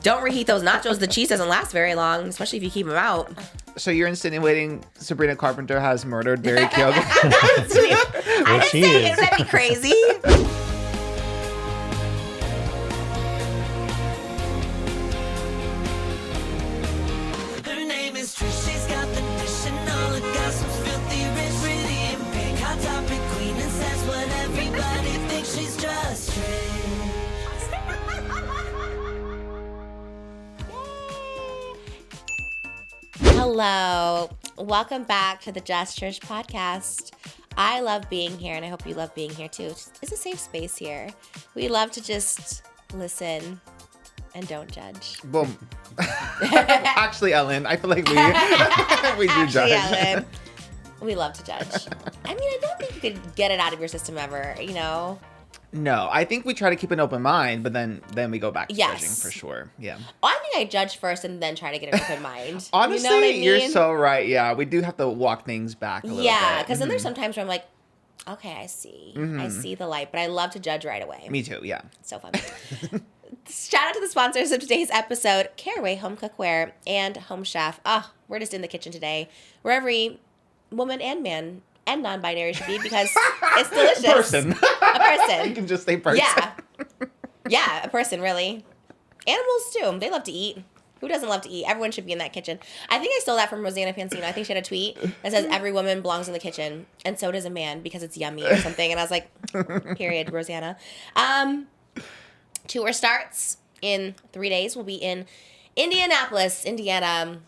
Don't reheat those nachos. The cheese doesn't last very long, especially if you keep them out. So you're insinuating Sabrina Carpenter has murdered Barry Keoghan? I didn't say it. That'd be crazy. Her name is Trish. She's got the dish and all the gossip's filthy rich, pretty and pink, hot topic queen, and says what everybody thinks. She's just Trish. Hello. Welcome back to the Just Trish podcast. I love being here, and I hope you love being here too. It's a safe space here. We love to just listen and don't judge. Boom. Actually, Ellen, I feel like we do judge. Ellen, we love to judge. I mean, I don't think you could get it out of your system ever, you know? No, I think we try to keep an open mind, but then we go back to judging for sure. Yeah. I think I judge first and then try to get an open mind. Honestly, you know what I mean? You're so right. Yeah, we do have to walk things back a little bit. Yeah, because then there's some times where I'm like, okay, I see. I see the light, but I love to judge right away. Me too, yeah. So fun. Shout out to the sponsors of today's episode, Caraway Home Cookware and Home Chef. Oh, we're just in the kitchen today, where every woman and man and non-binary should be, because it's delicious. Person. A person. You can just say person. Yeah. Yeah, a person, really. Animals, too. They love to eat. Who doesn't love to eat? Everyone should be in that kitchen. I think I stole that from Rosanna Pansino. I think she had a tweet that says every woman belongs in the kitchen, and so does a man, because it's yummy or something. And I was like, period, Rosanna. Tour starts in 3 days. We'll be in Indianapolis, Indiana.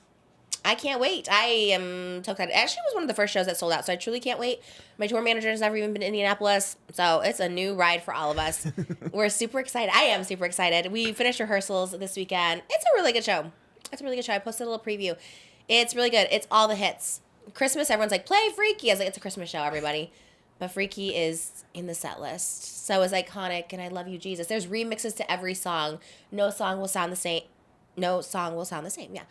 I can't wait. I am so excited. Actually, it was one of the first shows that sold out, so I truly can't wait. My tour manager has never even been to Indianapolis, so it's a new ride for all of us. We're super excited. I am super excited. We finished rehearsals this weekend. It's a really good show. It's a really good show. I posted a little preview. It's really good. It's all the hits. Christmas, everyone's like, play Freaky. I was like, it's a Christmas show, everybody. But Freaky is in the set list. So is Iconic and I Love You, Jesus. There's remixes to every song. No song will sound the same. Yeah.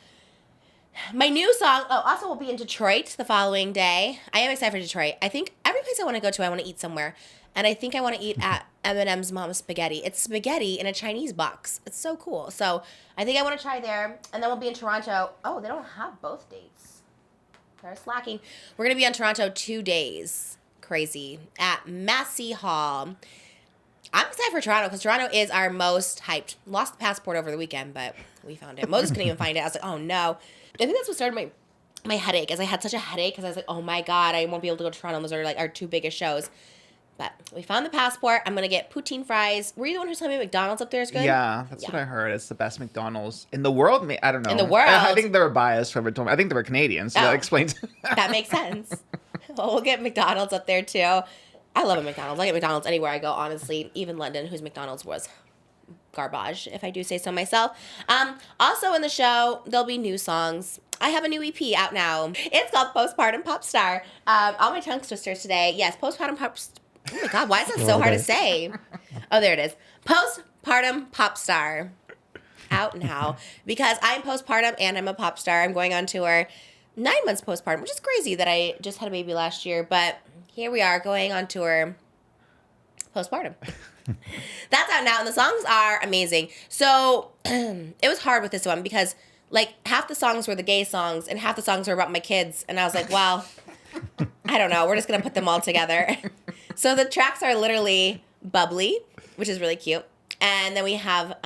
My new song, also will be in Detroit the following day. I am excited for Detroit. I think every place I want to go to, I want to eat somewhere. And I think I want to eat at Eminem's Mom's Spaghetti. It's spaghetti in a Chinese box. It's so cool. So I think I want to try there. And then we'll be in Toronto. Oh, they don't have both dates. They're slacking. We're going to be in Toronto 2 days. Crazy. At Massey Hall. I'm excited for Toronto because Toronto is our most hyped. Lost the passport over the weekend, but we found it. Moses couldn't even find it. I was like, oh no. I think that's what started my headache, as I had such a headache because I was like, oh my God, I won't be able to go to Toronto. Those are like our two biggest shows. But we found the passport. I'm going to get poutine fries. Were you the one who told me McDonald's up there is good? Yeah, that's what I heard. It's the best McDonald's in the world. I don't know. In the world? I think they were biased. Whoever told me. I think they were Canadians. So that explains. That makes sense. Well, we'll get McDonald's up there too. I love a McDonald's. I get McDonald's anywhere I go, honestly. Even London, whose McDonald's was garbage, if I do say so myself. Also in the show, there'll be new songs. I have a new EP out now. It's called Postpartum Pop Star. All my tongue twisters today. Yes, Postpartum Pop Star. Oh my God, why is that so hard to say? Oh, there it is. Postpartum Pop Star. Out now. Because I'm postpartum and I'm a pop star. I'm going on tour 9 months postpartum, which is crazy that I just had a baby last year. But here we are going on tour postpartum. That's out now, and the songs are amazing. So it was hard with this one because like half the songs were the gay songs and half the songs were about my kids. And I was like, well, I don't know. We're just going to put them all together. So the tracks are literally Bubbly, which is really cute. And then we have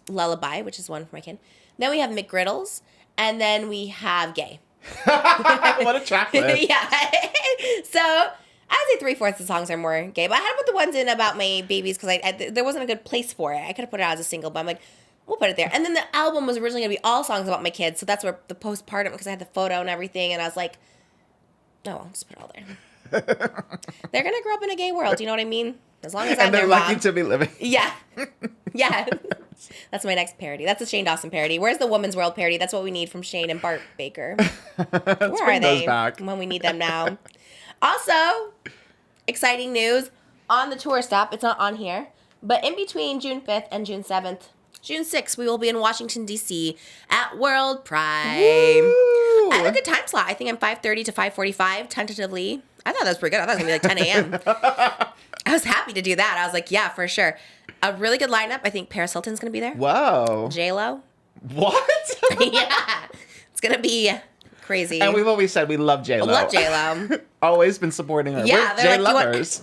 Lullaby, which is one for my kid. Then we have McGriddles. And then we have Gay. What a track list. Yeah. So I'd say 3/4 of the songs are more gay. But I had to put the ones in about my babies because there wasn't a good place for it. I could have put it out as a single, but I'm like, we'll put it there. And then the album was originally going to be all songs about my kids. So that's where the postpartum, because I had the photo and everything. And I was like, no, I'll just put it all there. They're going to grow up in a gay world. You know what I mean? As long as I'm their mom. And they're lucky to be living. Yeah. Yeah. That's my next parody. That's a Shane Dawson parody. Where's the Woman's World parody? That's what we need from Shane and Bart Baker. Where are they back when we need them now? Also, exciting news on the tour stop. It's not on here. But in between June 5th and June 7th, June 6th, we will be in Washington, D.C. at World Pride. Woo! I have a good time slot. I think I'm 5:30 to 5:45, tentatively. I thought that was pretty good. I thought it was going to be like 10 a.m. I was happy to do that. I was like, yeah, for sure. A really good lineup. I think Paris Hilton's going to be there. Whoa. J-Lo. What? Yeah. It's going to be crazy. And we've always said we love J-Lo. Love J-Lo. Always been supporting her. Yeah, We're they're J-lovers.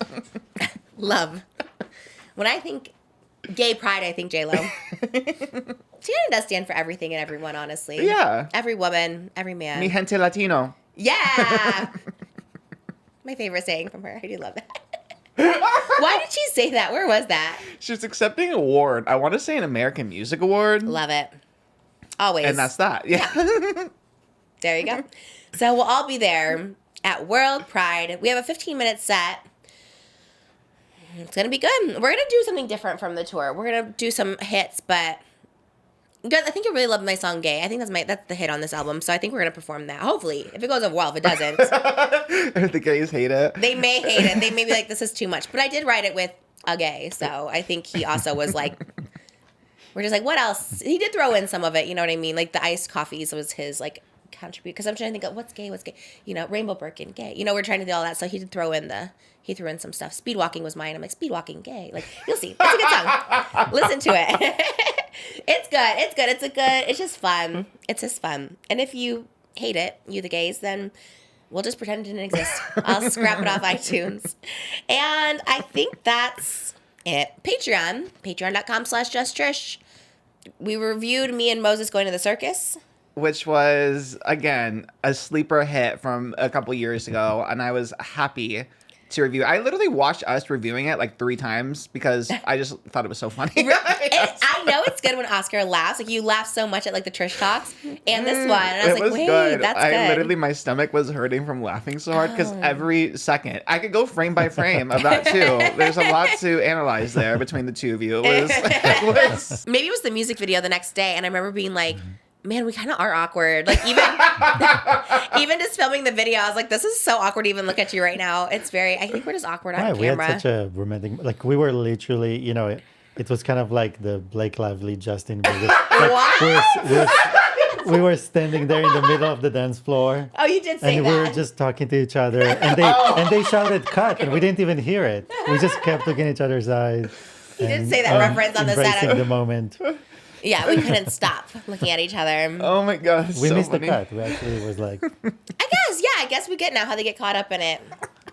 Love. When I think gay pride, I think J-Lo. Tiana does stand for everything and everyone, honestly. Yeah. Every woman, every man. Mi gente Latino. Yeah. My favorite saying from her. I do love that. Why did she say that? Where was that? She's accepting an award. I want to say an American Music Award. Love it. Always. And that's that. Yeah. There you go. So we'll all be there at World Pride. We have a 15-minute set. It's going to be good. We're going to do something different from the tour. We're going to do some hits, but I think you really love my song Gay. I think that's the hit on this album, so I think we're going to perform that. Hopefully. If it goes well, if it doesn't. The gays hate it. They may hate it. They may be like, this is too much. But I did write it with a gay, so I think he also was like, we're just like, what else? He did throw in some of it, you know what I mean? Like the iced coffees was his like contribute, because I'm trying to think of what's gay, you know, Rainbow Birkin, gay, you know, we're trying to do all that, so he did throw in some stuff. Speed Walking was mine. I'm like, Speed Walking, gay, like, you'll see, it's a good song. Listen to it. It's just fun. And if you hate it, you the gays, then we'll just pretend it didn't exist. I'll scrap it off iTunes. And I think that's it. patreon.com/justtrish. We reviewed me and Moses going to the circus, which was, again, a sleeper hit from a couple years ago, and I was happy to review. I literally watched us reviewing it like 3 times because I just thought it was so funny. I know it's good when Oscar laughs. Like, you laugh so much at like the Trish talks and this one. And I was like, wait, good. That's good. Literally, my stomach was hurting from laughing so hard because every second, I could go frame by frame of that too. There's a lot to analyze there between the two of you. Maybe it was the music video the next day, and I remember being like, man, we kind of are awkward. Like, even just filming the video, I was like, this is so awkward to even look at you right now. I think we're just awkward on camera. We had such a romantic, like, we were literally, you know, it was kind of like the Blake Lively, Justin Bieber. Like, we were standing there in the middle of the dance floor. Oh, you did say and that. And we were just talking to each other. And they shouted cut, and we didn't even hear it. We just kept looking at each other's eyes. You did say that reference on the set. Embracing the moment. Yeah, we couldn't stop looking at each other. Oh my God. We missed the cut. We actually was like... I guess we get now how they get caught up in it.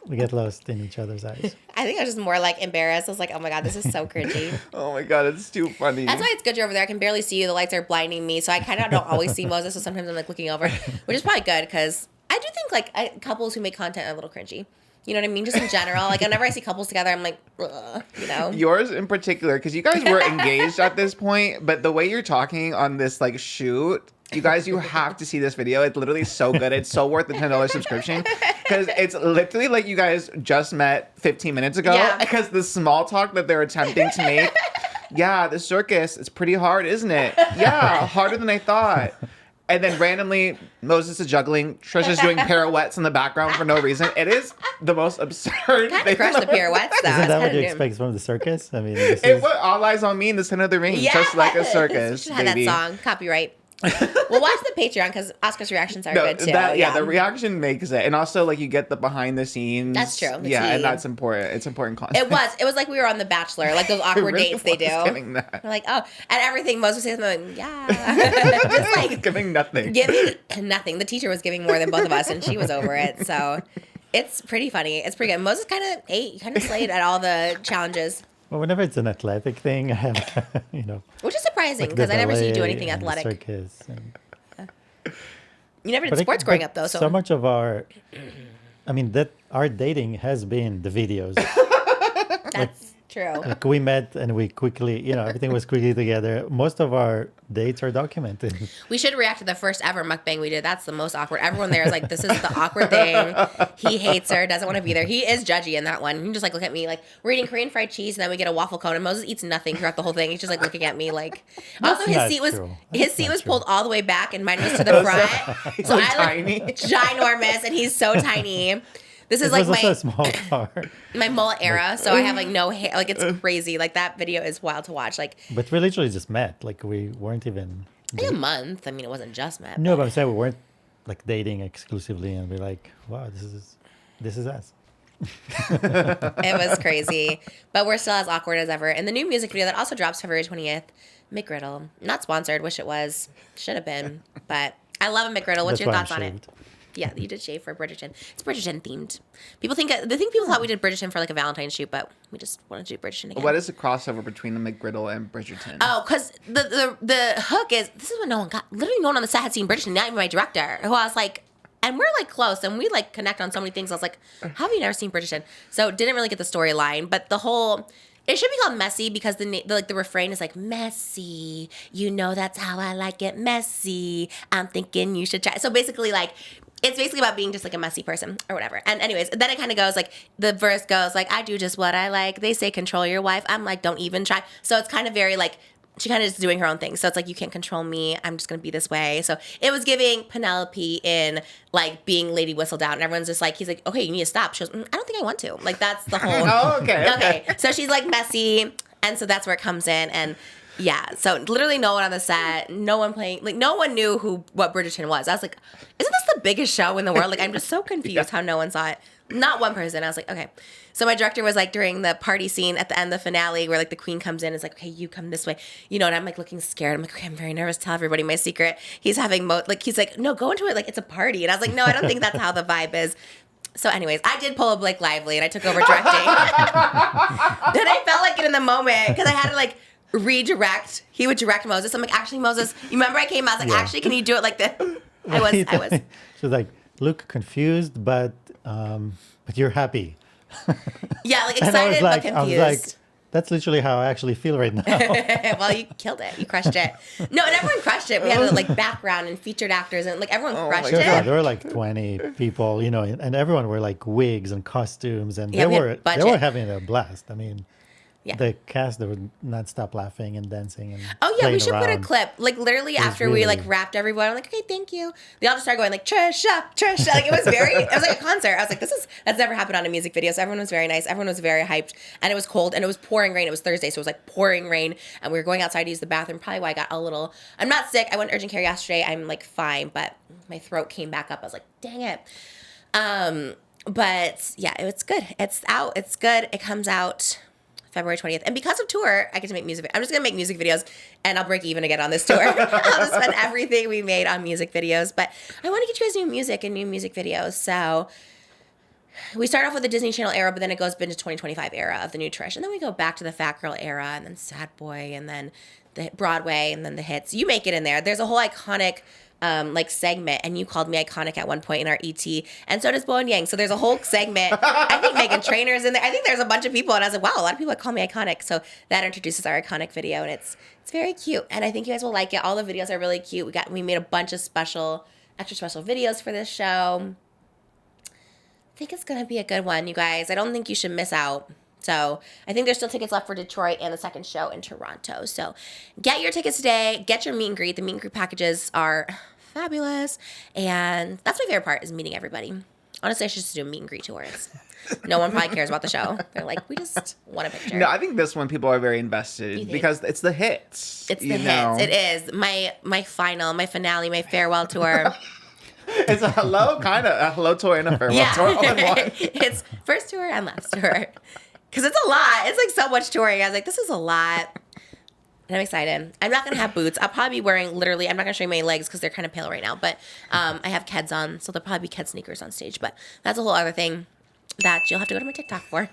We get lost in each other's eyes. I think I was just more like embarrassed. I was like, oh my God, this is so cringy. Oh my God, it's too funny. That's why it's good you're over there. I can barely see you. The lights are blinding me. So I kind of don't always see Moses. So sometimes I'm like looking over, which is probably good because I do think like couples who make content are a little cringy. You know what I mean? Just in general. Like, whenever I see couples together, I'm like, ugh, you know? Yours in particular, because you guys were engaged at this point, but the way you're talking on this, like, shoot, you guys, you have to see this video. It's literally so good. It's so worth the $10 subscription. Because it's literally like you guys just met 15 minutes ago. Yeah. Because the small talk that they're attempting to make, yeah, the circus, it's pretty hard, isn't it? Yeah, harder than I thought. And then randomly, Moses is juggling. Trish is doing pirouettes in the background for no reason. It is the most absurd thing. Crush the pirouettes, though. Isn't that what you expect from the circus? I mean, it put All Eyes on Me in the center of the ring, just like a circus. You should have that song. Copyright. We'll watch the Patreon because Oscar's reactions are good too. The reaction makes it, and also like you get the behind the scenes. That's true. And that's important. It's important content. It was like we were on The Bachelor, like those awkward really dates they do. Getting that. We're like, oh, and everything. Moses says something, yeah, just like giving nothing. Giving nothing. The teacher was giving more than both of us, and she was over it. So it's pretty funny. It's pretty good. Moses kind of slayed at all the challenges. Well, whenever it's an athletic thing, I have, which is surprising because I never see you do anything athletic. Circus you never did sports growing up, though. So much of our dating has been the videos. That's true. Like we met and we quickly, everything was quickly together. Most of our dates are documented. We should react to the first ever mukbang we did. That's the most awkward. Everyone there is like, this is the awkward thing. He hates her, doesn't want to be there. He is judgy in that one. You can just like look at me like we're eating Korean fried cheese and then we get a waffle cone and Moses eats nothing throughout the whole thing. He's just like looking at me like. Also, his seat was pulled all the way back and mine was to the front. So I look ginormous and he's so tiny. This is like my small car. My mullet era, so I have like no hair. Like it's crazy. Like that video is wild to watch. Like, but we literally just met. Like we weren't even a month. I mean, it wasn't just met. No, but I'm saying we weren't like dating exclusively, and we're like, wow, this is us. It was crazy. But we're still as awkward as ever. And the new music video that also drops February 20th, McGriddle. Not sponsored. Wish it was. Should have been. But I love a McGriddle. What's That's your why I'm thoughts on it? shaved. Yeah, you did shave for Bridgerton. It's Bridgerton themed. People think people thought we did Bridgerton for like a Valentine's shoot, but we just wanted to do Bridgerton again. What is the crossover between the McGriddle and Bridgerton? Oh, because the hook is, this is what no one got. Literally no one on the set had seen Bridgerton, not even my director, who I was like, and we're like close and we like connect on so many things. I was like, how have you never seen Bridgerton? So didn't really get the storyline, but the whole, it should be called Messy because the refrain is like, messy, you know that's how I like it, messy, I'm thinking you should try. So basically like, it's basically about being just like a messy person or whatever. And anyways, then it kind of goes like, the verse goes like, I do just what I like. They say control your wife. I'm like, don't even try. So it's kind of very like, she kind of is doing her own thing. So it's like, you can't control me. I'm just going to be this way. So it was giving Penelope in like being Lady Whistled Out. And everyone's just like, he's like, okay, you need to stop. She goes, I don't think I want to. Like that's the whole. Oh, okay. Okay. So she's like messy. And so that's where it comes in. And yeah, so literally no one on the set, no one playing, like no one knew what Bridgerton was. I was like, isn't this the biggest show in the world? Like I'm just so confused how no one saw it. Not one person. I was like, okay. So my director was like during the party scene at the end of the finale where like the queen comes in, it's like, okay, you come this way, you know, and I'm like looking scared. I'm like, okay, I'm very nervous. Tell everybody my secret. He's having he's like, no, go into it like it's a party. And I was like, no, I don't think that's how the vibe is. So anyways, I did pull a Blake Lively and I took over directing. Then I felt like it in the moment because I had to like redirect. He would direct Moses. I'm like, actually, Moses, you remember I came out, I was like, actually, can you do it like this? I was. She was like, look confused, but you're happy. Yeah, like And excited but confused. I was like, that's literally how I actually feel right now. Well, you killed it. You crushed it. No, and everyone crushed it. We had like background and featured actors and like everyone crushed it. Yeah, there were like 20 people, you know, and everyone were like wigs and costumes, and Yeah, they we had were budget. having a blast. I mean, Yeah. the cast, they would not stop laughing and dancing and Oh yeah, we playing should put a around. clip. Like literally after we like really- wrapped everyone, I'm like, okay, thank you. They all just started going like Trisha, Trisha. Like it was like a concert. I was like, that's never happened on a music video. So everyone was very nice. Everyone was very hyped. And it was cold and it was pouring rain. It was Thursday, so it was like pouring rain. And we were going outside to use the bathroom. Probably why I got a little. I'm not sick. I went urgent care yesterday. I'm like fine, but my throat came back up. I was like, dang it. But yeah, it's good. It's out. It's good. It comes out February 20th. And because of tour, I get to make music. I'm just going to make music videos and I'll break even again on this tour. I'll just spend everything we made on music videos. But I want to get you guys new music and new music videos. So we start off with the Disney Channel era, but then it goes into 2025 era of the new Trish. And then we go back to the Fat Girl era and then Sad Boy and then the Broadway and then the hits. You make it in there. There's a whole iconic like segment, and you called me iconic at one point in our ET, and so does Bo and Yang. So there's a whole segment. I think Meghan Trainor's in there. I think there's a bunch of people, and I was like, wow, a lot of people call me iconic. So that introduces our iconic video, and it's very cute, and I think you guys will like it. All the videos are really cute. We made a bunch of extra special videos for this show. I think it's gonna be a good one, you guys. I don't think you should miss out. So I think there's still tickets left for Detroit and the second show in Toronto. So get your tickets today. Get your meet and greet. The meet and greet packages are fabulous. And that's my favorite part is meeting everybody. Honestly, I should just do a meet and greet tours. No one probably cares about the show. They're like, we just want a picture. No, I think this one people are very invested because it's the hits. It's the hits. It is. My finale, my farewell tour. It's a hello tour and a farewell tour all in one. It's first tour and last tour. Because it's a lot. It's like so much touring. I was like, this is a lot. And I'm excited. I'm not going to have boots. I'll probably be wearing I'm not going to show you my legs because they're kind of pale right now. But I have Keds on. So there'll probably be Ked sneakers on stage. But that's a whole other thing that you'll have to go to my TikTok for.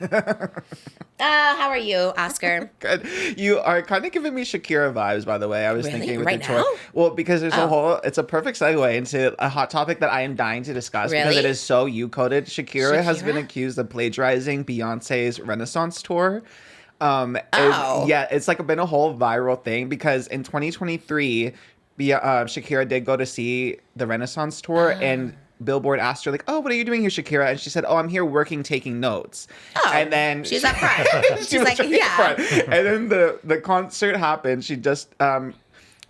How are you, Oscar? Good. You are kind of giving me Shakira vibes, by the way. I was Really? thinking with Right the tour. now? Well, because there's it's a perfect segue into a hot topic that I am dying to discuss because Really? it is so you-coded. Shakira has been accused of plagiarizing Beyonce's Renaissance tour. It's like been a whole viral thing because in 2023, Shakira did go to see the Renaissance tour and Billboard asked her like, "Oh, what are you doing here, Shakira?" And she said, "Oh, I'm here working, taking notes." Oh, and then she's up front. She's like, yeah. And then the concert happened. She just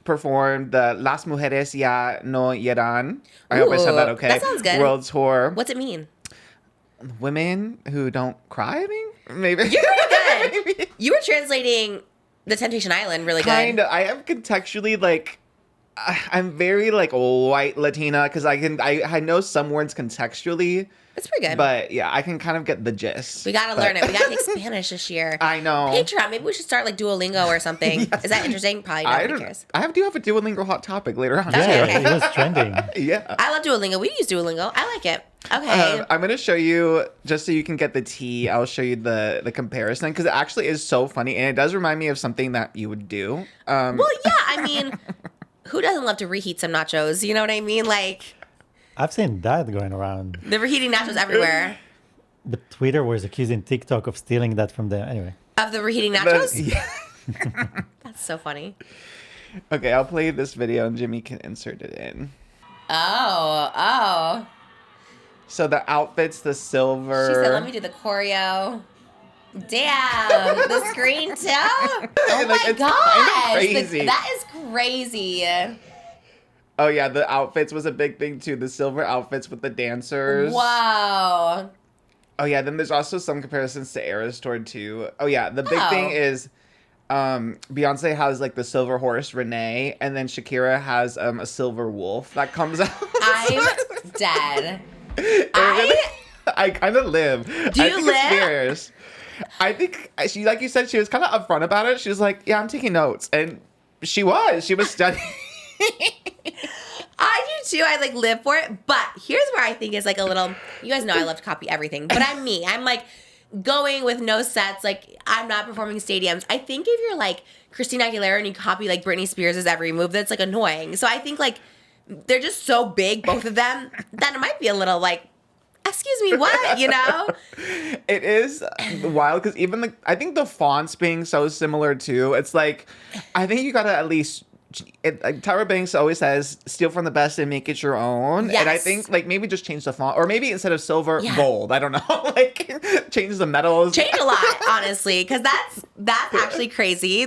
performed the Las Mujeres Ya No Llegan. I hope I said that okay. That sounds good. World tour. What's it mean? Women who don't cry, I think? Maybe. You're really good. You were translating the Temptation Island really good. Kind of. I am contextually like I'm very like white Latina because I know some words contextually. It's pretty good. But yeah, I can kind of get the gist. We gotta learn it. We gotta take Spanish this year. I know. Patreon. Maybe we should start like Duolingo or something. Yes. Is that interesting? Probably nobody cares. I do have a Duolingo hot topic later on. Yeah, it was trending. Yeah. I love Duolingo. We use Duolingo. I like it. Okay. I'm gonna show you just so you can get the tea. I'll show you the comparison because it actually is so funny and it does remind me of something that you would do. Well, yeah. I mean, who doesn't love to reheat some nachos? You know what I mean? Like, I've seen that going around. the reheating nachos everywhere. But Twitter was accusing TikTok of stealing that from them. Anyway. Of the reheating nachos? Yeah. That's so funny. Okay, I'll play this video and Jimmy can insert it in. Oh. So the outfits, the silver. She said, let me do the choreo. Damn, the screen too? Oh Like, my it's gosh. kind of crazy. That is crazy. Oh yeah, the outfits was a big thing too. The silver outfits with the dancers. Wow. Oh yeah, then there's also some comparisons to Eras Tour too. Oh yeah, the big Oh. thing is Beyonce has like the silver horse Renee, and then Shakira has a silver wolf that comes out. I'm dead. I kind of live. Do you I think live? It's fierce. I think she, like you said, she was kind of upfront about it. She was like, "Yeah, I'm taking notes," and she was studying. I do too. I like live for it. But here's where I think is like a little. You guys know I love to copy everything, but I'm me. I'm like going with no sets. Like I'm not performing stadiums. I think if you're like Christina Aguilera and you copy like Britney Spears' every move, that's like annoying. So I think like they're just so big, both of them, that it might be a little like, excuse me, what? You know? It is wild because even I think the fonts being so similar too. It's like I think you gotta at least. Like Tyra Banks always says, steal from the best and make it your own. Yes. And I think like maybe just change the font, or maybe instead of silver, gold. I don't know. Like change the metals. Change a lot, honestly, because that's actually crazy.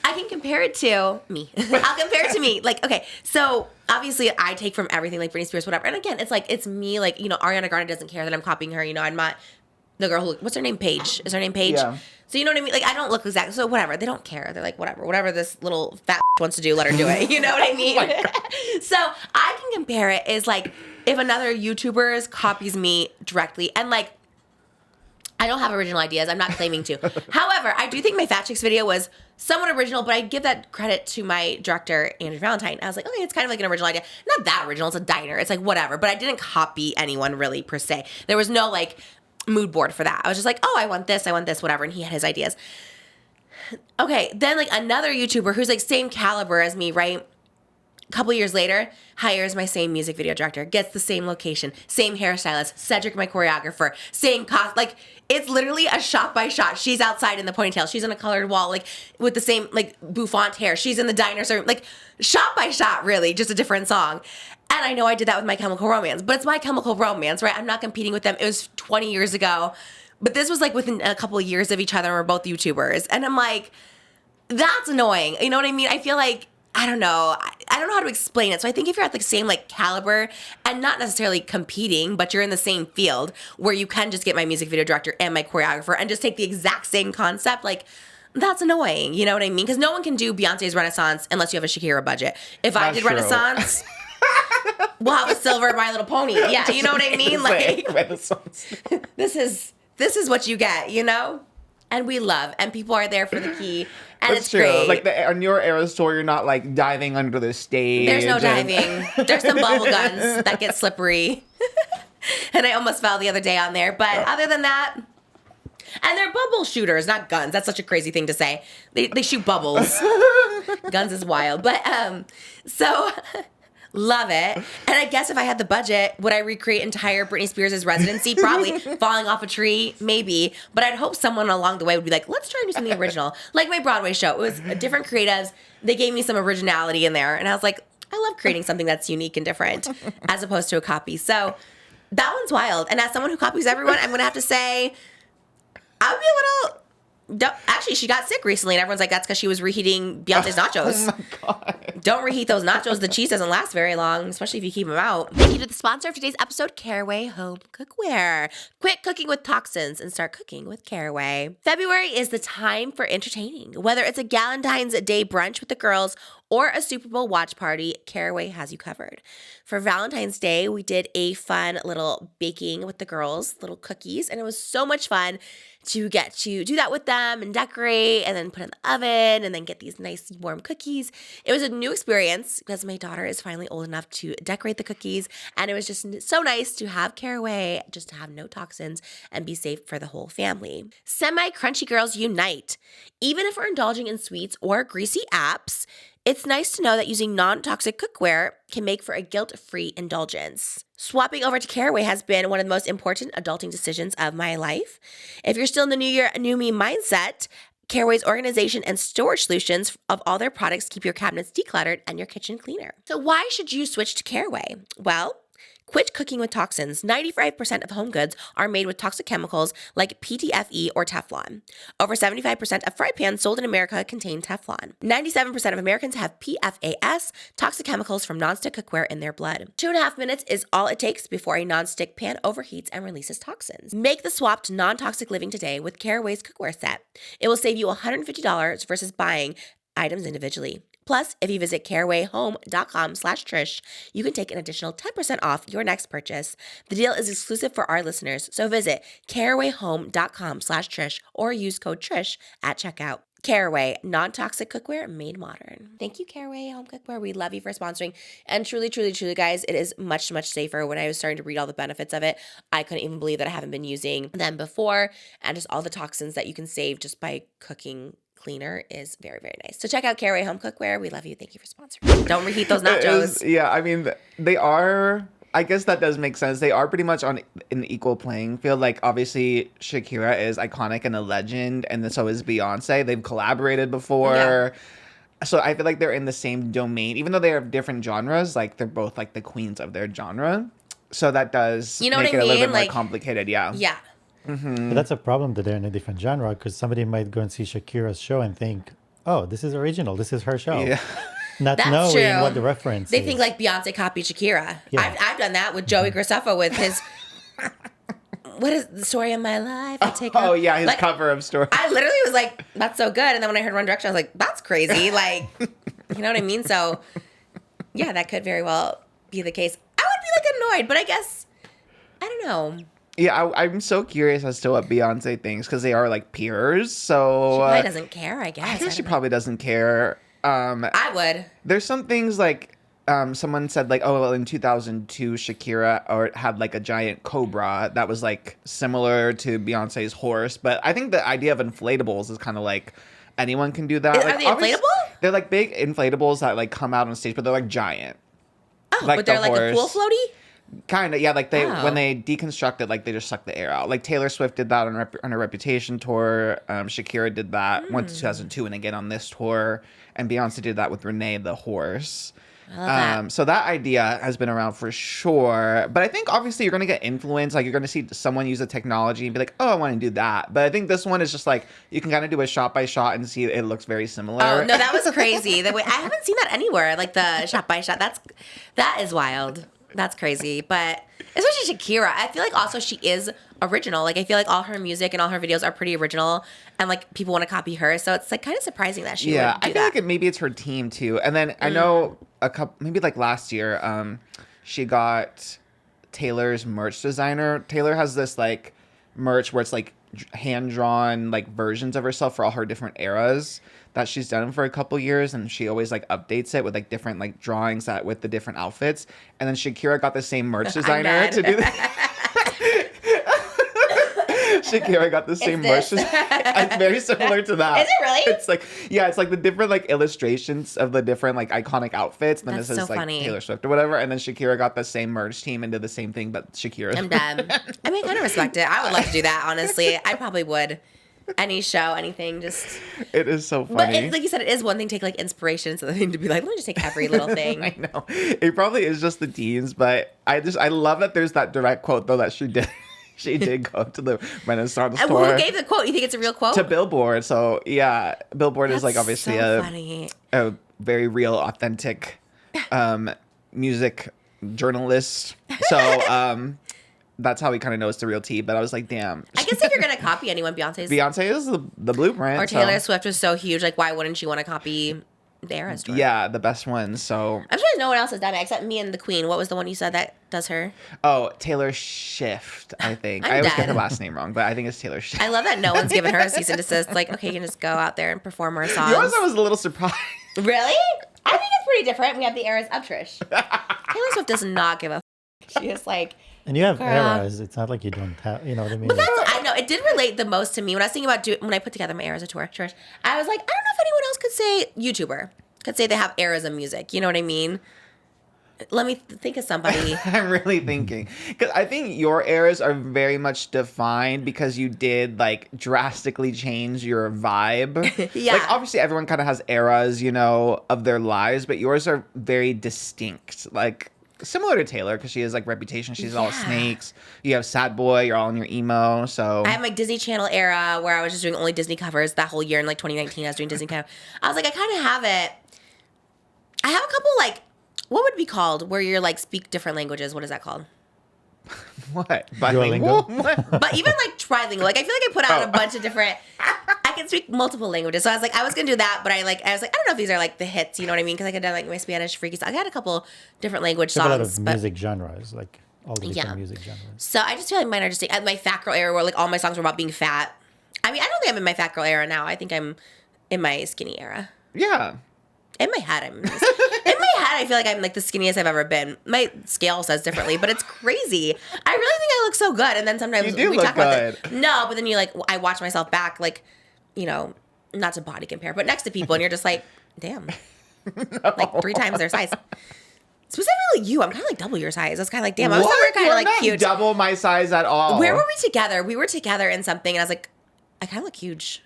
I can compare it to me. I'll compare it to me. Like, okay, so obviously I take from everything like Britney Spears, whatever. And again, it's like, it's me. Like, you know, Ariana Grande doesn't care that I'm copying her. You know, I'm not the girl who, what's her name? Paige. Is her name Paige? Yeah. So you know what I mean? Like, I don't look exactly, so whatever. They don't care. They're like, whatever this little fat wants to do, let her do it. You know what I mean? So I can compare it as like, if another YouTuber copies me directly, and like, I don't have original ideas. I'm not claiming to. However, I do think my Fat Chicks video was somewhat original, but I give that credit to my director, Andrew Valentine. I was like, okay, it's kind of like an original idea. Not that original. It's a diner. It's like whatever. But I didn't copy anyone really per se. There was no like mood board for that. I was just like, oh, I want this, whatever. And he had his ideas. Okay, then like another YouTuber who's like same caliber as me, right? A couple years later, hires my same music video director, gets the same location, same hairstylist, Cedric, my choreographer, same cost. Like, it's literally a shot by shot. She's outside in the ponytail. She's on a colored wall, like with the same like bouffant hair. She's in the diner serving, like shot by shot, really, just a different song. And I know I did that with My Chemical Romance, but it's My Chemical Romance, right? I'm not competing with them. It was 20 years ago, but this was like within a couple of years of each other. And we're both YouTubers, and I'm like, that's annoying. You know what I mean? I feel like, I don't know. I don't know how to explain it. So I think if you're at the same like caliber and not necessarily competing, but you're in the same field where you can just get my music video director and my choreographer and just take the exact same concept, like that's annoying. You know what I mean? Because no one can do Beyonce's Renaissance unless you have a Shakira budget. If I That's did true. Renaissance, we'll have a silver My Little Pony. Yeah, you know what I mean? Like Renaissance. this is what you get, you know? And we love, and people are there for the key, and That's it's true. great. Like on your Eras Tour, you're not like diving under the stage. There's no and- diving. There's some bubble guns that get slippery. And I almost fell the other day on there. But other than that, and they're bubble shooters, not guns. That's such a crazy thing to say. They shoot bubbles. Guns is wild. But so love it. And I guess if I had the budget, would I recreate entire Britney Spears' residency? Probably. Falling off a tree, maybe. But I'd hope someone along the way would be like, let's try and do something original. Like my Broadway show. It was different creatives. They gave me some originality in there. And I was like, I love creating something that's unique and different as opposed to a copy. So that one's wild. And as someone who copies everyone, I'm going to have to say, I would be a little... Actually, she got sick recently, and everyone's like, that's because she was reheating Beyonce's nachos. Oh my God. Don't reheat those nachos. The cheese doesn't last very long, especially if you keep them out. Thank you to the sponsor of today's episode, Caraway Home Cookware. Quit cooking with toxins and start cooking with Caraway. February is the time for entertaining. Whether it's a Galentine's Day brunch with the girls or a Super Bowl watch party, Caraway has you covered. For Valentine's Day, we did a fun little baking with the girls, little cookies, and it was so much fun to get to do that with them and decorate and then put in the oven and then get these nice warm cookies. It was a new experience because my daughter is finally old enough to decorate the cookies, and it was just so nice to have Caraway, just to have no toxins and be safe for the whole family. Semi-crunchy girls unite. Even if we're indulging in sweets or greasy apps, it's nice to know that using non-toxic cookware can make for a guilt-free indulgence. Swapping over to Caraway has been one of the most important adulting decisions of my life. If you're still in the new year, new me mindset, Caraway's organization and storage solutions of all their products keep your cabinets decluttered and your kitchen cleaner. So why should you switch to Caraway? Well, quit cooking with toxins. 95% of home goods are made with toxic chemicals like PTFE or Teflon. Over 75% of fry pans sold in America contain Teflon. 97% of Americans have PFAS, toxic chemicals from nonstick cookware, in their blood. 2.5 minutes is all it takes before a nonstick pan overheats and releases toxins. Make the swap to non-toxic living today with Caraway's cookware set. It will save you $150 versus buying items individually. Plus, if you visit carawayhome.com/Trish, you can take an additional 10% off your next purchase. The deal is exclusive for our listeners, so visit carawayhome.com/Trish or use code Trish at checkout. Caraway, non-toxic cookware made modern. Thank you, Caraway Home Cookware. We love you for sponsoring. And truly, truly, truly, guys, it is much, much safer. When I was starting to read all the benefits of it, I couldn't even believe that I haven't been using them before. And just all the toxins that you can save just by cooking cleaner is very, very nice. So check out Caraway Home Cookware. We love you. Thank you for sponsoring. Don't reheat those nachos. Yeah, I mean, they are, I guess that does make sense. They are pretty much on an equal playing field. Like, obviously, Shakira is iconic and a legend, and so is Beyonce. They've collaborated before. Yeah. So I feel like they're in the same domain. Even though they are different genres, like, they're both, like, the queens of their genre. So that does make it a little bit more complicated, yeah. Yeah. Mm-hmm. But that's a problem that they're in a different genre, because somebody might go and see Shakira's show and think, oh, this is original. This is her show. Yeah. Not That's knowing true. what the reference They is. think like Beyonce copied Shakira. Yeah. I've done that with Joey Graceffa with his... What is the story of my life? I take his like, cover of Story. I literally was like, that's so good. And then when I heard One Direction, I was like, that's crazy. Like, you know what I mean? So, yeah, that could very well be the case. I would be like annoyed, but I guess, I don't know. Yeah, I'm so curious as to what Beyonce thinks, because they are like peers. So she probably doesn't care, I guess. I guess she probably doesn't care. I would. There's some things like someone said like, oh, well, in 2002, Shakira had like a giant cobra that was like similar to Beyonce's horse. But I think the idea of inflatables is kind of like anyone can do that. Are they inflatable? They're like big inflatables that like come out on stage, but they're like giant. Oh, like but they're like a pool floaty? Kind of, yeah. Like when they deconstruct it, like they just suck the air out. Like Taylor Swift did that on her Reputation tour. Shakira did that once in 2002 and again on this tour. And Beyonce did that with Renee the horse. So that idea has been around for sure. But I think obviously you're going to get influenced. Like you're going to see someone use a technology and be like, oh, I want to do that. But I think this one is just like, you can kind of do a shot by shot and see it looks very similar. Oh, no, that was crazy. I haven't seen that anywhere. Like the shot by shot. That is wild. That's crazy. But especially Shakira, I feel like also she is original. Like I feel like all her music and all her videos are pretty original, and like people want to copy her. So it's like kind of surprising that she would do that. I feel like maybe it's her team too. And then I know maybe like last year, she got Taylor's merch designer. Taylor has this like merch where it's like hand drawn like versions of herself for all her different eras that she's done for a couple years, and she always like updates it with like different like drawings that with the different outfits. And then Shakira got the same merch designer to do that. Shakira got the same merch. It's very similar to that. Is it really? It's like, yeah, it's like the different like illustrations of the different like iconic outfits. And then That's this is so like funny. Taylor Swift or whatever. And then Shakira got the same merch team and did the same thing, but Shakira. I'm done. I mean, I kind of respect it. I would love to do that, honestly. I probably would. Any show, anything, just... It is so funny. But like you said, it is one thing to take like inspiration. It's another thing to be like, let me just take every little thing. I know. It probably is just the teens, but I love that there's that direct quote though that she did. She did go to the Renaissance store. Who gave the quote? You think it's a real quote? To Billboard. So yeah, Billboard is like obviously a very real, authentic music journalist. So that's how we kind of know it's the real tea. But I was like, damn. I guess if you're gonna copy anyone, Beyonce is the blueprint. Or Taylor Swift was so huge. Like, why wouldn't she want to copy The Eras tour. Yeah, the best ones. So I'm sure no one else has done it except me and the Queen. What was the one you said that does her? Taylor Swift, I think. I'm I always get dead. her last name wrong, but I think it's Taylor Swift. I love that no one's given her a cease and desist. Like, okay, you can just go out there and perform our songs. Yours, I was a little surprised. Really? I think it's pretty different. We have the Eras of Trish. Taylor Swift does not give a She is like... And you have Girl. eras. It's not like you don't have, you know what I mean? But that's, I know, it did relate the most to me. When I was thinking about when I put together my Eras of tour, Trish, I was like, I don't know if anyone else could say YouTuber. Could say they have eras of music. You know what I mean? Let me think of somebody. I'm really thinking. Because I think your eras are very much defined because you did, like, drastically change your vibe. Yeah. Like, obviously, everyone kind of has eras, you know, of their lives, but yours are very distinct. Like, similar to Taylor, because she has, like, Reputation. She's all snakes. You have Sad Boy. You're all in your emo, so... I have my Disney Channel era where I was just doing only Disney covers that whole year. In, like, 2019, I was doing Disney covers. I was like, I kind of have it. I have a couple, like... What would it be called where you're like speak different languages? What is that called? What? Duolingo? What? But even like trilingual. Like I feel like I put out a bunch of different. I can speak multiple languages. So I was like, I was gonna do that, but I was like, I don't know if these are like the hits. You know what I mean? Because I could have like my Spanish freaky. I got a couple different language You have a lot songs. of But music genres, like all the different Yeah. music genres. so I just feel like mine are just at my fat girl era where like all my songs were about being fat. I mean, I don't think I'm in my fat girl era now. I think I'm in my skinny era. Yeah. In my head, I feel like I'm like the skinniest I've ever been. My scale says differently, but it's crazy. I really think I look so good, and then sometimes You do we look talk about good. it. No, but then you like I watch myself back, like you know, not to body compare, but next to people, and you're just like, damn, like 3 times their size. Specifically, you, I'm kind of like double your size. I was kind of like, damn, I was never kind of like not cute. double my size at all. Where were we together? We were together in something, and I was like, I kind of look huge.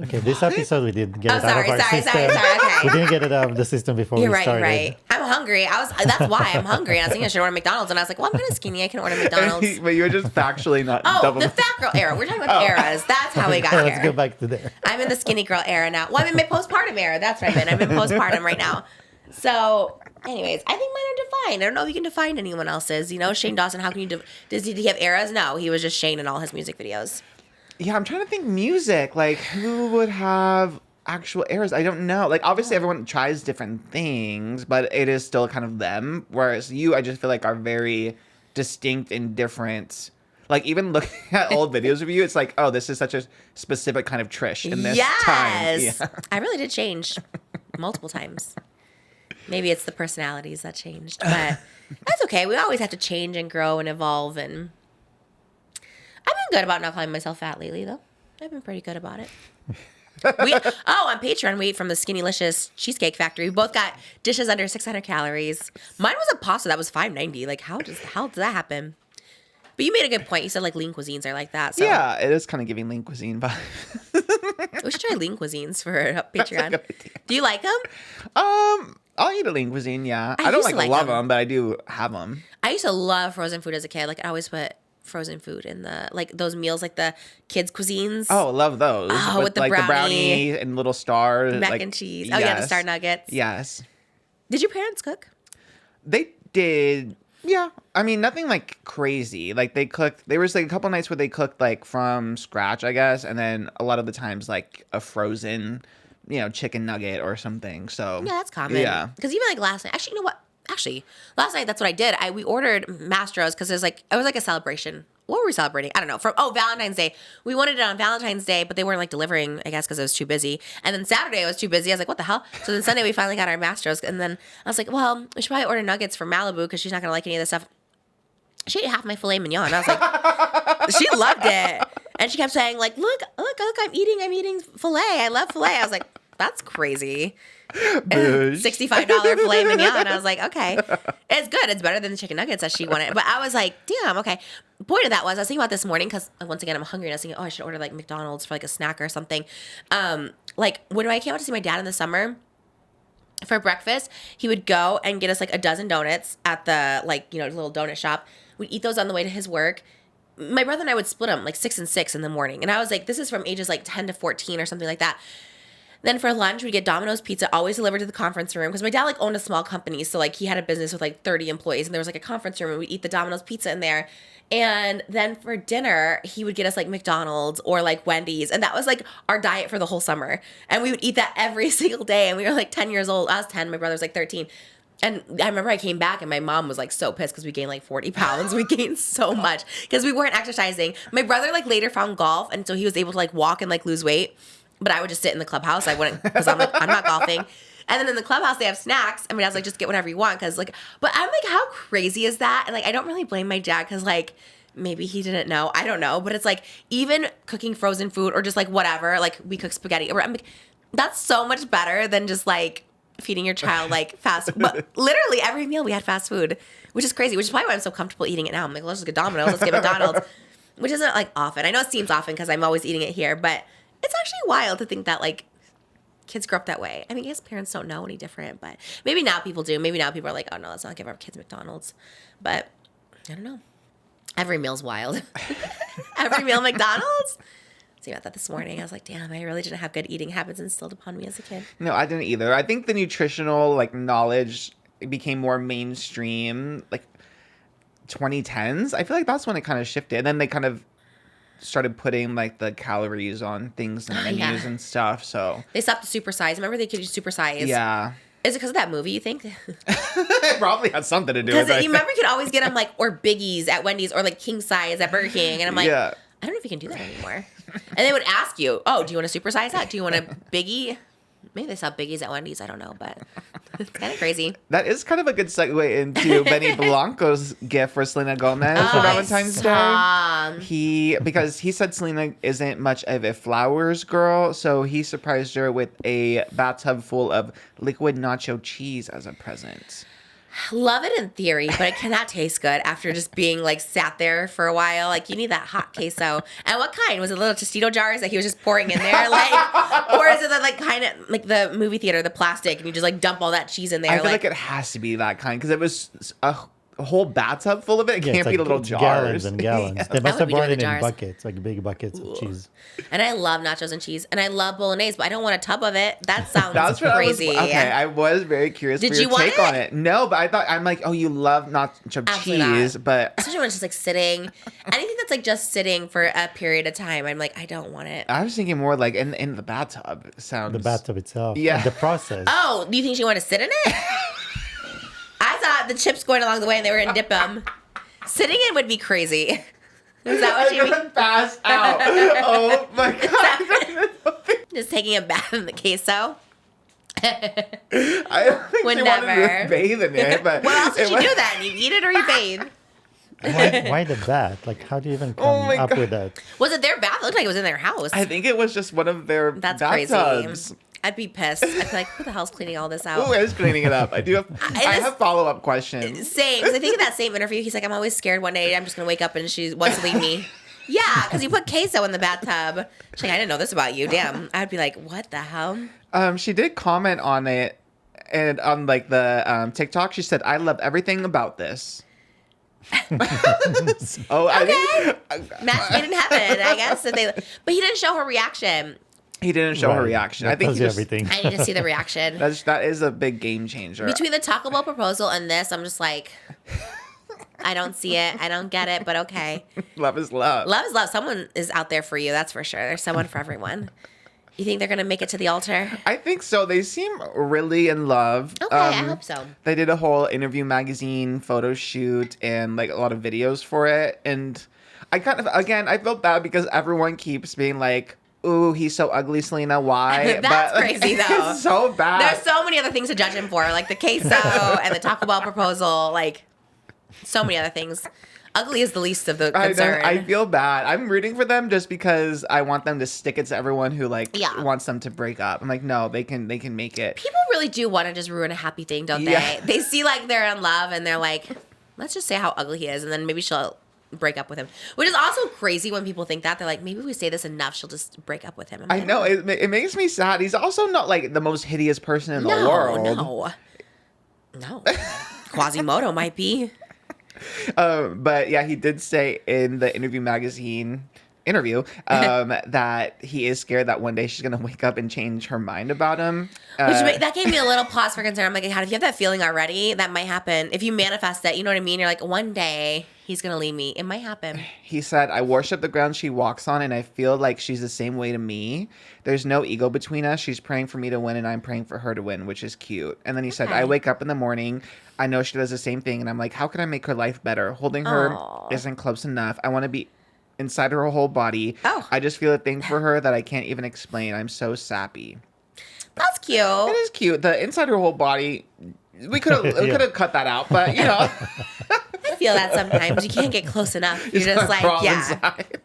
Okay, this episode we didn't get Oh, it out of our system. Okay. We didn't get it out of the system before You're we right, started. right. I'm hungry. That's why I'm hungry. I was thinking I should order McDonald's, and I was like, well, I'm kind of skinny. I can order McDonald's. But you were just factually not Oh, double. the fat girl era. We're talking about eras. That's how we got Let's here. go back to there. I'm in the skinny girl era now. Well, I'm in my postpartum era. That's right, man. I'm in postpartum right now. So, anyways, I think mine are defined. I don't know if you can define anyone else's. You know, Shane Dawson, how can you... Does he have eras? No, he was just Shane in all his music videos. Yeah, I'm trying to think music. Like, who would have actual eras? I don't know. Like, obviously, everyone tries different things, but it is still kind of them. Whereas you, I just feel like, are very distinct and different. Like, even looking at old videos of you, it's like, oh, this is such a specific kind of Trish in this time. Yeah. I really did change multiple times. Maybe it's the personalities that changed, but that's okay. We always have to change and grow and evolve, and I've been good about not calling myself fat lately, though. I've been pretty good about it. On Patreon, we ate from the Skinnylicious Cheesecake Factory. We both got dishes under 600 calories. Mine was a pasta that was $5.90. Like, how does that happen? But you made a good point. You said, like, lean cuisines are like that. So Yeah, it is kind of giving lean cuisine vibe. we should try lean cuisines for Patreon. Good idea. Do you like them? I'll eat a lean cuisine, yeah. I I don't used to like like love them. them, but I do have them. I used to love frozen food as a kid. Like, I always put frozen food in the, like, those meals, like the kids' cuisines. Oh, love those. Oh, with the like brownie. the brownie and little stars. Mac like, and cheese. Oh, yeah, the yes. star nuggets. Yes. Did your parents cook? They did. Yeah. I mean, nothing like crazy. Like they cooked, there was like a couple nights where they cooked like from scratch, I guess. And then a lot of the times like a frozen, chicken nugget or something. So Yeah, that's common. Yeah. Because even like last night, actually, you know what? Last night, that's what I did. We ordered Mastro's because it was like a celebration. What were we celebrating? I don't know. Valentine's Day. We wanted it on Valentine's Day, but they weren't like delivering, I guess, because it was too busy. And then Saturday, I was too busy. I was like, what the hell? So then Sunday, we finally got our Mastro's. And then I was like, well, we should probably order nuggets for Malibu because she's not going to like any of this stuff. She ate half my filet mignon. I was like, she loved it. And she kept saying, like, look, I'm eating filet. I love filet. I was like, that's crazy. $65 filet mignon. I was like, okay, it's good. It's better than the chicken nuggets that she wanted. But I was like, damn, okay. The point of that was I was thinking about this morning because once again I'm hungry and I was thinking, I should order like McDonald's for like a snack or something. Like when I came out to see my dad in the summer for breakfast, he would go and get us like a dozen donuts at the little donut shop. We'd eat those on the way to his work. My brother and I would split them like 6 and 6 in the morning. And I was like, this is from ages like 10 to 14 or something like that. Then for lunch, we'd get Domino's pizza, always delivered to the conference room. Because my dad, like, owned a small company. So, like, he had a business with, like, 30 employees. And there was, like, a conference room. And we'd eat the Domino's pizza in there. And then for dinner, he would get us, like, McDonald's or, like, Wendy's. And that was, like, our diet for the whole summer. And we would eat that every single day. And we were, like, 10 years old. I was 10. My brother was, like, 13. And I remember I came back and my mom was, like, so pissed because we gained, like, 40 pounds. We gained so much because we weren't exercising. My brother, like, later found golf. And so he was able to, like, walk and, like, lose weight. But I would just sit in the clubhouse. I wouldn't, because I'm like, I'm not golfing. And then in the clubhouse, they have snacks. And my dad's like, just get whatever you want. Because, like, but I'm like, how crazy is that? And, like, I don't really blame my dad because, like, maybe he didn't know. I don't know. But it's like, even cooking frozen food or just, like, whatever, like, we cook spaghetti. Or I'm like, that's so much better than just, like, feeding your child, like, fast food. But literally every meal we had fast food, which is crazy, which is probably why I'm so comfortable eating it now. I'm like, let's just get Domino's. Let's get McDonald's. Which isn't, like, often. I know it seems often because I'm always eating it here. But it's actually wild to think that, like, kids grow up that way. I mean, I guess parents don't know any different, but maybe now people do. Maybe now people are like, oh, no, let's not give our kids McDonald's. But I don't know. Every meal's wild. Every meal McDonald's? Thinking about that this morning. I was like, damn, I really didn't have good eating habits instilled upon me as a kid. No, I didn't either. I think the nutritional, like, knowledge became more mainstream, like, 2010s. I feel like that's when it kind of shifted. And then they kind of started putting, like, the calories on things and menus and stuff, so. They stopped the supersize. Remember they could do supersize? Yeah. Is it because of that movie, you think? It probably had something to do with it. Because you remember you could always get them, like, or biggies at Wendy's or, like, king size at Burger King. And I'm like, I don't know if you can do that anymore. And they would ask you, oh, do you want to supersize that? Do you want a biggie? Maybe they sell biggies at Wendy's. I don't know, but it's kind of crazy. That is kind of a good segue into Benny Blanco's gift for Selena Gomez for Valentine's Day. Because he said Selena isn't much of a flowers girl, so he surprised her with a bathtub full of liquid nacho cheese as a present. Love it in theory, but it cannot taste good after just being, like, sat there for a while. Like, you need that hot queso. And what kind? Was it little Tostito jars that he was just pouring in there? Like, or is it the, like, kind of like the movie theater, the plastic, and you just, like, dump all that cheese in there? I feel like it has to be that kind because it was a whole bathtub full of it. It can't be little jars. Gallons and gallons. They must have brought it in jars. buckets, like big buckets of cheese. And I love nachos and cheese, and I love bolognese, but I don't want a tub of it. That sounds crazy. I was very curious for your take on it. No, but I'm like, oh, you love nacho cheese, but especially when it's just, like, sitting. Anything that's, like, just sitting for a period of time, I'm like, I don't want it. I was thinking more like in the bathtub. Sounds the bathtub itself. Yeah, and the process. Oh, do you think she wanted to sit in it? I thought the chips going along the way and they were gonna dip them. Sitting in would be crazy. Is that what you mean? Pass out. Oh my god. Just taking a bath in the queso. I don't think Would she never. wanted to bathe in it, but What else did you do then? You eat it or you bathe? Why the bath? Like, how do you even come up with that? Was it their bath? It looked like it was in their house. I think it was just one of their That's bathtubs. crazy. I'd be pissed. I'd be like, who the hell's cleaning all this out? Who is cleaning it up? I have follow-up questions. Same. Because I think in that same interview, he's like, I'm always scared one day I'm just going to wake up and she wants to leave me. Yeah, because you put queso in the bathtub. She's like, I didn't know this about you. Damn. I'd be like, what the hell? She did comment on it, and on, like, the TikTok, she said, I love everything about this. I think match made in heaven, I guess. But he didn't show her reaction. He didn't show her reaction. That I think everything. I need to see the reaction. That is a big game changer. Between the Taco Bell proposal and this, I'm just like, I don't see it. I don't get it, but okay. Love is love. Love is love. Someone is out there for you, that's for sure. There's someone for everyone. You think they're going to make it to the altar? I think so. They seem really in love. Okay, I hope so. They did a whole interview magazine photo shoot and, like, a lot of videos for it. And I I felt bad because everyone keeps being like, ooh, he's so ugly, Selena. Why? That's crazy, though. It's so bad. There's so many other things to judge him for, like the queso and the Taco Bell proposal. Like, so many other things. Ugly is the least of the concern. I feel bad. I'm rooting for them just because I want them to stick it to everyone who, like, wants them to break up. I'm like, no, they can make it. People really do want to just ruin a happy thing, don't they? Yeah. They see, like, they're in love and they're like, let's just say how ugly he is, and then maybe she'll break up with him. Which is also crazy when people think that. They're like, maybe if we say this enough, she'll just break up with him. I know. It makes me sad. He's also not, like, the most hideous person in the world. No. Quasimodo might be. But yeah, he did say in the interview magazine interview that he is scared that one day she's gonna wake up and change her mind about him. That gave me a little pause for concern. I'm like, God, if you have that feeling already, that might happen. If you manifest it, you know what I mean? You're like, one day he's gonna leave me. It might happen. He said, I worship the ground she walks on, and I feel like she's the same way to me. There's no ego between us. She's praying for me to win, and I'm praying for her to win, which is cute. And then he said, I wake up in the morning. I know she does the same thing, and I'm like, how can I make her life better? Holding her isn't close enough. I want to be inside her whole body. I just feel a thing for her that I can't even explain. I'm so sappy. That's cute. It is cute. The inside her whole body, we could have cut that out, but you know. I feel that sometimes. You can't get close enough. You're just like, inside.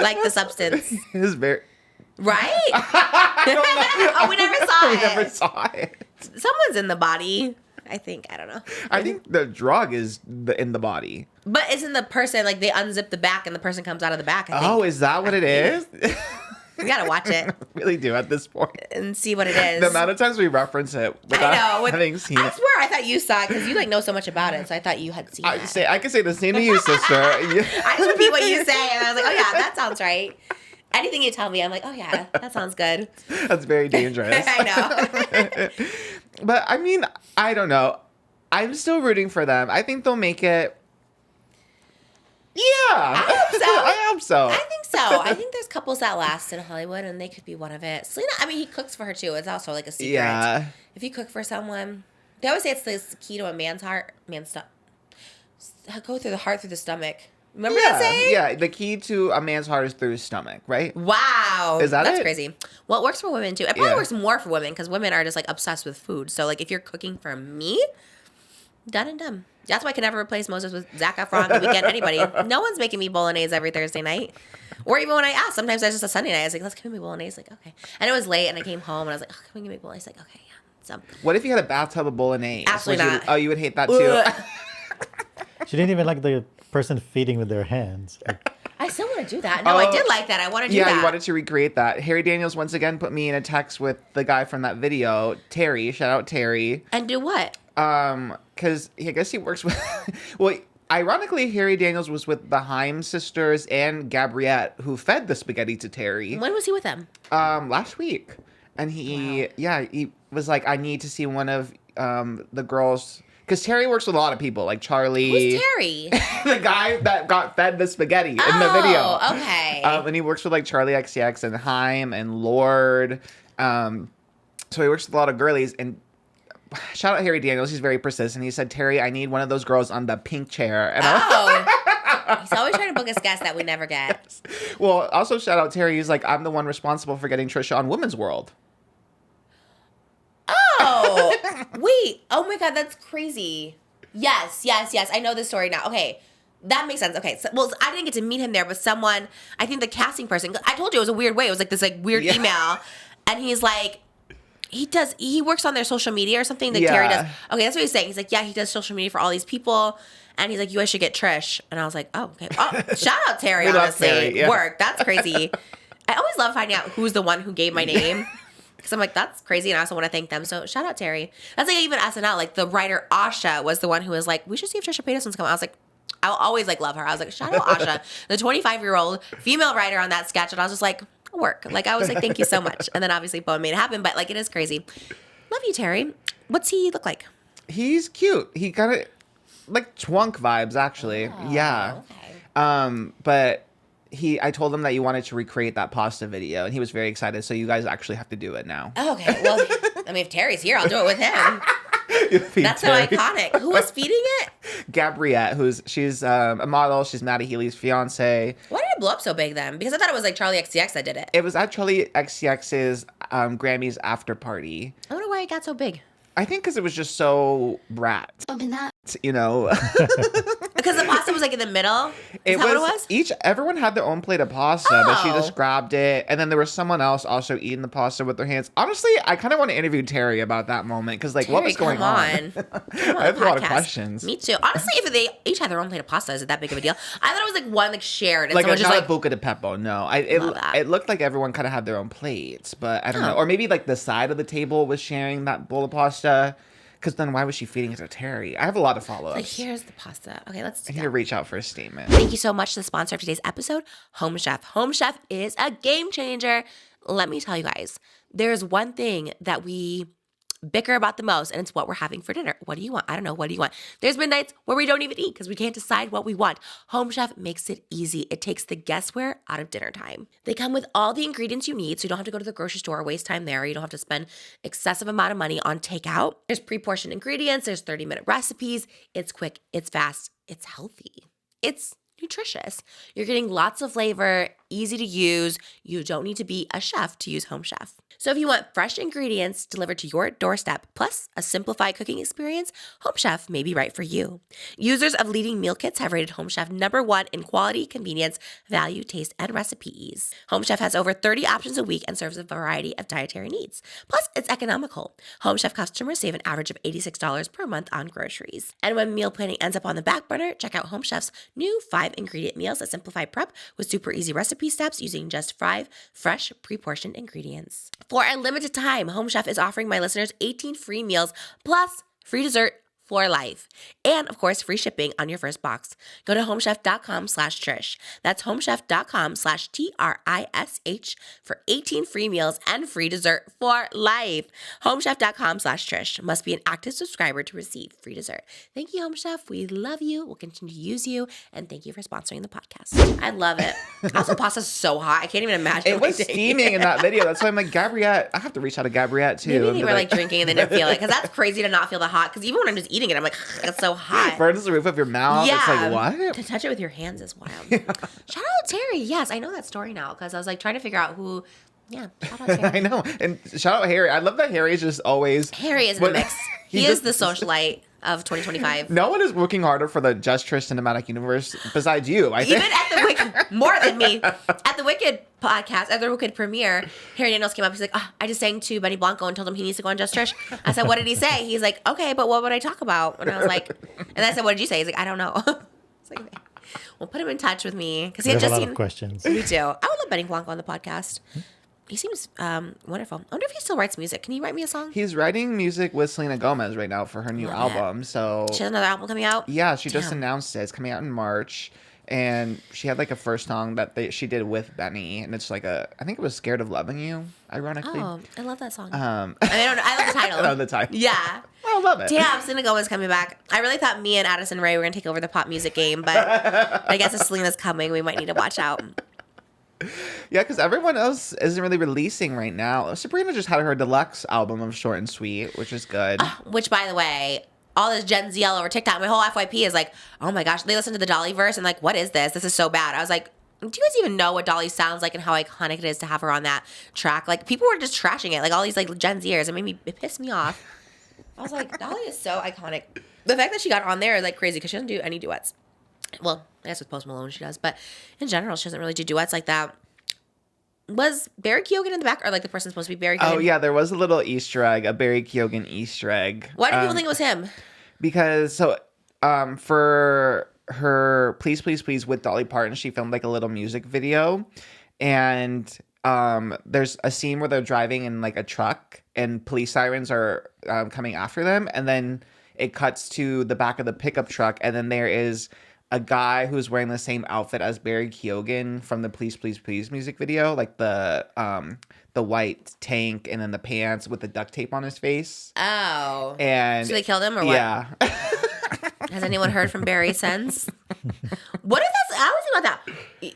Like the substance. It is very... Right? Oh, we never saw it. We never saw it. Someone's in the body. I think. I don't know. I think the drug is in the body. But isn't the person, like, they unzip the back and the person comes out of the back, I think. Oh, is that what it is? We gotta watch it. Really do at this point. And see what it is. The amount of times we reference it without having seen it. I swear I thought you saw it because you, like, know so much about it. So I thought you had seen it. I can say the same to you, sister. I just repeat what you say. And I was like, oh, yeah, that sounds right. Anything you tell me, I'm like, oh, yeah, that sounds good. That's very dangerous. I know. But, I mean, I don't know. I'm still rooting for them. I think they'll make it. Yeah. I hope so. I think so. I think there's couples that last in Hollywood, and they could be one of it. Selena, I mean, he cooks for her, too. It's also, like, a secret. Yeah. If you cook for someone, they always say it's the key to a man's heart. Go through the heart, through the stomach. Remember that saying? Yeah, the key to a man's heart is through his stomach, right? Wow. That's it? crazy. Well, it works for women, too. It probably works more for women, because women are just, like, obsessed with food. So, like, if you're cooking for me, done and done. That's why I can never replace Moses with Zac Efron, The Weeknd, anybody. No one's making me bolognese every Thursday night. Or even when I ask, sometimes it's just a Sunday night. I was like, let's give me bolognese. Like, okay. And it was late, and I came home, and I was like, oh, can we make bolognese? Like, okay, yeah. So, what if you had a bathtub of bolognese? Absolutely not. You would hate that, too. She didn't even like the person feeding with their hands. I still want to do that. No, I did like that. I want to do that. Yeah, you wanted to recreate that. Harry Daniels once again put me in a text with the guy from that video, Terry. Shout out Terry. And do what? Because I guess he works with... well, ironically, Harry Daniels was with the Haim sisters and Gabriette, who fed the spaghetti to Terry. When was he with them? Last week. And he was like, I need to see one of the girls... Because Terry works with a lot of people, like CHARLI. Who's Terry? The guy that got fed the spaghetti in the video. Oh, okay. And he works with like CHARLI XCX and Haim and Lord. So he works with a lot of girlies. And shout out Harry Daniels. He's very persistent. He said, Terry, I need one of those girls on the pink chair. And He's always trying to book us guests that we never get. Yes. Well, also shout out Terry. He's like, I'm the one responsible for getting Trisha on Women's World. Oh, wait. Oh my God, that's crazy. Yes. I know this story now. Okay. That makes sense. Okay. So, well, I didn't get to meet him there, but someone, I think the casting person, I told you it was a weird way. It was like this like weird email. And he's like, he works on their social media or something that Terry does. Okay. That's what he's saying. He's like, yeah, he does social media for all these people. And he's like, you guys should get Trish. And I was like, oh, okay. Oh, shout out Terry, honestly. Terry, yeah. Work. That's crazy. I always love finding out who's the one who gave my name. Because I'm like, that's crazy, and I also want to thank them. So shout out Terry. That's like even SNL. Like the writer Asha was the one who was like, we should see if Trisha Paytas wants to come. I was like, I'll always like love her. I was like, shout out Asha, the 25-year-old female writer on that sketch. And I was just like, work. Like I was like, thank you so much. And then obviously Bowen made it happen. But like it is crazy. Love you, Terry. What's he look like? He's cute. He kind of like twunk vibes, actually. Oh, yeah. Okay. But I told him that you wanted to recreate that pasta video, and he was very excited. So you guys actually have to do it now. Oh, okay. Well, I mean, if Terry's here, I'll do it with him. That's so iconic. Who was feeding it? Gabriette, she's a model. She's Matty Healy's fiance. Why did it blow up so big then? Because I thought it was like CHARLI XCX that did it. It was at CHARLI XCX's Grammys after party. I wonder why it got so big. I think because it was just so brat. You know, because the pasta was like in the middle. Is that what it was? Everyone had their own plate of pasta, but she just grabbed it, and then there was someone else also eating the pasta with their hands. Honestly, I kind of want to interview Terry about that moment because, like, Terry, what was going on? Come on, I have a lot of questions. Me too. Honestly, if they each had their own plate of pasta, is it that big of a deal? I thought it was like one like shared, and like someone not just a buca de pepo. No, it looked like everyone kind of had their own plates, but I don't know, or maybe like the side of the table was sharing that bowl of pasta. Because then why was she feeding it to Terry? I have a lot of follow-ups. Like, here's the pasta. Okay, let's do I that. need to reach out for a statement. Thank you so much to the sponsor of today's episode, Home Chef. Home Chef is a game changer. Let me tell you guys, there's one thing that we bicker about the most, and it's what we're having for dinner. What do you want? I don't know. What do you want? There's been nights where we don't even eat because we can't decide what we want. Home Chef makes it easy. It takes the guesswork out of dinner time. They come with all the ingredients you need, so you don't have to go to the grocery store or waste time there. You don't have to spend excessive amount of money on takeout. There's pre-portioned ingredients. There's 30-minute recipes. It's quick. It's fast. It's healthy. It's nutritious. You're getting lots of flavor, easy to use. You don't need to be a chef to use Home Chef. So if you want fresh ingredients delivered to your doorstep, plus a simplified cooking experience, Home Chef may be right for you. Users of leading meal kits have rated Home Chef #1 in quality, convenience, value, taste, and recipe ease. Home Chef has over 30 options a week and serves a variety of dietary needs. Plus, it's economical. Home Chef customers save an average of $86 per month on groceries. And when meal planning ends up on the back burner, check out Home Chef's new 5-ingredient meals that simplify prep with super easy recipe steps using just 5 fresh, pre-portioned ingredients. For a limited time, Home Chef is offering my listeners 18 free meals plus free dessert for life. And of course, free shipping on your first box. Go to homechef.com/Trish. That's homechef.com/TRISH for 18 free meals and free dessert for life. Homechef.com/Trish. Must be an active subscriber to receive free dessert. Thank you, Home Chef. We love you. We'll continue to use you. And thank you for sponsoring the podcast. I love it. Also, pasta's so hot. I can't even imagine. It was steaming in that video. That's why I'm like, Gabriette, I have to reach out to Gabriette too. Maybe they were like drinking and they didn't feel it. Because that's crazy to not feel the hot. Because even when I'm just eating it, I'm like, it's so hot. Burns the roof of your mouth. Yeah. It's like, what? To touch it with your hands is wild. Shout out Terry. Yes, I know that story now because I was like trying to figure out who. Yeah, shout out Terry. I know. And shout out Harry. I love that Harry is just always. Harry is in the mix. He is the socialite of 2025. No one is working harder for the Just Trish cinematic universe besides you, I think. Even at the Wicked, more than me. At the Wicked podcast, at the Wicked premiere, Harry Daniels came up. He's like, I just sang to Benny Blanco and told him he needs to go on Just Trish. I said, what did he say? He's like, okay, but what would I talk about? And I was like, and I said, what did you say? He's like, I don't know. It's like, well, put him in touch with me. Because he had We have just a lot seen. of questions. Me too. I would love Benny Blanco on the podcast. He seems wonderful. I wonder if he still writes music. Can you write me a song? He's writing music with Selena Gomez right now for her new Love it. album. So She has another album coming out? yeah, she just Damn. announced it. It's coming out in March. And she had like a first song that she did with Benny. And it's like I think it was Scared of Loving You, ironically. Oh, I love that song. I I love the title. love the title. Yeah. I love it. Damn, Selena Gomez coming back. I really thought me and Addison Rae were going to take over the pop music game, but I guess if Selena's coming, we might need to watch out. Yeah, because everyone else isn't really releasing right now. Sabrina just had her deluxe album of Short and Sweet, which is good. Which, by the way, all this Gen Z all over TikTok, my whole FYP is like, oh my gosh, they listen to the Dolly verse and like, what is this? This is so bad. I was like, do you guys even know what Dolly sounds like and how iconic it is to have her on that track? Like, people were just trashing it. Like, all these like Gen Zers. It pissed me off. I was like, Dolly is so iconic. The fact that she got on there is like crazy because she doesn't do any duets. Well, I guess with Post Malone she does, but in general, she doesn't really do duets like that. Was Barry Keoghan in the back, or like the person supposed to be Barry Keoghan? Oh yeah, there was a little Easter egg, a Barry Keoghan Easter egg. Why do people think it was him? Because for her Please Please Please with Dolly Parton, she filmed like a little music video, and there's a scene where they're driving in like a truck and police sirens are coming after them, and then it cuts to the back of the pickup truck, and then there is a guy who's wearing the same outfit as Barry Keoghan from the Please Please Please music video, like the white tank and then the pants with the duct tape on his face. Oh. And So they killed him or what? Yeah. Has anyone heard from Barry since? What if that's, I was thinking about that.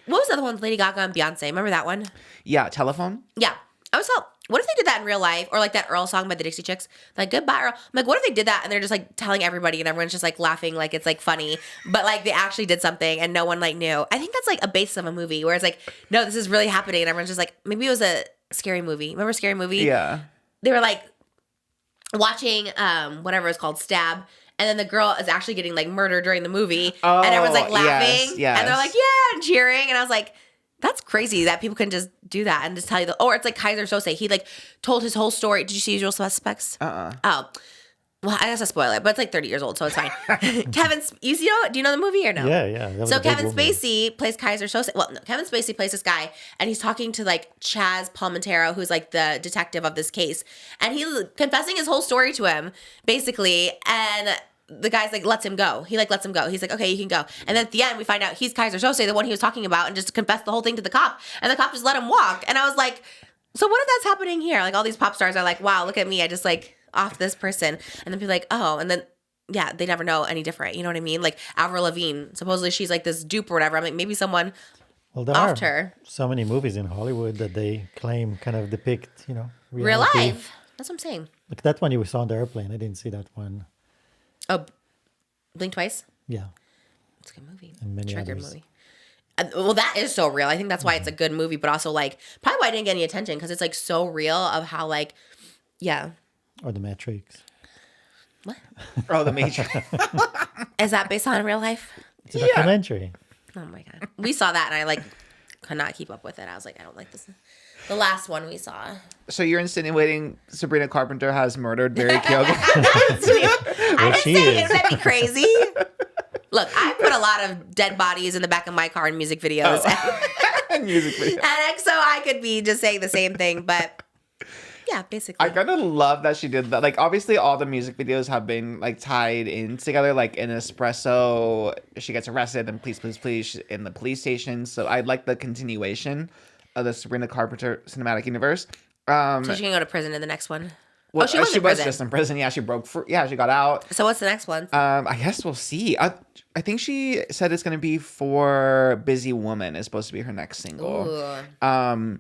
What was the other one? Lady Gaga and Beyonce. Remember that one? Yeah, Telephone. Yeah. I was thought, what if they did that in real life? Or like that Earl song by the Dixie Chicks? Like, goodbye, Earl. I'm like, what if they did that and they're just like telling everybody and everyone's just like laughing like it's like funny, but like they actually did something and no one like knew. I think that's like a basis of a movie where it's like, no, this is really happening and everyone's just like, maybe it was a Scary Movie. Remember Scary Movie? Yeah. They were like watching whatever it's called, Stab, and then the girl is actually getting like murdered during the movie, and everyone's like laughing, yes. and they're like, yeah, and cheering, and I was like, that's crazy that people can just do that and just tell you or it's like Kaiser Sose. He like told his whole story. Did you see Usual Suspects? Oh. Well, I guess I spoil it, but it's like 30 years old, so it's fine. Do you know the movie or no? Yeah. That was So a big Kevin movie. Spacey plays Kaiser Sose. Well, no, Kevin Spacey plays this guy, and he's talking to like Chaz Palmintero, who's like the detective of this case, and he's confessing his whole story to him, basically, and the guy's like lets him go. He like lets him go. He's like, okay, you can go. And then at the end, we find out he's Kaiser Sose, the one he was talking about, and just confessed the whole thing to the cop, and the cop just let him walk. And I was like, so what if that's happening here? Like all these pop stars are like, wow, look at me, I just like off this person, and then people like, oh, and then yeah, they never know any different. You know what I mean? Like Avril Lavigne, supposedly she's like this dupe or whatever. I'm like, maybe someone Well, there offed are her. so many movies in Hollywood that they claim kind of depict, Real reality. life. That's what I'm saying. Like that one you saw on the airplane. I didn't see that one. Oh, Blink Twice. Yeah. It's a good movie. And many Trigger others. movie. Well, that is so real. I think that's why it's a good movie, but also like probably why I didn't get any attention because it's like so real of how like, yeah. Or The Matrix. What? Oh, The Matrix. Is that based on real life? It's a documentary. Oh my God. We saw that and I like could not keep up with it. I was like, I don't like this. The last one we saw. So you're insinuating Sabrina Carpenter has murdered Barry Keoghan? I didn't she say is. it. That'd be crazy. Look, I put a lot of dead bodies in the back of my car in music videos. Music video. And so I could be just saying the same thing, but yeah, basically. I kind of love that she did that. Like, obviously, all the music videos have been like tied in together. Like in Espresso, she gets arrested, and please, she's in the police station. So I like the continuation of the Sabrina Carpenter cinematic universe. So she can go to prison in the next one. Well, she was in prison. just in prison. Yeah, she broke free. Yeah, she got out. So what's the next one? I guess we'll see. I think she said it's going to be for Busy Woman is supposed to be her next single. Ooh.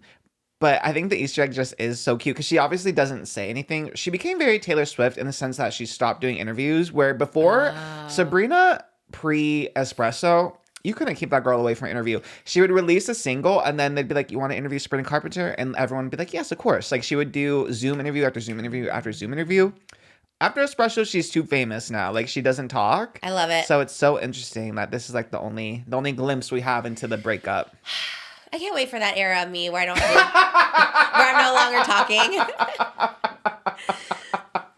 But I think the Easter egg just is so cute because she obviously doesn't say anything. She became very Taylor Swift in the sense that she stopped doing interviews, where before Sabrina pre-Espresso, you couldn't keep that girl away from an interview. She would release a single and then they'd be like, you want to interview Sabrina Carpenter? And everyone would be like, yes, of course. Like she would do Zoom interview after Zoom interview after Zoom interview. After Espresso, she's too famous now. Like she doesn't talk. I love it. So it's so interesting that this is like the only glimpse we have into the breakup. I can't wait for that era of me where I don't where I'm no longer talking.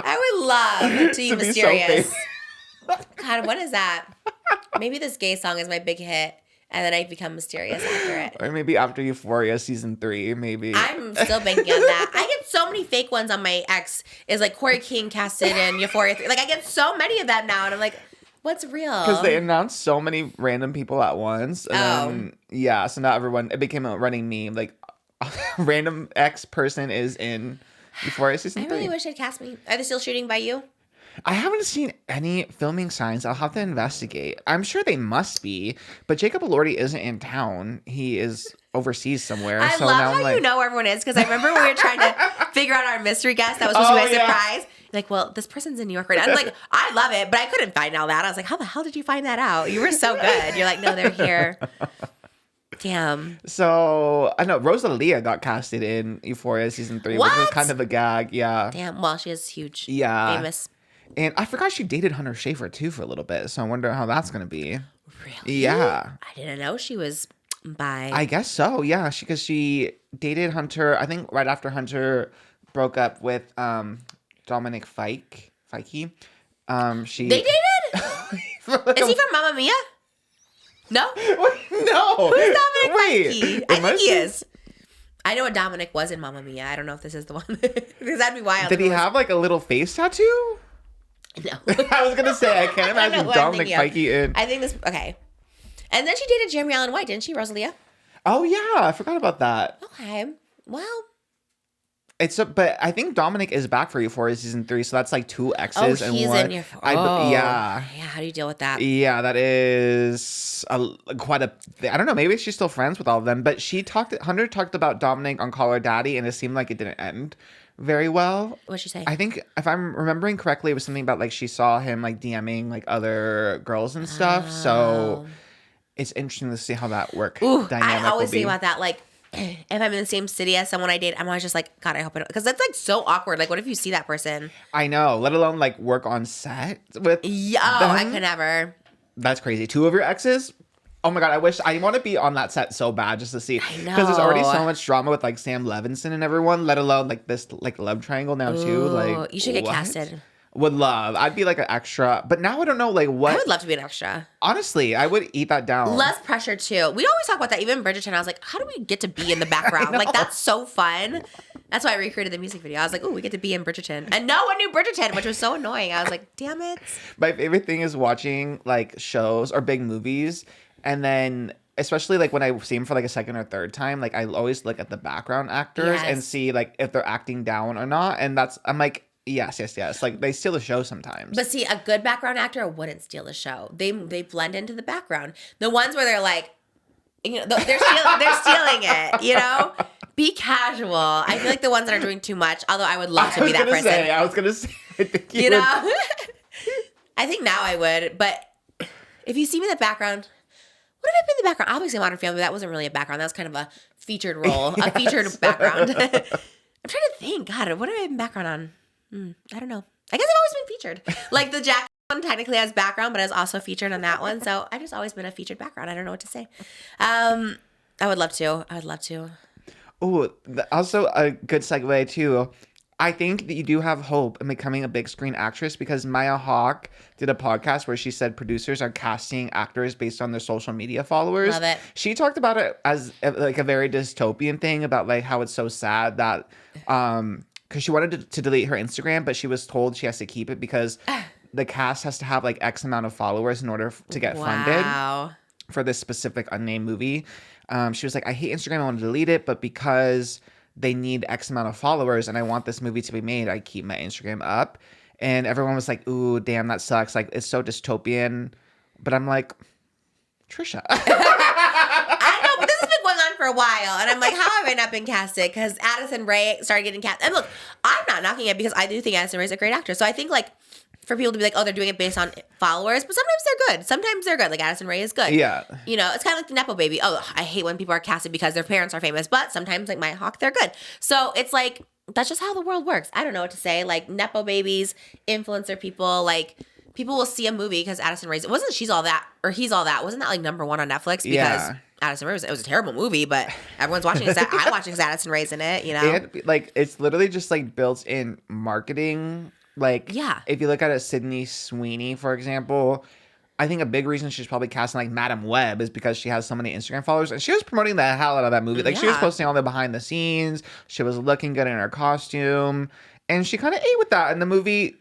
I would love to be To be so mysterious. God, what is that? Maybe this gay song is my big hit, and then I become mysterious after it. Or maybe after Euphoria season 3, maybe. I'm still banking on that. I get so many fake ones on my ex. Is like Corey King casted in Euphoria 3. Like I get so many of them now, and I'm like, what's real? Because they announced so many random people at once. And then, yeah, so now it became a running meme. Like, random X person is in Euphoria season 3. I really wish they'd cast me. Are they still shooting by you? I haven't seen any filming signs. I'll have to investigate. I'm sure they must be, but Jacob Elordi isn't in town. He is overseas somewhere. I so love now how I'm like, you know where everyone is, because I remember when we were trying to figure out our mystery guest that was supposed to be my surprise. You're like, well, this person's in New York right now. I'm like, I love it, but I couldn't find all that. I was like, how the hell did you find that out? You were so good. You're like, no, they're here. Damn. So I know Rosalia got casted in Euphoria season 3, which was What? kind of a gag. Yeah. Damn. Well, she is huge. Yeah. Famous. And I forgot she dated Hunter Schafer too for a little bit. So I wonder how that's gonna be. Really? Yeah. I didn't know she was bi. I guess so. Yeah. Because she dated Hunter. I think right after Hunter broke up with Dominic Fike. She They dated? Is he from Mamma Mia? No? No. Who's Dominic Fike? I think must he be- is. I know what Dominic was in Mamma Mia. I don't know if this is the one. Because that'd be wild. Did he have like a little face tattoo? No. I was gonna say I can't I don't know imagine who I'm Dominic thinking of. Fike in. I think this. Okay. And then she dated Jeremy Allen White, didn't she, Rosalia? Oh yeah, I forgot about that. Okay. Well. But I think Dominic is back for Euphoria season 3, so that's like 2 exes and he's one. in your. Yeah. Yeah. How do you deal with that? Yeah, that is quite a. I don't know. Maybe she's still friends with all of them. But Hunter talked about Dominic on Call Her Daddy, and it seemed like it didn't end very well. What'd she say? I think if I'm remembering correctly, it was something about like she saw him like DMing like other girls and stuff. So it's interesting to see how that dynamic I always will be. think about that. Like, if I'm in the same city as someone I date, I'm always just like, God, I hope I don't. Because that's like so awkward. Like, what if you see that person? I know. Let alone like work on set with. Yeah, them. I could never. That's crazy. 2 of your exes. Oh my God, I want to be on that set so bad just to see. I know. Because there's already so much drama with like Sam Levinson and everyone, let alone like this like love triangle now too. Ooh, Like you should get what? casted. Would love. I'd be like an extra. But now I don't know like what. I would love to be an extra. Honestly, I would eat that down. Less pressure too. We always talk about that. Even Bridgerton, I was like, how do we get to be in the background? Like that's so fun. That's why I recreated the music video. I was like, oh, we get to be in Bridgerton. And no one knew Bridgerton, which was so annoying. I was like, damn it. My favorite thing is watching like shows or big movies, and then especially like when I see them for like a second or third time, like I always look at the background actors and see like if they're acting down or not. And I'm like, yes. Like they steal the show sometimes. But see, a good background actor wouldn't steal the show. They blend into the background. The ones where they're like, you know, they're stealing it. You know, be casual. I feel like the ones that are doing too much. Although I would love to be that person. I was gonna say. I think you know, I think now I would. But if you see me in the background. What have I been in the background? Obviously, Modern Family. That wasn't really a background. That was kind of a featured role, a featured background. I'm trying to think. God, what have I been background on? I don't know. I guess I've always been featured. Like the Jack one technically has background, but I was also featured on that one. So I just always been a featured background. I don't know what to say. I would love to. Oh, also a good segue too. I think that you do have hope in becoming a big screen actress because Maya Hawke did a podcast where she said producers are casting actors based on their social media followers. Love it. She talked about it as like a very dystopian thing about like how it's so sad that because she wanted to delete her Instagram, but she was told she has to keep it because the cast has to have like X amount of followers in order to get funded for this specific unnamed movie. She was like, I hate Instagram. I want to delete it, but because they need X amount of followers and I want this movie to be made, I keep my Instagram up. And everyone was like, ooh, damn, that sucks. Like, it's so dystopian. But I'm like, Trisha. I know, but this has been going on for a while. And I'm like, how have I not been casted? Because Addison Rae started getting cast. And look, I'm not knocking it because I do think Addison Rae is a great actor. So I think like for people to be like, oh, they're doing it based on followers, but sometimes they're good. Sometimes they're good. Like Addison Rae is good. Yeah. You know, it's kind of like the Nepo baby. Oh, I hate when people are casted because their parents are famous, but sometimes like Maya Hawke, they're good. So it's like, that's just how the world works. I don't know what to say. Like Nepo babies, influencer people, like people will see a movie because Addison Rae, wasn't She's All That or He's All That? Wasn't that like number one on Netflix? Because Addison Rae, it was a terrible movie, but everyone's watching it. I'm watching because Addison Rae's in it, you know? And like, it's literally just like built in marketing. Like, if you look at Sydney Sweeney, for example, I think a big reason she's probably casting like Madam Web is because she has so many Instagram followers. And she was promoting the hell out of that movie. Like, she was posting all the behind the scenes. She was looking good in her costume. And she kind of ate with that. And the movie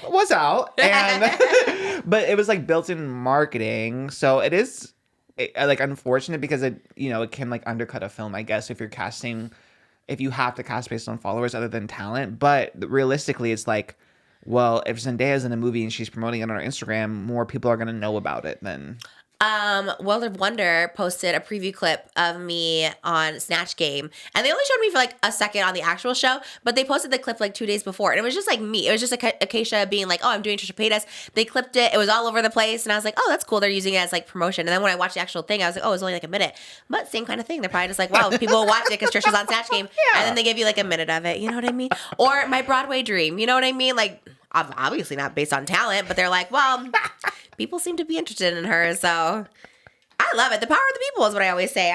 was out. And but it was like built in marketing. So it is like unfortunate because it, you know, it can like undercut a film, I guess, if you're casting... if you have to cast based on followers other than talent. But realistically, it's like, well, if Zendaya's in a movie and she's promoting it on her Instagram, more people are going to know about it than... World of Wonder posted a preview clip of me on Snatch Game, and they only showed me for like a second on the actual show, but they posted the clip like 2 days before, and it was just like me. It was just like Acacia being like, oh, I'm doing Trisha Paytas. They clipped it. It was all over the place, and I was like, oh, that's cool. They're using it as like promotion. And then when I watched the actual thing, I was like, oh, it was only like a minute. But same kind of thing. They're probably just like, wow, people will watch it because Trisha's on Snatch Game, and then they give you like a minute of it. You know what I mean? Or My Broadway Dream. You know what I mean? Like, obviously not based on talent, but they're like, well, people seem to be interested in her, so I love it. The power of the people is what I always say.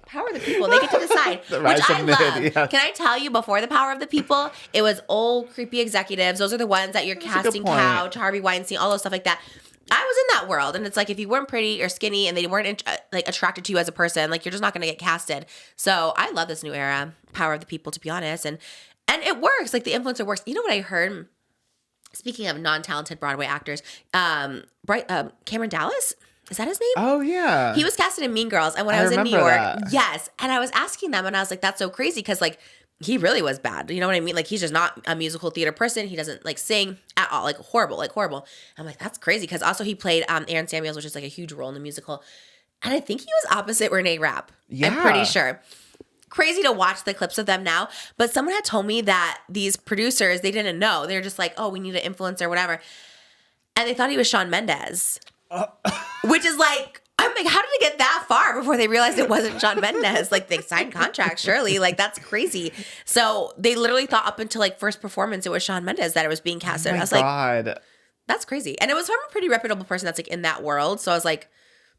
Power of the people. They get to decide, which I love. Yes. Can I tell you, before the power of the people, it was old creepy executives. Those are the ones that you're casting couch, Harvey Weinstein, all those stuff like that. I was in that world, and it's like if you weren't pretty or skinny and they weren't like attracted to you as a person, like you're just not going to get casted. So I love this new era, power of the people, to be honest, and it works. Like the influencer works. You know what I heard? Speaking of non-talented Broadway actors, Cameron Dallas, is that his name? Oh, yeah. He was casted in Mean Girls. And when I was in New York, yes. And I was asking them, and I was like, that's so crazy because, like, he really was bad. You know what I mean? Like, he's just not a musical theater person. He doesn't, like, sing at all. Like, horrible. I'm like, that's crazy because also he played Aaron Samuels, which is, like, a huge role in the musical. And I think he was opposite Renee Rapp. Yeah. I'm pretty sure. Crazy to watch the clips of them now, but someone had told me that these producers, they didn't know. They're just like, oh, we need an influencer, whatever. And they thought he was Shawn Mendes, which is like, I'm like, how did it get that far before they realized it wasn't Shawn Mendes? Like, they signed contracts, surely. Like, that's crazy. So they literally thought up until like first performance, it was Shawn Mendes that it was being casted. I was like, that's crazy. And it was from a pretty reputable person that's like in that world. So I was like,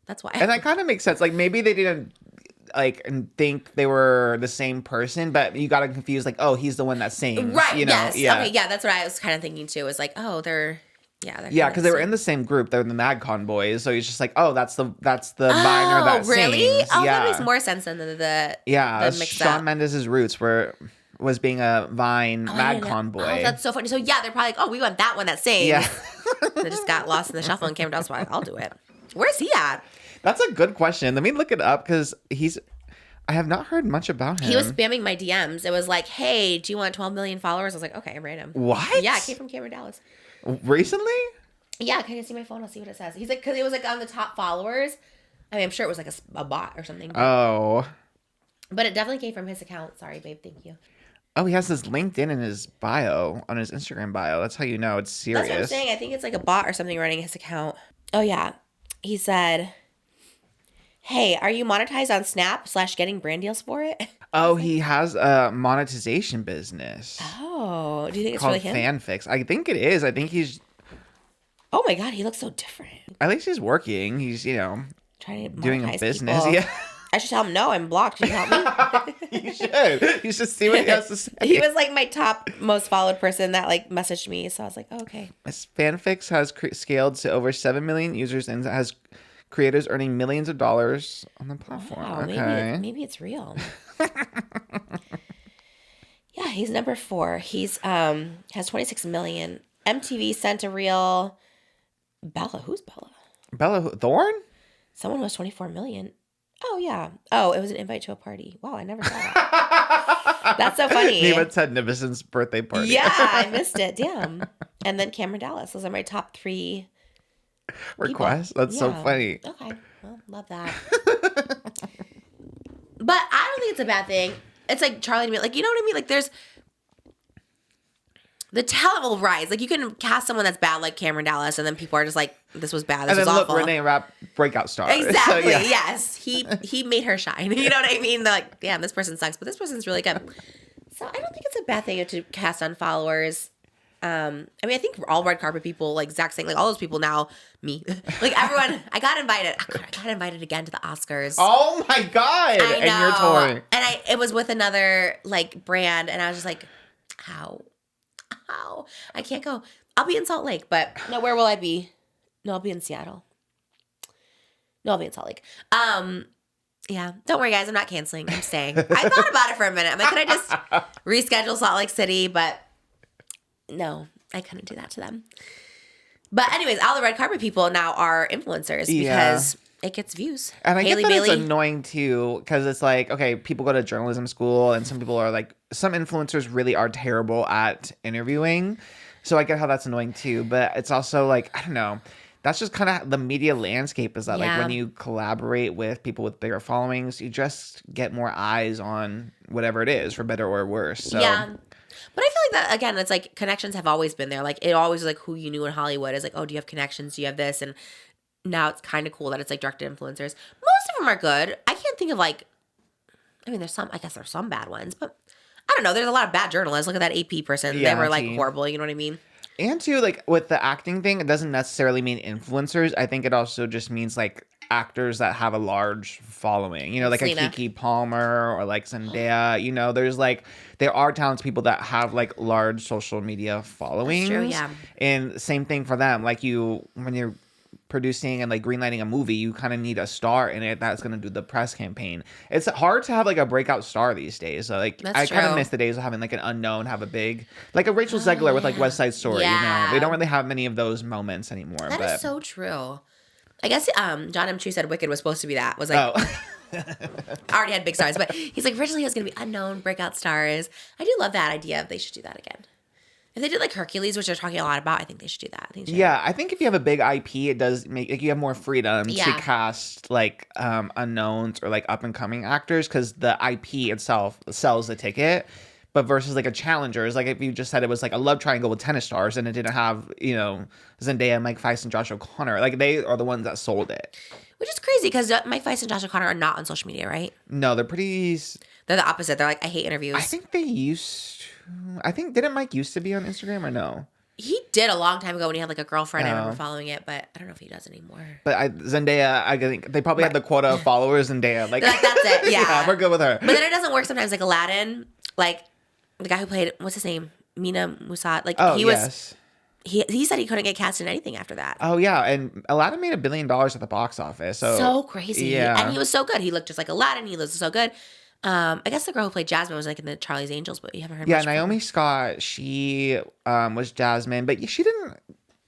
that's why. And that kind of makes sense. Like, maybe they didn't like and think they were the same person, but you got to confuse like, oh, he's the one that sings, Right. you know? Yes. Yeah. Okay. Yeah. That's what I was kind of thinking too. Was like, oh, they're Yeah, because they were in the same group. They're the MagCon boys, so he's just like, oh, that's the Viner that really? sings. Oh, yeah. that makes more sense than the mix Shawn up. Mendes' roots was being a Vine MagCon boy. Oh, that's so funny. So yeah, they're probably like, oh, we want that one that sings. Yeah. They just got lost in the shuffle and came down. So I'll do it. Where's he at? That's a good question. Let me look it up because I have not heard much about him. He was spamming my DMs. It was like, hey, do you want 12 million followers? I was like, okay, random. What? Yeah, it came from Cameron Dallas. Recently? Yeah, can you see my phone? I'll see what it says. He's like, because it was like on the top followers. I mean, I'm sure it was like a bot or something. Oh. But it definitely came from his account. Sorry, babe. Thank you. Oh, he has his LinkedIn in his bio, on his Instagram bio. That's how you know it's serious. That's what I'm saying. I think it's like a bot or something running his account. Oh, yeah. He said, hey, are you monetized on Snap / getting brand deals for it? Oh, he has a monetization business. Oh, do you think it's called really him? Fanfix. I think it is. I think he's... Oh, my God. He looks so different. At least he's working. He's, Trying to doing a monetize business. people. Yeah. I should tell him, no, I'm blocked. Can you help me? You should. You should see what he has to say. He was like my top most followed person that like messaged me. So I was like, oh, okay. Fanfix has scaled to over 7 million users and has creators earning millions of dollars on the platform. Wow, Okay. maybe it's real. Yeah, he's number 4. He's has 26 million. MTV sent a reel. Bella, who's Bella? Bella Thorne? Someone who has 24 million. Oh yeah. Oh, it was an invite to a party. Wow, I never saw that. That's so funny. Neva Ted Niveson's birthday party. Yeah, I missed it. Damn. And then Cameron Dallas. Those are my top 3 requests. people. That's so funny. Okay. Well, love that. But I don't think it's a bad thing. It's like CHARLI to me. Like, you know what I mean? Like, there's... The talent will rise. Like, you can cast someone that's bad like Cameron Dallas, and then people are just like, this was bad. This and was then awful. look, Renee Rapp, breakout star. Exactly. So, yeah. Yes. He made her shine. You know what I mean? They're like, damn, this person sucks, but this person's really good. So I don't think it's a bad thing to cast on followers. I mean, I think all red carpet people, like Zach saying, like all those people now, me, like everyone, I got invited. Oh, God, I got invited again to the Oscars. Oh my God. I know. And you're touring. And it was with another like brand, and I was just like, how? I can't go. I'll be in Salt Lake, but no, where will I be? No, I'll be in Seattle. No, I'll be in Salt Lake. Yeah, don't worry, guys. I'm not canceling. I'm staying. I thought about it for a minute. I'm like, can I just reschedule Salt Lake City? But no, I couldn't do that to them. But anyways, all the red carpet people now are influencers because it gets views. And I Haley get that Bailey. it's annoying too, because it's like, okay, people go to journalism school, and some people are like, some influencers really are terrible at interviewing. So I get how that's annoying too, but it's also like, I don't know. That's just kind of the media landscape is that like when you collaborate with people with bigger followings, you just get more eyes on whatever it is, for better or worse. So. Yeah. But I feel like that, again, it's like connections have always been there. Like it always was like who you knew in Hollywood is like, oh, do you have connections? Do you have this? And now it's kind of cool that it's like directed influencers. Most of them are good. I can't think of like, I mean, I guess there's some bad ones, but I don't know. There's a lot of bad journalists. Look at that AP person. Yeah, they were like horrible. You know what I mean? And too, like with the acting thing, it doesn't necessarily mean influencers. I think it also just means like actors that have a large following, you know, like Selena. a Keke Palmer or like Zendaya, you know, there are talented people that have like large social media followings. That's true, yeah. And same thing for them. Like when you're producing and like greenlighting a movie, you kind of need a star in it that's going to do the press campaign. It's hard to have like a breakout star these days. So like That's I kind of true. miss the days of having like an unknown have a big, like a Rachel Zegler with like West Side Story, you know. They don't really have many of those moments anymore. That is so true. I guess John M. Chu said Wicked was supposed to be that. Was like, I already had big stars, but he's like, originally it was going to be unknown breakout stars. I do love that idea. They should do that again. If they did like Hercules, which they're talking a lot about, I think they should do that. Yeah, I think if you have a big IP, it does make like you have more freedom to cast like unknowns or like up and coming actors because the IP itself sells the ticket. But versus like a challenger is like if you just said it was like a love triangle with tennis stars and it didn't have, you know, Zendaya, Mike Feist, and Josh O'Connor. Like they are the ones that sold it. Which is crazy because Mike Feist and Josh O'Connor are not on social media, right? No, they're pretty. They're the opposite. They're like, I hate interviews. I think they used to. I think didn't Mike used to be on Instagram or no? He did a long time ago when he had like a girlfriend. I remember Oh. following it, but I don't know if he does anymore. But Zendaya, I think they probably had the quota of followers. Zendaya, like, They're like, that's it. Yeah. we're good with her. But then it doesn't work sometimes. Like Aladdin, like the guy who played, what's his name? Mina Musad. Like Oh, he was, yes. he said he couldn't get cast in anything after that. Oh, yeah. And Aladdin made $1 billion at the box office. So Crazy. Yeah. And he was so good. He looked just like Aladdin. He looked so good. I guess the girl who played Jasmine was like in the Charlie's Angels, but you haven't heard Yeah, much from her. Naomi Scott, she was Jasmine, but she didn't.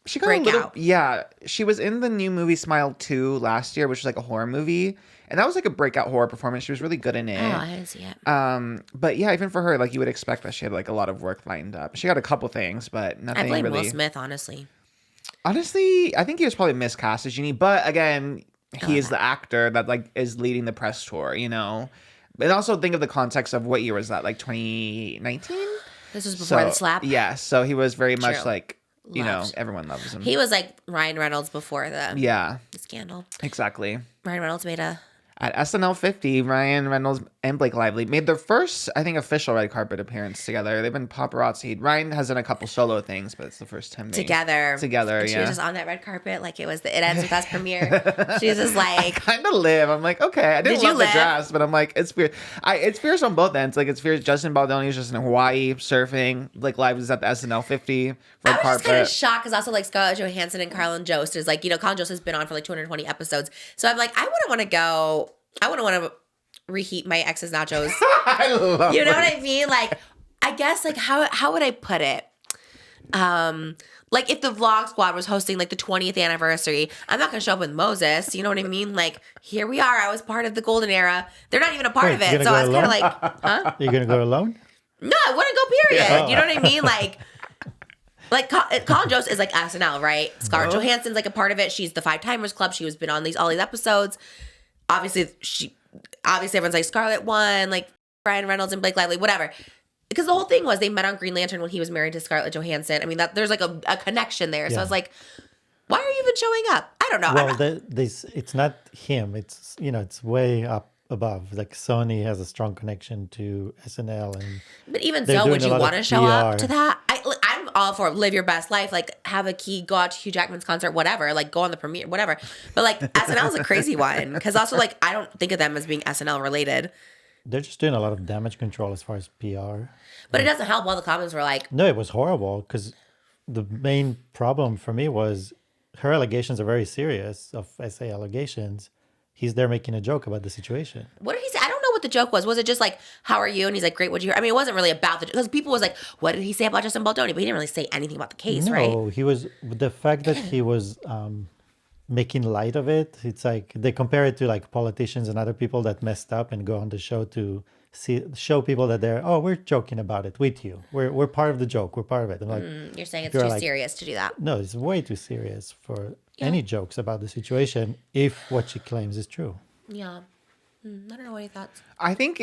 She got Break a little. out. Yeah, she was in the new movie Smile 2 last year, which was like a horror movie, and that was like a breakout horror performance. She was really good in it. Oh, I didn't see it. But yeah, even for her, like you would expect that she had like a lot of work lined up. She got a couple things, but nothing I blame really. Will Smith, honestly. Honestly, I think he was probably miscast as Genie, but again, he is the actor that like is leading the press tour, you know. And also think of the context of what year was that, like 2019? This was before the slap. Yeah, so he was very much True. like, you know, Loved. everyone loves him. He was like Ryan Reynolds before the Yeah, scandal. exactly. Ryan Reynolds made a At SNL 50, Ryan Reynolds and Blake Lively made their first, I think, official red carpet appearance together. They've been paparazzi'd. Ryan has done a couple solo things, but it's the first time they together. Together, And she yeah. was just on that red carpet like it was the It Ends With Us premiere. She was just like, Kind of live. I'm like, okay. I didn't Did you love the live? dress, but I'm like, it's fierce. It's fierce on both ends. Like, it's fierce. Justin Baldoni's just in Hawaii surfing. Blake Lively's at the SNL 50 red I was just carpet. kind of shocked because also like Scarlett Johansson and Carlin Jost is like, you know, Colin Jost has been on for like 220 episodes. So I'm like, I wouldn't want to go. I wouldn't want to reheat my ex's nachos. I love You know it. what I mean? Like, I guess like how would I put it? Like if the Vlog Squad was hosting like the 20th anniversary, I'm not gonna show up with Moses. You know what I mean? Like here we are. I was part of the golden era. They're not even a part Wait, of you're it. gonna So I was go kind of like, huh? You're gonna go alone? No, I wouldn't go. Period. Yeah. You know what I mean? Like Colin Jost is like SNL, right? Scarlett Johansson's like a part of it. She's the Five Timers Club. She was been on all these episodes. Obviously everyone's like Scarlett won, like Ryan Reynolds and Blake Lively, whatever. Because the whole thing was they met on Green Lantern when he was married to Scarlett Johansson. I mean, that there's like a connection there. So I Yeah. was like, why are you even showing up? I don't know. Well, it's not him. It's it's way up above. Like Sony has a strong connection to SNL, and But even they're so, would doing a you lot want of to show up PR. to that? I'm all for live your best life. Like have a key, go out to Hugh Jackman's concert, whatever. Like go on the premiere, whatever. But like SNL is a crazy one because also like I don't think of them as being SNL related. they're just doing a lot of damage control as far as PR. But it doesn't help. All the comments were like, No, it was horrible because the main problem for me was her allegations are very serious of SA allegations. He's there making a joke about the situation. what did he say? I don't know what the joke was. Was it just like, how are you? And he's like, great, what'd you hear? I mean, it wasn't really about because people was like, what did he say about Justin Baldoni? But he didn't really say anything about the case, right? No, he was the fact that he was making light of it. It's like they compare it to like politicians and other people that messed up and go on the show to show people that we're joking about it with you. We're part of the joke. We're part of it. I'm like, You're saying it's You're too like- serious to do that. no, it's way too serious for any jokes about the situation if what she claims is true. Yeah. I don't know what he thought. I think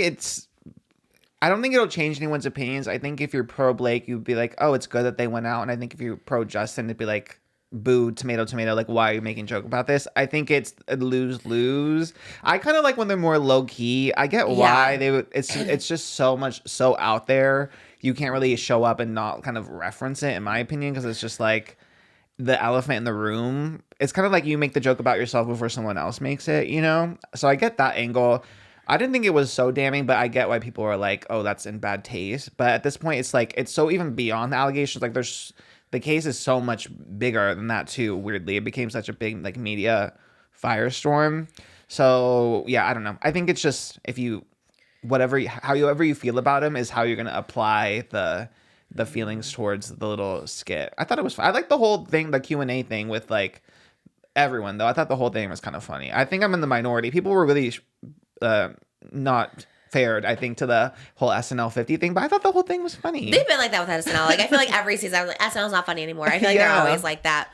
I don't think it'll change anyone's opinions. I think if you're pro Blake, you'd be like, oh, it's good that they went out. And I think if you're pro Justin, it'd be like, boo, tomato, tomato. Like, why are you making a joke about this? I think it's a lose-lose. I kind of like when they're more low-key. I get why they would. It's just so out there. You can't really show up and not kind of reference it, in my opinion, because it's just like the elephant in the room. It's kind of like you make the joke about yourself before someone else makes it, you know? So I get that angle. I didn't think it was so damning, but I get why people are like, oh, that's in bad taste. But at this point, it's like, it's so even beyond the allegations. Like the case is so much bigger than that too, weirdly. It became such a big like media firestorm. So yeah, I don't know. I think it's just however you feel about him is how you're going to apply the feelings towards the little skit. I thought it was fun. I like the whole thing, the Q&A thing with like everyone though. I thought the whole thing was kind of funny. I think I'm in the minority. People were really not fared, I think, to the whole SNL 50 thing, but I thought the whole thing was funny. They've been like that with SNL. Like I feel like every season, I'm like, SNL's not funny anymore. I feel like they're always like that.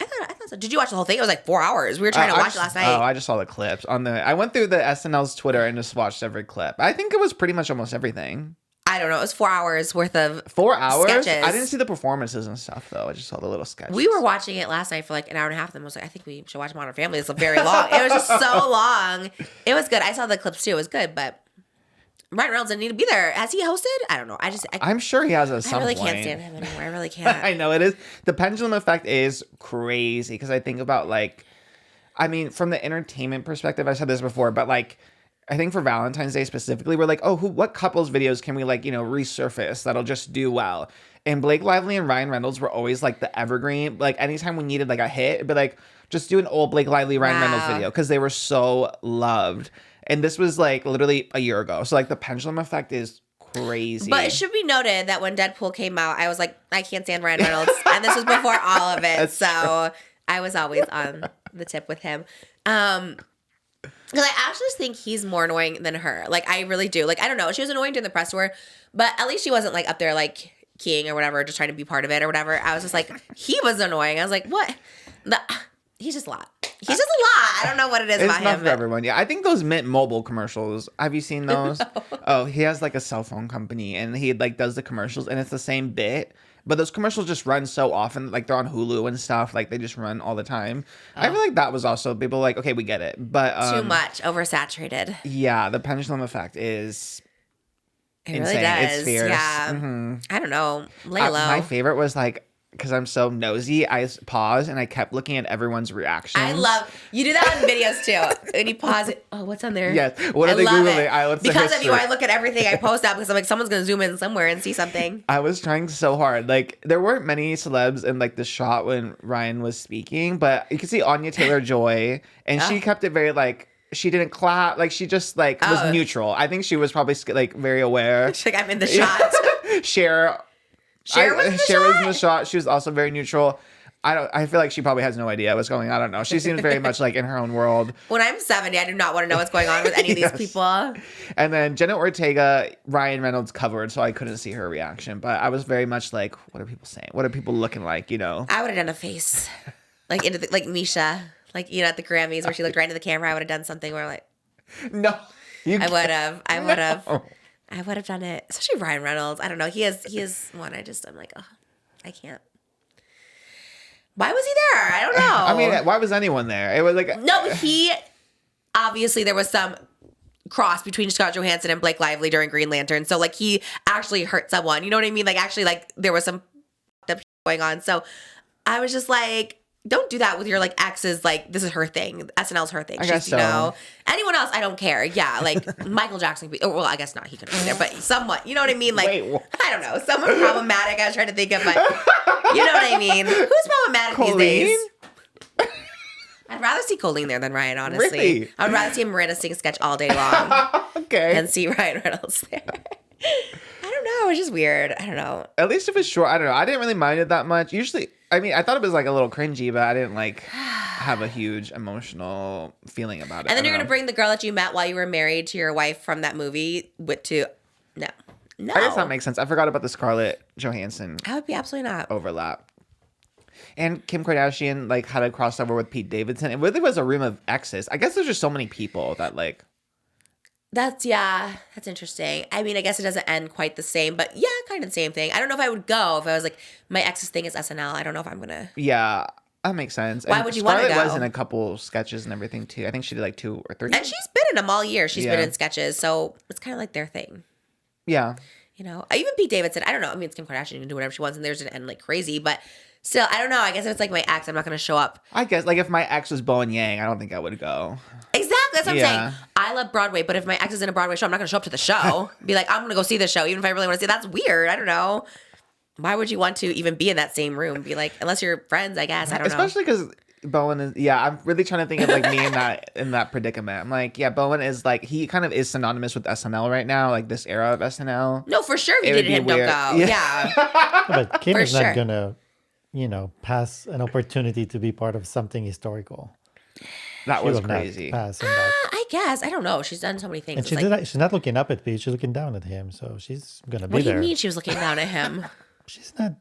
I thought so. Did you watch the whole thing? It was like 4 hours. We were trying to watch it last night. Oh, I just saw the clips I went through the SNL's Twitter and just watched every clip. I think it was pretty much almost everything. I don't know. It was 4 hours worth of 4 hours? sketches. I didn't see the performances and stuff though. I just saw the little sketches. We were watching it last night for like an hour and a half. And I was like, I think we should watch Modern Family. It's very long. It was just so long. It was good. I saw the clips too. It was good, but Ryan Reynolds didn't need to be there. Has he hosted? I don't know. I'm sure he has at I some really point. can't stand him anymore. I really can't. I know it is. The pendulum effect is crazy because I think about like, I mean, from the entertainment perspective, I said this before, but like, I think for Valentine's Day specifically, we're like, oh, what couples videos can we like, resurface that'll just do well? And Blake Lively and Ryan Reynolds were always like the evergreen. Like anytime we needed like a hit, it'd be like, just do an old Blake Lively, Ryan Reynolds video because they were so loved. And this was like literally a year ago. So like the pendulum effect is crazy. But it should be noted that when Deadpool came out, I was like, I can't stand Ryan Reynolds. And this was before all of it. So I was always on the tip with him. Because I actually think he's more annoying than her. Like, I really do. Like, I don't know. She was annoying during the press tour, but at least she wasn't like up there like keying or whatever, just trying to be part of it or whatever. I was just like, he was annoying. I was like, what? He's just a lot. He's just a lot. I don't know what it is about him. It's not for everyone. Yeah, I think those Mint Mobile commercials. Have you seen those? No. Oh, he has like a cell phone company, and he like does the commercials, and it's the same bit. But those commercials just run so often, like they're on Hulu and stuff. Like they just run all the time. I feel like that was also people like, okay, we get it, but too much, oversaturated. Yeah, the pendulum effect is. It insane. really does. It's fierce. Yeah. Mm-hmm. I don't know. Lay low. My favorite was like, because I'm so nosy, I paused and I kept looking at everyone's reactions. I love you do that on videos too. When you pause it, oh, what's on there? Yes. What are they Googling? Because of you, I look at everything I post up because I'm like, someone's gonna zoom in somewhere and see something. I was trying so hard. Like there weren't many celebs in like the shot when Ryan was speaking, but you could see Anya Taylor-Joy, and she kept it very like. She didn't clap. Like she just like was neutral. I think she was probably like very aware. She's like, I'm in the shot. Cher was in the shot. She was also very neutral. I feel like she probably has no idea what's going on. I don't know. She seems very much like in her own world. When I'm 70, I do not want to know what's going on with any of these people. And then Jenna Ortega, Ryan Reynolds covered, so I couldn't see her reaction. But I was very much like, what are people saying? What are people looking like? I would have done a face. Like into like Misha. Like, at the Grammys where she looked right into the camera. I would have done something where like. No. I would have. I would have done it. Especially Ryan Reynolds. I don't know. He is one. I'm like, oh, I can't. Why was he there? I don't know. I mean, why was anyone there? It was like no. Obviously there was some cross between Scott Johansson and Blake Lively during Green Lantern. So like he actually hurt someone. You know what I mean? Like actually like there was some going on. So I was just like. Don't do that with your like exes. Like this is her thing. SNL's her thing. I guess so. Anyone else, I don't care. Yeah, like Michael Jackson. Well, I guess not. He could have been there, but somewhat. You know what I mean? Like I don't know. Someone problematic. I was trying to think of, but you know what I mean. Who's problematic Colleen? these days? I'd rather see Colleen there than Ryan. Honestly, really? I'd rather see Miranda sing sketch all day long. Okay. Than see Ryan Reynolds there. I don't know. It's just weird. I don't know. At least if it's short, I don't know. I didn't really mind it that much. Usually, I mean, I thought it was like a little cringy, but I didn't like have a huge emotional feeling about it. And then you're going to bring the girl that you met while you were married to your wife from that movie no. I guess that makes sense. I forgot about the Scarlett Johansson. I would be absolutely not. Overlap. And Kim Kardashian like had a crossover with Pete Davidson. It really was a room of exes. I guess there's just so many people that like. That's interesting. I mean, I guess it doesn't end quite the same, but yeah, kind of the same thing. I don't know if I would go if I was like, my ex's thing is SNL. I don't know if I'm going to. Yeah, that makes sense. Why would you want to go? Scarlett was in a couple sketches and everything too. I think she did like 2 or 3. And she's been in them all year. She's been in sketches. So it's kind of like their thing. Yeah. Even Pete Davidson, I don't know. I mean, it's Kim Kardashian. You can do whatever she wants and theirs didn't end like crazy, but still, I don't know. I guess if it's like my ex, I'm not going to show up. I guess like if my ex was Bowen Yang, I don't think I would go. Exactly. That's what I'm saying. I love Broadway, but if my ex is in a Broadway show, I'm not going to show up to the show. Be like, I'm going to go see the show, even if I really want to see it. That's weird. I don't know. Why would you want to even be in that same room? Be like, unless you're friends, I guess. I don't know. Especially because Bowen is, I'm really trying to think of like me in that predicament. I'm like, Bowen is like, he kind of is synonymous with SNL right now, like this era of SNL. No, for sure. If you didn't him, don't go. Yeah. But Kim is not going to, pass an opportunity to be part of something historical. That was crazy. I guess. I don't know. She's done so many things. And she's not looking up at Pete. She's looking down at him. So she's going to be there. What do you mean she was looking down at him? She's not.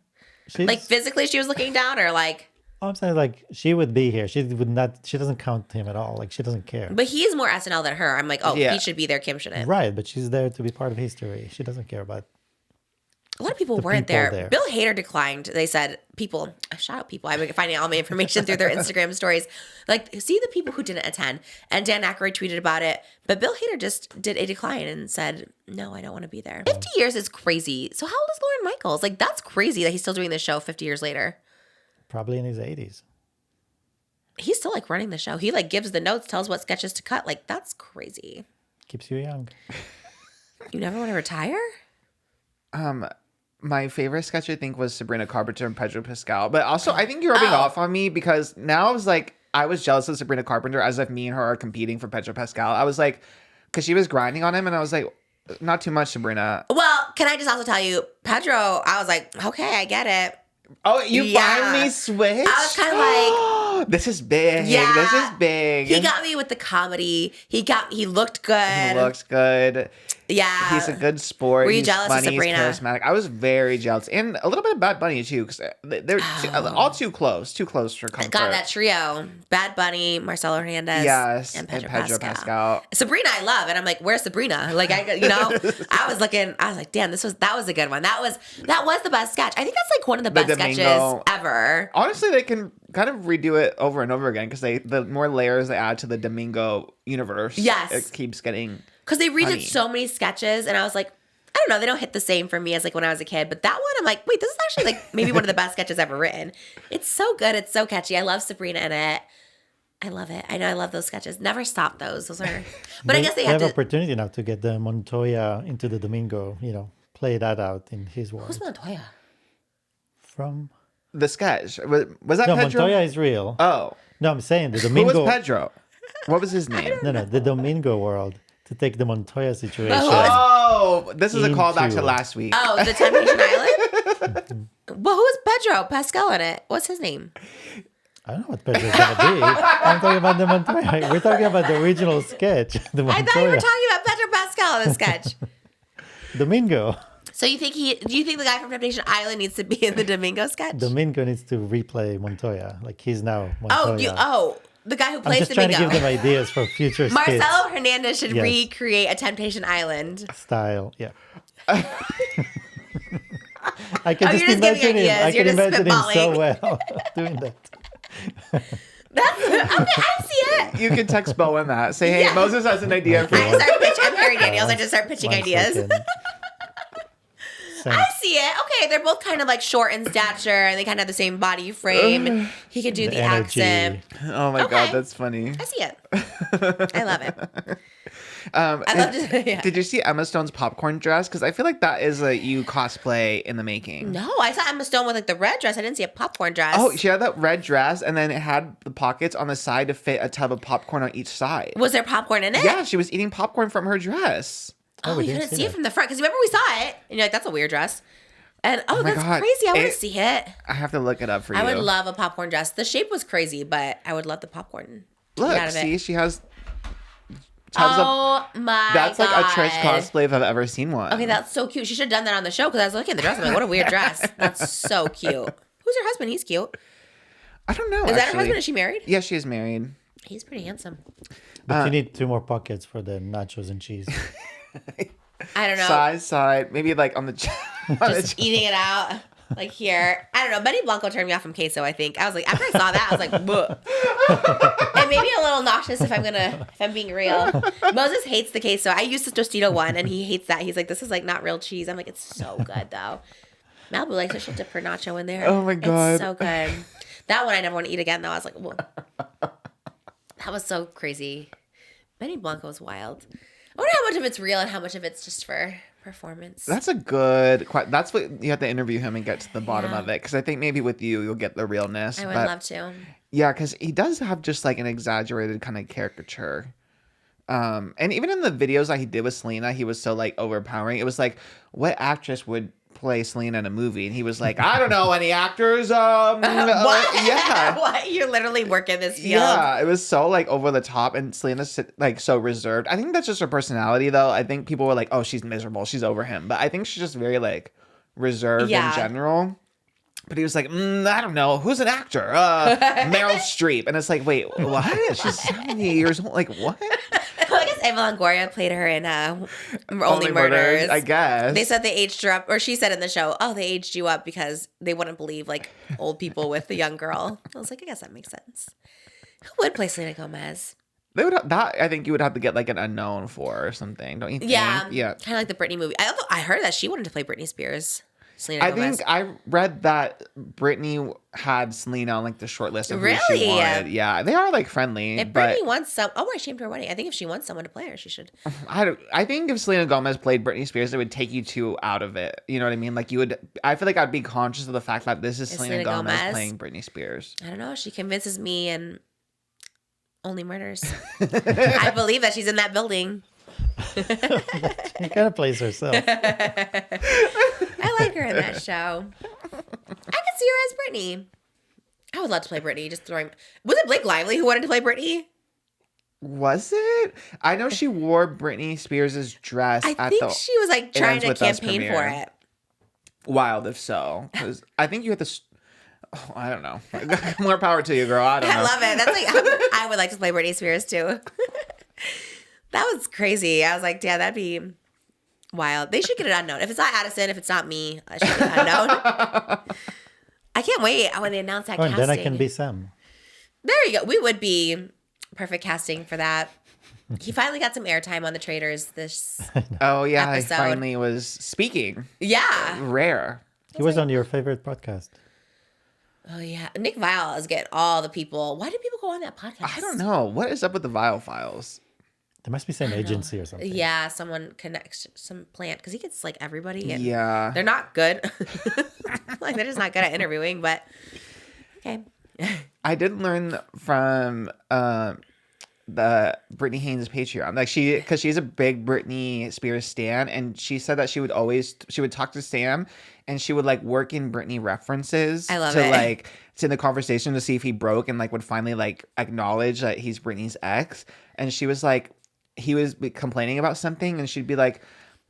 Like physically she was looking down or like. Oh, I'm saying like she would be here. She would not. She doesn't count him at all. Like she doesn't care. But he is more SNL than her. I'm like, Pete should be there. Kim shouldn't. Right. But she's there to be part of history. She doesn't care about. A lot of people the weren't people there. there. Bill Hader declined. They said, people, shout out people. I've been finding all my information through their Instagram stories. Like, see the people who didn't attend. And Dan Aykroyd tweeted about it. But Bill Hader just did a decline and said, no, I don't want to be there. 50 years is crazy. So how old is Lorne Michaels? Like, that's crazy that he's still doing this show 50 years later. Probably in his 80s. He's still, like, running the show. He, like, gives the notes, tells what sketches to cut. Like, that's crazy. Keeps you young. You never want to retire? My favorite sketch, I think, was Sabrina Carpenter and Pedro Pascal. But also, I think you're rubbing off on me because now I was jealous of Sabrina Carpenter as if me and her are competing for Pedro Pascal. I was like, because she was grinding on him, and I was like, not too much, Sabrina. Well, can I just also tell you, Pedro, I was like, okay, I get it. Oh, you finally switched? I was kind of like, this is big. yeah. This is big. He got me with the comedy. He looked good. He looks good. Yeah. He's a good sport. Were you he's jealous of funny, Sabrina? He's charismatic. I was very jealous. And a little bit of Bad Bunny, too, because they're all too close for comfort. God, that trio. Bad Bunny, Marcelo Hernandez, yes, and Pedro, Pascal. Sabrina, I love. And I'm like, where's Sabrina? Like, I was like, damn, that was a good one. That was the best sketch. I think that's like one of the best sketches ever. Honestly, they can kind of redo it over and over again because the more layers they add to the Domingo universe, yes, it keeps getting. Because they redid so many sketches, and I was like, I don't know, they don't hit the same for me as like when I was a kid. But that one, I'm like, wait, this is actually like maybe one of the best sketches ever written. It's so good. It's so catchy. I love Sabrina in it. I love it. I know I love those sketches. Never stop those. Those are. But I guess they have to. Opportunity now to get the Montoya into the Domingo. Play that out in his world. Who's Montoya? From the sketch was that no, Pedro? Montoya is real. Oh, no, I'm saying the Domingo. Who was Pedro? What was his name? No, the Domingo world. To take the Montoya situation. Oh, this is a callback to into- last week. Oh, the Temptation Island? Well, who is Pedro Pascal in it? What's his name? I don't know what Pedro's gonna be. I'm talking about the Montoya. We're talking about the original sketch. The Montoya. I thought you were talking about Pedro Pascal in the sketch. Domingo. So do you think the guy from Temptation Island needs to be in the Domingo sketch? Domingo needs to replay Montoya. Like he's now Montoya. The guy who I'm plays just trying Domingo. to give them ideas for future skits. Marcelo Hernandez should Yes. recreate a Temptation Island. Style. Yeah. I can you're just giving imagine him. ideas. I You're can just imagine him so spitballing. well doing that. I see it. You can text Bowen that. Say, hey, Yeah. Moses has an idea for I you. start pitching. I'm Harry Daniels. I just start pitching One ideas. second. I see it. Okay, they're both kind of like short in stature, and they kind of have the same body frame. He could do the energy. accent. Oh my Okay. God, that's funny. I see it. I love it. I love it. Yeah. Did you see Emma Stone's popcorn dress? Because I feel like that is a you cosplay in the making. No, I saw Emma Stone with like the red dress. I didn't see a popcorn dress. Oh, she had that red dress, and then it had the pockets on the side to fit a tub of popcorn on each side. Was there popcorn in it? Yeah, she was eating popcorn from her dress. Oh, we you didn't couldn't see see it that. from the front because remember we saw it, and you're like, "That's a weird dress." And my that's God. crazy. I want to It- see it. I have to look it up for you. I would love a popcorn dress. The shape was crazy, but I would love the popcorn. Look, out of it. see, she has tubs of. Oh my That's God. like a Trish cosplay if I've ever seen one. Okay, that's so cute. She should have done that on the show because I was looking at the dress. I'm like, what a weird dress. That's so cute. Who's her husband? He's cute. I don't know. Is that her actually. husband? Is she married? Yeah, she is married. He's pretty handsome. But you need 2 more pockets for the nachos and cheese. I don't know. Side, maybe like on the. Just eating it out. Like here. I don't know. Betty Blanco turned me off from queso, I think. I was like, after I saw that, I was like, bleh. It made me a little nauseous if I'm being real. Moses hates the queso. I used the Tostito one and he hates that. He's like, this is like not real cheese. I'm like, it's so good though. Malibu likes it. She'll dip her nacho in there. Oh my God. It's so good. That one I never want to eat again though. I was like, whoa. That was so crazy. Benny Blanco is wild. I wonder how much of it's real and how much of it's just for performance. That's a good. That's what you have to interview him and get to the bottom Yeah. of it. Because I think maybe with you'll get the realness. I would but love to. Yeah, because he does have just like an exaggerated kind of caricature. And even in the videos that he did with Selena, he was so like overpowering. It was like, what actress would play Selena in a movie? And he was like, I don't know any actors. What? Yeah. What? You're literally working this field. Yeah, it was so like over the top, and Selena's like so reserved. I think that's just her personality, though. I think people were like, "Oh, she's miserable. She's over him," but I think she's just very like reserved Yeah. in general. But he was like, I don't know, who's an actor? Meryl Streep, and it's like, wait, what? She's 70 years old. Like what? I guess Eva Longoria played her in Only Murders. I guess. They said they aged her up, or she said in the show, oh, they aged you up because they wouldn't believe like old people with the young girl. I was like, I guess that makes sense. Who would play Selena Gomez? They would that I think you would have to get like an unknown for or something, don't you think? Yeah. Yeah. Kind of like the Britney movie. I heard that she wanted to play Britney Spears. Selena I Gomez. think I read that Britney had Selena on like the short list of who she Really? wanted. Yeah, they are like friendly. If but Britney wants I shamed her wedding. I think if she wants someone to play her, she should. I think if Selena Gomez played Britney Spears, it would take you two out of it. You know what I mean? Like I feel like I'd be conscious of the fact that this is Selena Gomez playing Britney Spears. I don't know. She convinces me and Only Murders. I believe that she's in that building. She kind of plays herself. I like her in that show. I could see her as Britney. I would love to play Britney. Was it Blake Lively who wanted to play Britney? Was it? I know she wore Britney Spears' dress. I think she was like trying to campaign for it. Wild if so, because I think you had this. Oh, I don't know. More power to you, girl. I don't know. I love it. That's like I would like to play Britney Spears too. That was crazy. I was like, yeah, that'd be wild. They should get it unknown. If it's not Addison, if it's not me, I should get it unknown. I can't wait when they announce that casting. And then I can be Sam. There you go. We would be perfect casting for that. He finally got some airtime on the Traitors this Oh yeah, episode. he finally was speaking. Yeah. Rare. He was on your favorite podcast. Oh yeah. Nick Viall is getting all the people. Why do people go on that podcast? I don't know. What is up with the Vial Files? There must be some agency or something. Yeah, someone connects some plant because he gets like everybody. And Yeah. they're not good. Like they're just not good at interviewing. But okay. I did learn from the Brittany Haynes Patreon, like because she's a big Britney Spears stan, and she said that she would talk to Sam, and she would like work in Britney references. I love to it. like to the conversation to see if he broke, and like would finally like acknowledge that he's Britney's ex. And she was like, he was complaining about something, and she'd be like,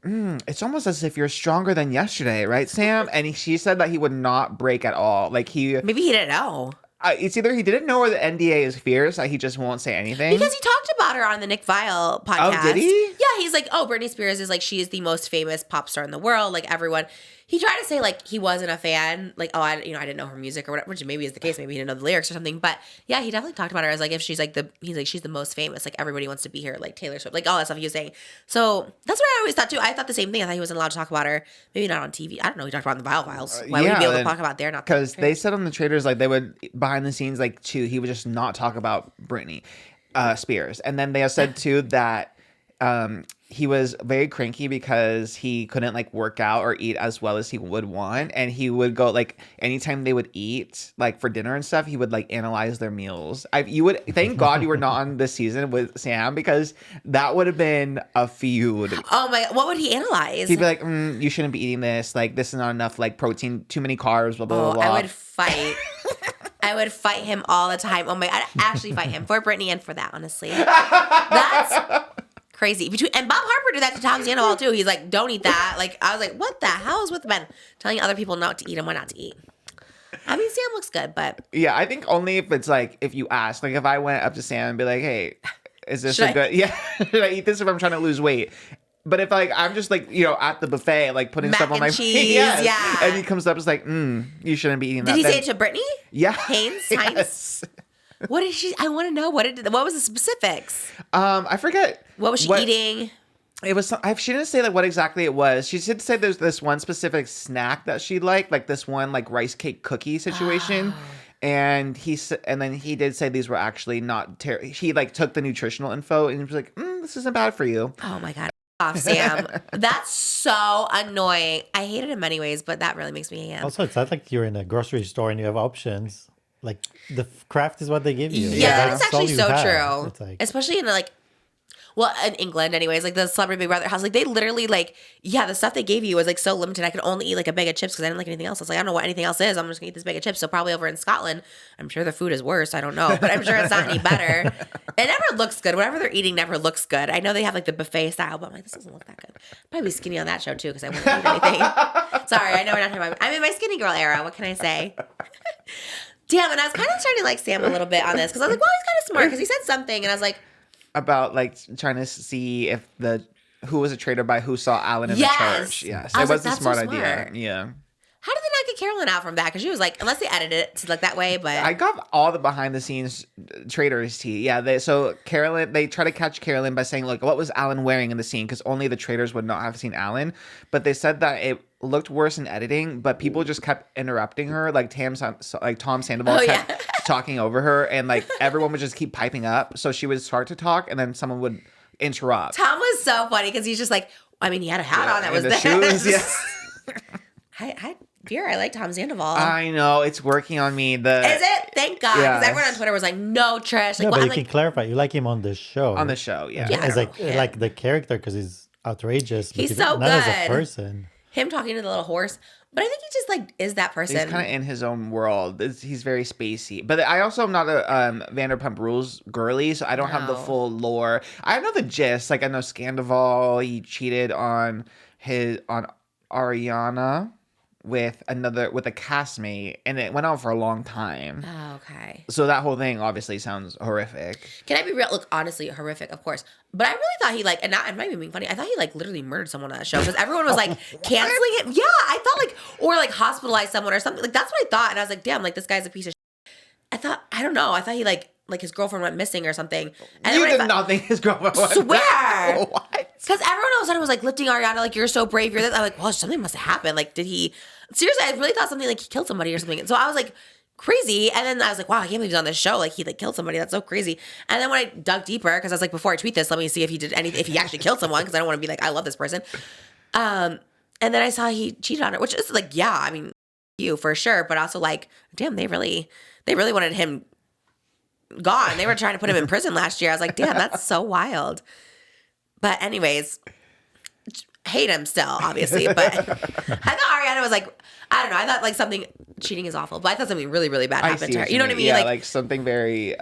it's almost as if you're stronger than yesterday, right, Sam? And she said that he would not break at all. Like Maybe he didn't know. It's either he didn't know or the NDA is fierce, that he just won't say anything. Because he talked about her on the Nick Viall podcast. Oh, did he? Yeah, he's like, oh, Britney Spears is like, she is the most famous pop star in the world. Like everyone. He tried to say like he wasn't a fan, like, oh, I didn't know her music or whatever, which maybe is the case. Maybe he didn't know the lyrics or something. But yeah, he definitely talked about her as like, if she's like she's the most famous. Like everybody wants to be here, like Taylor Swift, like all that stuff he was saying. So that's what I always thought too. I thought the same thing. I thought he wasn't allowed to talk about her. Maybe not on TV. I don't know. He talked about it in the Viall Files. Why would he be able to talk about there? Not because they said on the Traitors, like they would behind the scenes, like too, he would just not talk about Britney Spears, and then they have said too that he was very cranky because he couldn't like work out or eat as well as he would want, and he would go like anytime they would eat like for dinner and stuff, he would like analyze their meals. You would thank God you were not on this season with Sam, because that would have been a feud. Oh my! What would he analyze? He'd be like, you shouldn't be eating this. Like this is not enough like protein, too many carbs. Blah blah blah. I would fight. I would fight him all the time. Oh my! I'd actually fight him for Britney and for that. Honestly, that's crazy. And Bob Harper did that to Tom Sandoval too. He's like, "Don't eat that." Like I was like, "What the hell is with men telling other people not to eat and what not to eat?" I mean, Sam looks good, but yeah, I think only if it's like if you ask, like if I went up to Sam and be like, "Hey, is this good? Yeah, should I eat this if I'm trying to lose weight?" But if like I'm just like at the buffet like putting Mac stuff on and my cheese, yes. yeah, and he comes up, it's like, you shouldn't be eating that. Did he say it to Britney? Yeah, Haynes. Yes. What did she? I want to know what was the specifics? I forget. What was she eating? It was. She didn't say like what exactly it was. She did say there's this one specific snack that she liked, like this one like rice cake cookie situation. And then he did say these were actually not terrible. He like took the nutritional info and he was like, this isn't bad for you. Oh my God. Off, Sam. That's so annoying. I hate it in many ways, but that really makes me hate him. Also, it's not like you're in a grocery store and you have options. Like the craft is what they give you. Yeah, Like, that's all actually you so have. true. It's like, Especially in like, well, in England anyways, like the Celebrity Big Brother house, like they literally like, yeah, the stuff they gave you was like so limited. I could only eat like a bag of chips because I didn't like anything else. I was like, I don't know what anything else is. I'm just gonna eat this bag of chips. So probably over in Scotland, I'm sure the food is worse. I don't know, but I'm sure it's not any better. It never looks good. Whatever they're eating never looks good. I know they have like the buffet style, but I'm like, this doesn't look that good. I'd probably be skinny on that show too because I wouldn't eat anything. Sorry, I know we're not talking about. I'm in my skinny girl era. What can I say? Damn, and I was kind of starting to like Sam a little bit on this because I was like, well, he's kind of smart because he said something, and I was like, about like trying to see if who was a traitor by who saw Alan in Yes. the church. Yes, I it was was like, a that's smart so idea. smart. Yeah. How did they not get Carolyn out from that? Because she was like, unless they edited it to look that way, but I got all the behind the scenes traitors tea. Yeah, they try to catch Carolyn by saying, look, what was Alan wearing in the scene? Because only the traitors would not have seen Alan. But they said that it looked worse in editing, but people just kept interrupting her. Like Tom Sandoval kept talking over her, and like everyone would just keep piping up. So she would start to talk, and then someone would interrupt. Tom was so funny because he's just like, I mean, he had a hat on that was the there. shoes, yes. I like Tom Sandoval. I know, it's working on me. Is it? Thank God. Because Yes. everyone on Twitter was like, no, Trish. Like, No, well, but I'm you like, can clarify. You like him on the show. On the show, yeah. Yeah. I As don't know him. like the character because he's outrageous. But He's so not as good. a person. him talking to the little horse. But I think he just like is that person. He's kind of in his own world. He's very spacey. But I also am not a Vanderpump Rules girly, so I don't have the No. full lore. I know the gist. Like I know Scandival, he cheated on Ariana with a castmate, and it went on for a long time. Oh, okay. So that whole thing obviously sounds horrific. Can I be real? Look, honestly, horrific, of course. But I really thought he like, and not, it might be being funny. I thought he like literally murdered someone on that show because everyone was like canceling him. Yeah, I thought like, or like hospitalized someone or something. Like that's what I thought, and I was like, damn, like this guy's a piece of shit. I don't know. I thought he like his girlfriend went missing or something. And You then did not think his girlfriend was Swear. What? Because everyone all of a sudden was like lifting Ariana, like you're so brave, you're this. I'm like, well, something must have happened. Like, did he? Seriously, I really thought something like he killed somebody or something. And so I was like, crazy. And then I was like, wow, I can't believe he's on this show. Like he like killed somebody. That's so crazy. And then when I dug deeper, because I was like, before I tweet this, let me see if he did anything, if he actually killed someone, because I don't want to be like, I love this person. And then I saw he cheated on her, which is like, yeah, I mean, you for sure, but also like, damn, they really wanted him gone. They were trying to put him in prison last year. I was like, damn, that's so wild. But anyways, hate him still, obviously. But I thought Ariana was like, I don't know. I thought like something, cheating is awful, but I thought something really, really bad happened to her. You know what I mean? Yeah, like something very,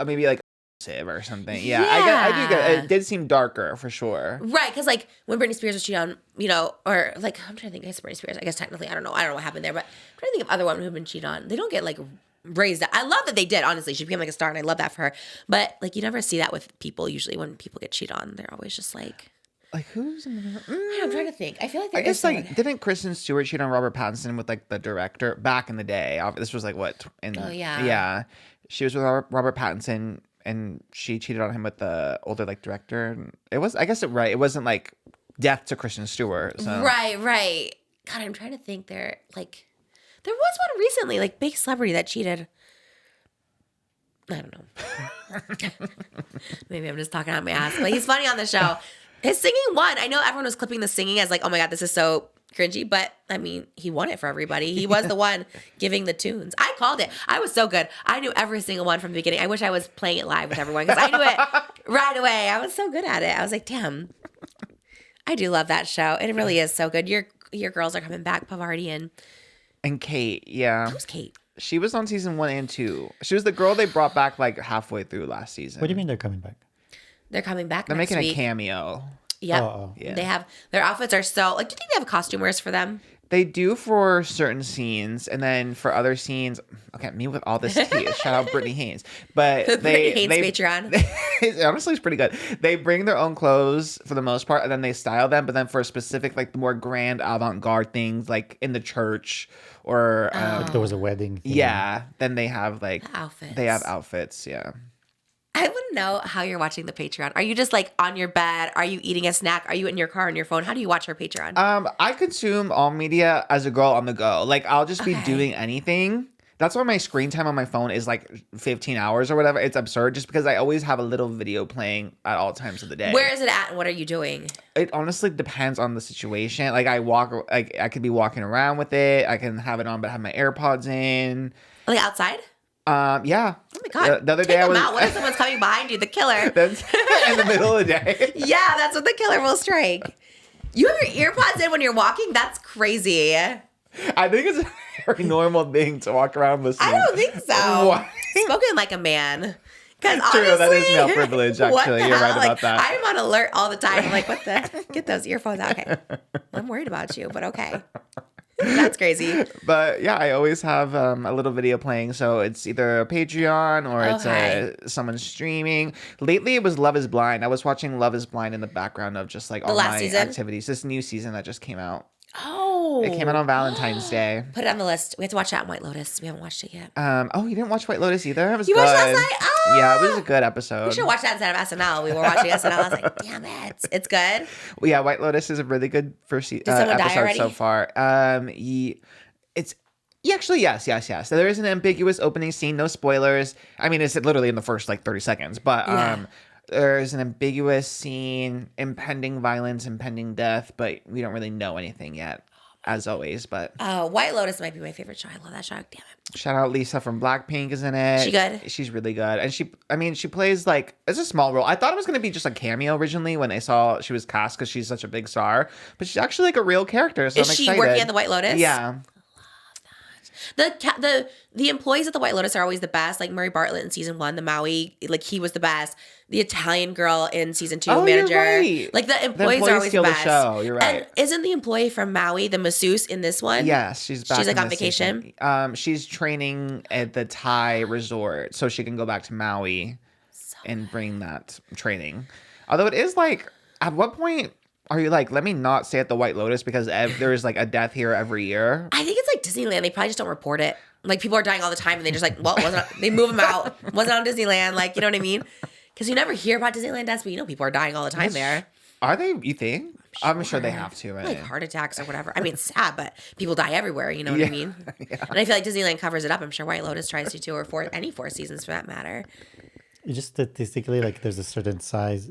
maybe like or something. Yeah, I do get it. It did seem darker for sure. Right, because like when Britney Spears was cheated on, you know, or like I'm trying to think, I guess Britney Spears. I guess technically, I don't know what happened there, but I'm trying to think of other women who've been cheated on. They don't get like raised. I love that they did. Honestly, she became like a star, and I love that for her. But like you never see that with people. Usually, when people get cheated on, they're always just like who's in the... I'm trying to think. I feel like I guess like didn't Kristen Stewart cheat on Robert Pattinson with like the director back in the day? This was like what yeah, she was with Robert Pattinson. And she cheated on him with the older like director. It was, I guess, it wasn't like death to Kristen Stewart. So. Right. God, I'm trying to think. There was one recently, like big celebrity that cheated. I don't know. Maybe I'm just talking out my ass, but he's funny on the show. His singing won. I know everyone was clipping the singing as like, oh my God, this is so cringy, but I mean, he won it for everybody. He was the one giving the tunes. I called it. I was so good. I knew every single one from the beginning. I wish I was playing it live with everyone because I knew it right away. I was so good at it. I was like, damn, I do love that show. It really is so good. Your girls are coming back, Pavardi and Kate. Yeah, who's Kate? She was on season 1 and 2. She was the girl they brought back like halfway through last season. What do you mean they're coming back? They're coming back. They're next making week. a cameo. Yep. Yeah. They have their outfits are so like. Do you think they have costumers for them? They do for certain scenes, and then for other scenes, okay, me with all this tea. Shout out Brittany Haynes, but Brittany Haynes Patreon. Honestly, it's pretty good. They bring their own clothes for the most part, and then they style them. But then for specific, like the more grand avant-garde things, like in the church or Like there was a wedding thing. yeah, then they have like Outfits. They have outfits, yeah. I want to know how you're watching the Patreon. Are you just like on your bed? Are you eating a snack? Are you in your car on your phone? How do you watch her Patreon? I consume all media as a girl on the go. Like I'll just be doing anything. That's why my screen time on my phone is like 15 hours or whatever. It's absurd just because I always have a little video playing at all times of the day. Where is it at and what are you doing? It honestly depends on the situation. Like I could be walking around with it. I can have it on but have my AirPods in. Like outside? Yeah. Oh my God. The other Take day I was out. What if someone's coming behind you? The killer. That's in the middle of the day. Yeah, that's what the killer will strike. You have your earpods in when you're walking? That's crazy. I think it's a very normal thing to walk around listening. I don't think so. Why? Spoken like a man. Because True, honestly, that is male privilege, what actually. the You're right hell? about Like, that. I'm on alert all the time. I'm like, what the? Get those earphones out. Okay. I'm worried about you, but okay. That's crazy. But yeah, I always have a little video playing. So it's either a Patreon or it's someone streaming. Lately, it was Love is Blind. I was watching Love is Blind in the background of just like all last my season? activities. This new season that just came out. Oh. It came out on Valentine's Day. Put it on the list. We have to watch that in White Lotus. We haven't watched it yet. Oh, you didn't watch White Lotus either? It was You good. watched last night? Oh! Yeah, it was a good episode. We should watch that instead of SNL. We were watching SNL. I was like, damn it. It's good. Well, yeah, White Lotus is a really good first Did someone die episode already? so far. It's actually yes. So there is an ambiguous opening scene. No spoilers. I mean, it's literally in the first like 30 seconds. But there's an ambiguous scene, impending violence, impending death. But we don't really know anything yet, as always. But White Lotus might be my favorite show. I love that show. Damn it. shout out Lisa from Blackpink is in it. She good? She's really good. And she plays like, it's a small role. I thought it was going to be just a cameo originally when I saw she was cast because she's such a big star. But she's actually like a real character. So Is I'm she excited. working at the White Lotus? Yeah. The employees at the White Lotus are always the best. Like Murray Bartlett in season 1, the Maui, like he was the best. The Italian girl in season 2, Oh, manager. you're right. Like the employees are always steal the the best. show. You're right. And isn't the employee from Maui the masseuse in this one? Yes, she's back. She's like in on this vacation. season. She's training at the Thai resort so she can go back to Maui and bring that training. Although it is like, at what point are you like, let me not stay at the White Lotus because there's like a death here every year? I think it's like Disneyland. They probably just don't report it. Like people are dying all the time and they just like, well, it wasn't they move them out. Wasn't on Disneyland. Like, you know what I mean? Because you never hear about Disneyland deaths, but you know people are dying all the time there. Are they, you think? I'm sure they have to, right? Like heart attacks or whatever. I mean, it's sad, but people die everywhere. You know what I mean? Yeah. And I feel like Disneyland covers it up. I'm sure White Lotus tries to too, or any 4 seasons for that matter. It's just statistically, like there's a certain size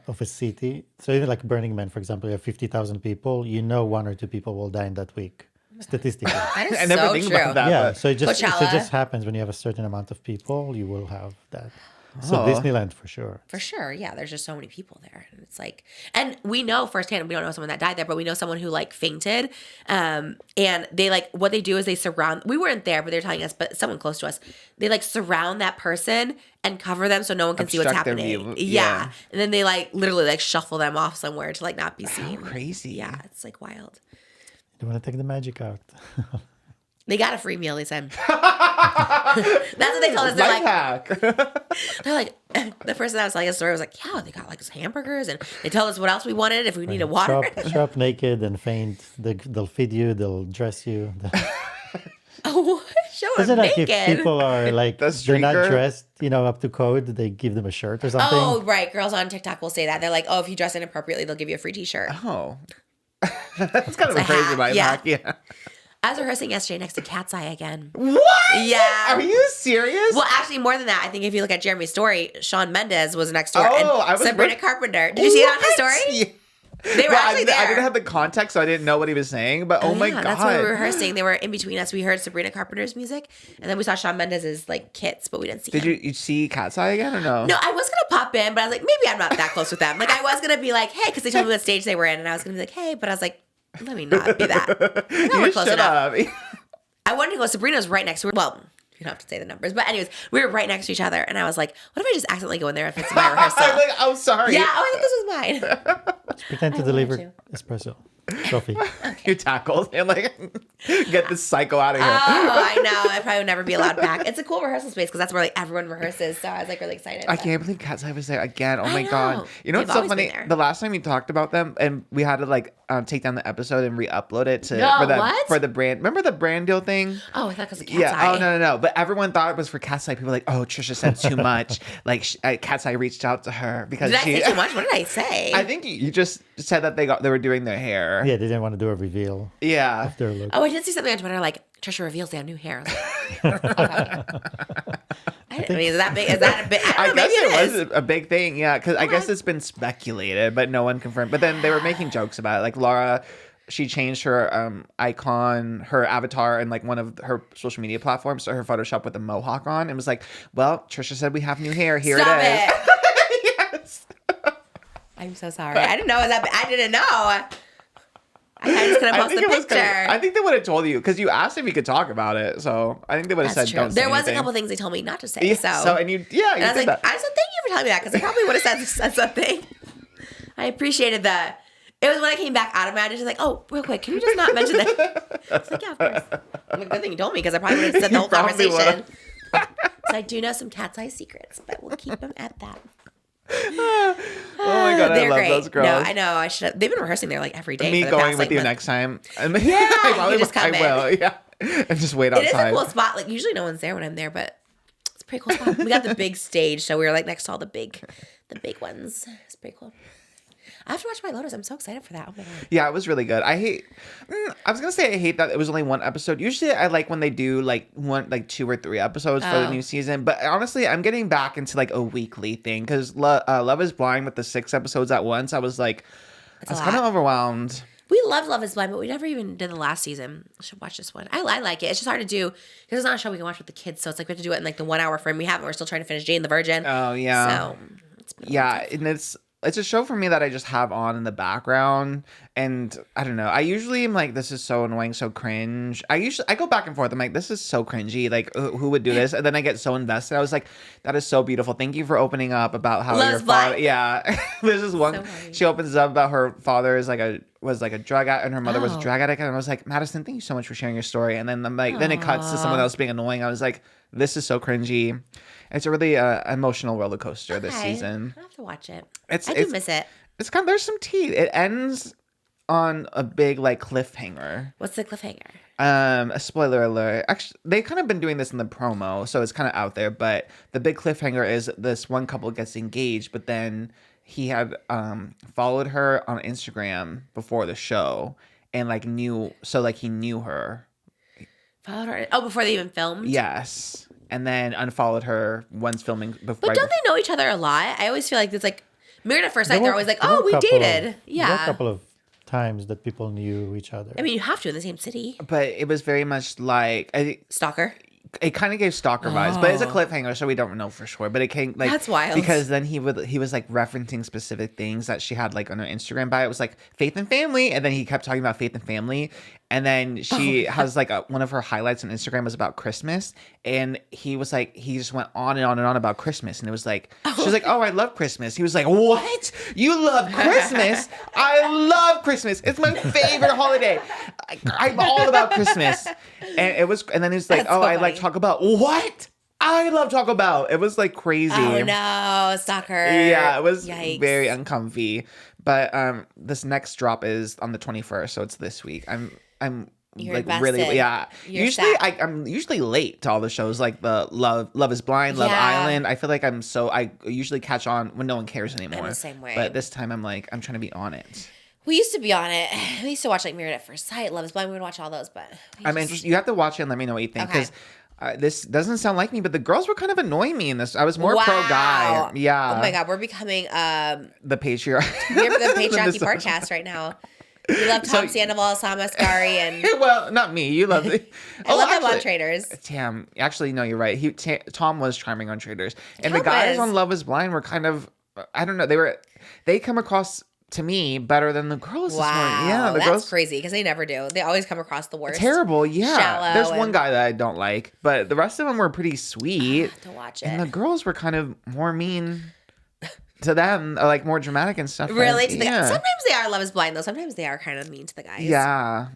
of a city. So even like Burning Man, for example, you have 50,000 people. You know, 1 or 2 people will die in that week, statistically. That is I never so think true. about that. Yeah, but- so it just Coachella. happens when you have a certain amount of people, you will have that. So Oh. Disneyland for sure. For sure. Yeah, there's just so many people there. And it's like, and we know firsthand, we don't know someone that died there, but we know someone who like fainted. And they like, what they do is they surround, we weren't there, but they're telling us, but someone close to us, they like surround that person and cover them so no one can see what's Obstruct their happening. view. Yeah. Yeah. And then they like literally like shuffle them off somewhere to like not be seen. crazy. Yeah, it's like wild. You want to take the magic out. They got a free meal, they said. That's what they told us. They're Life like, hack. they're like, the person that was telling us the story was like, yeah, they got like hamburgers and they told us what else we wanted if we needed water. Show up naked and faint. They'll feed you. They'll dress you. Oh, show Isn't them it like naked. if people are like The they're not streaker? dressed, up to code, they give them a shirt or something? Oh, right. Girls on TikTok will say that. They're like, oh, if you dress inappropriately, they'll give you a free t-shirt. Oh. That's kind of a a crazy hack, life yeah. hack. Yeah. I was rehearsing yesterday next to KATSEYE again. What? Yeah. Are you serious? Well, actually, more than that, I think if you look at Jeremy's story, SHAWN Mendes was next door. Oh, and I was Sabrina Carpenter. Did you see it on his story? Yeah. They were Well, actually there. I didn't have the context, so I didn't know what he was saying. But oh my god, That's what we were rehearsing. They were in between us. We heard Sabrina Carpenter's music, and then we saw SHAWN Mendes' like kits, but we didn't see Did him. you see KATSEYE again or no? No, I was gonna pop in, but I was like, maybe I'm not that close with them. Like, I was gonna be like, hey, because they told me what stage they were in, and I was gonna be like, hey, but I was like, let me not be that. No, we're You close should enough. have. I wanted to go. Sabrina was right next to her. Well, you don't have to say the numbers, but anyways, we were right next to each other, and I was like, what if I just accidentally go in there if it's my rehearsal? I'm like, oh, sorry. Yeah, I think this was mine. Pretend to I deliver want espresso. Coffee. You tackled and like get this psycho out of here. Oh, I know. I probably would never be allowed back. It's a cool rehearsal space because that's where like everyone rehearses. So I was like really excited. I but- can't believe KATSEYE was there again. Oh I my know. god! You know They've what's so always been funny? there. The last time we talked about them, and we had to like take down the episode and re-upload it to No, for the what? for the brand. Remember the brand deal thing? Oh, I thought because of KATSEYE. Yeah. Oh no. But everyone thought it was for KATSEYE. People were like, oh, Trisha said too much. Like KATSEYE reached out to her because Did I she. say too much? What did I say? I think you just said that they were doing their hair. Yeah, they didn't want to do a reveal Yeah. of their look. Oh, I did see something on Twitter like Trisha reveals they have new hair. I was like, I mean, is that big? Is that a big? I I don't know. guess Maybe it it is. was a big thing, yeah. Because I guess it's been speculated, but no one confirmed. But then they were making jokes about it. Like Laura, she changed her icon, her avatar, in like one of her social media platforms, so her Photoshop with a mohawk on, and was like, "Well, Trisha said we have new hair. Here Stop it is." it. Yes. I'm so sorry. I didn't know it was that. I didn't know. I just couldn't post the it was picture. kinda- I think they would have told you because you asked if you could talk about it. So I think they would have That's said, true. "Don't say There was a anything." couple things they told me not to say. Yeah, So, and you, yeah, you and I was did like, that. I said thank you for telling me that because I probably would have said something. I appreciated the It was when I came back out of Mandy. She's like, "Oh, real quick, can you just not mention that?" I was like, "Yeah, of course." I'm like, good thing you told me because I probably would have said the whole probably conversation. So I do know some Katseye secrets, but we'll keep them at that. Oh my god, I They're love great. those girls. No, I know. I should. They've been rehearsing there like every day. Me for the going past, with you month. next time. Yeah, you can just come I in. will. Yeah, and just wait It is outside. a cool spot. Like usually no one's there when I'm there, but it's a pretty cool spot. We got the big stage, so we were like next to all the big ones. It's pretty cool. I have to watch My Lotus. I'm so excited for that. Oh my god. Yeah, it was really good. I was gonna say I hate that it was only one episode. Usually, I like when they do like 2 or 3 episodes for the new season. But honestly, I'm getting back into like a weekly thing because Love Is Blind with the 6 episodes at once. I was like, I was kind of overwhelmed. We love Love Is Blind, but we never even did the last season. I should watch this one. I like it. It's just hard to do because it's not a show we can watch with the kids. So it's like we have to do it in like the 1 hour frame we have, and we're still trying to finish Jane the Virgin. Oh yeah. So it's been And it's a show for me that I just have on in the background, and I don't know. I usually am like, this is so annoying, so cringe. I go back and forth. I'm like, this is so cringy. Like, who would do this? And then I get so invested. I was like, that is so beautiful. Thank you for opening up about how your father. Yeah, this is one. So she opens up about her father is was a drug addict and her mother was a drug addict, and I was like, Madison, thank you so much for sharing your story. And then I'm like, then it cuts to someone else being annoying. I was like, this is so cringy. It's a really emotional roller coaster this season. I have to watch it. I I do miss it. It's kind of, there's some tea. It ends on a big like cliffhanger. What's the cliffhanger? A spoiler alert. Actually, they kind of been doing this in the promo, so it's kind of out there. But the big cliffhanger is this one couple gets engaged, but then he had followed her on Instagram before the show and like he knew her. Followed her. Oh, before they even filmed. Yes, and then unfollowed her once filming. Before, But don't they know each other a lot? I always feel like it's like Married at First Sight. There They're were- always like, there were "Oh, a we couple dated." There were a Yeah. couple of times that people knew each other. I mean, you have to in the same city. But it was very much like Stalker. it kind of gave stalker vibes, but it's a cliffhanger, so we don't know for sure. But it came like That's wild. because then he was like referencing specific things that she had like on her Instagram bio. It was like faith and family, and then he kept talking about faith and family, and then she has like one of her highlights on Instagram was about Christmas, and he was like he just went on and on and on about Christmas, and it was like she was like, "Oh, I love Christmas." He was like, "What? You love Christmas? I love Christmas. It's my favorite holiday. I'm all about Christmas." And it was, and then he's like, That's "Oh, so I like funny. Taco Bell." What? I love Taco Bell. It was like crazy. Oh no, Stalker. Yeah, it was Yikes. very uncomfy. But this next drop is on the 21st, so it's this week. I'm You're like invested. really You're usually set. I'm usually late to all the shows like the Love Is Blind, Love Yeah. Island. I feel like I usually catch on when no one cares anymore. the same way. But this time I'm trying to be on it. We used to be on it. We used to watch like Married at First Sight, Love Is Blind. We would watch all those, but I'm interested. You have to watch it and let me know what you think Okay. because this doesn't sound like me, but the girls were kind of annoying me in this. I was more pro guy. Yeah. Oh my god, we're becoming The patriarch. we're the patriarchy misogyny. podcast right now. We love Tom Sandoval, Sam Asghari, and Well, not me. You love it. I love them on Traitors. Damn. Actually, no, you're right. Tom was charming on Traitors. And the Tom guys was. on Love Is Blind were kind of, I don't know, they come across to me better than the girls this morning. Wow, Yeah, the that's girls. crazy because they never do. They always come across the worst. Terrible, yeah. Shallow There's one and- guy that I don't like, but the rest of them were pretty sweet. To watch And the it. girls were kind of more mean to them, like more dramatic and stuff. Really? Like, To the yeah. Sometimes they are Love Is Blind though. Sometimes they are kind of mean to the guys. Yeah.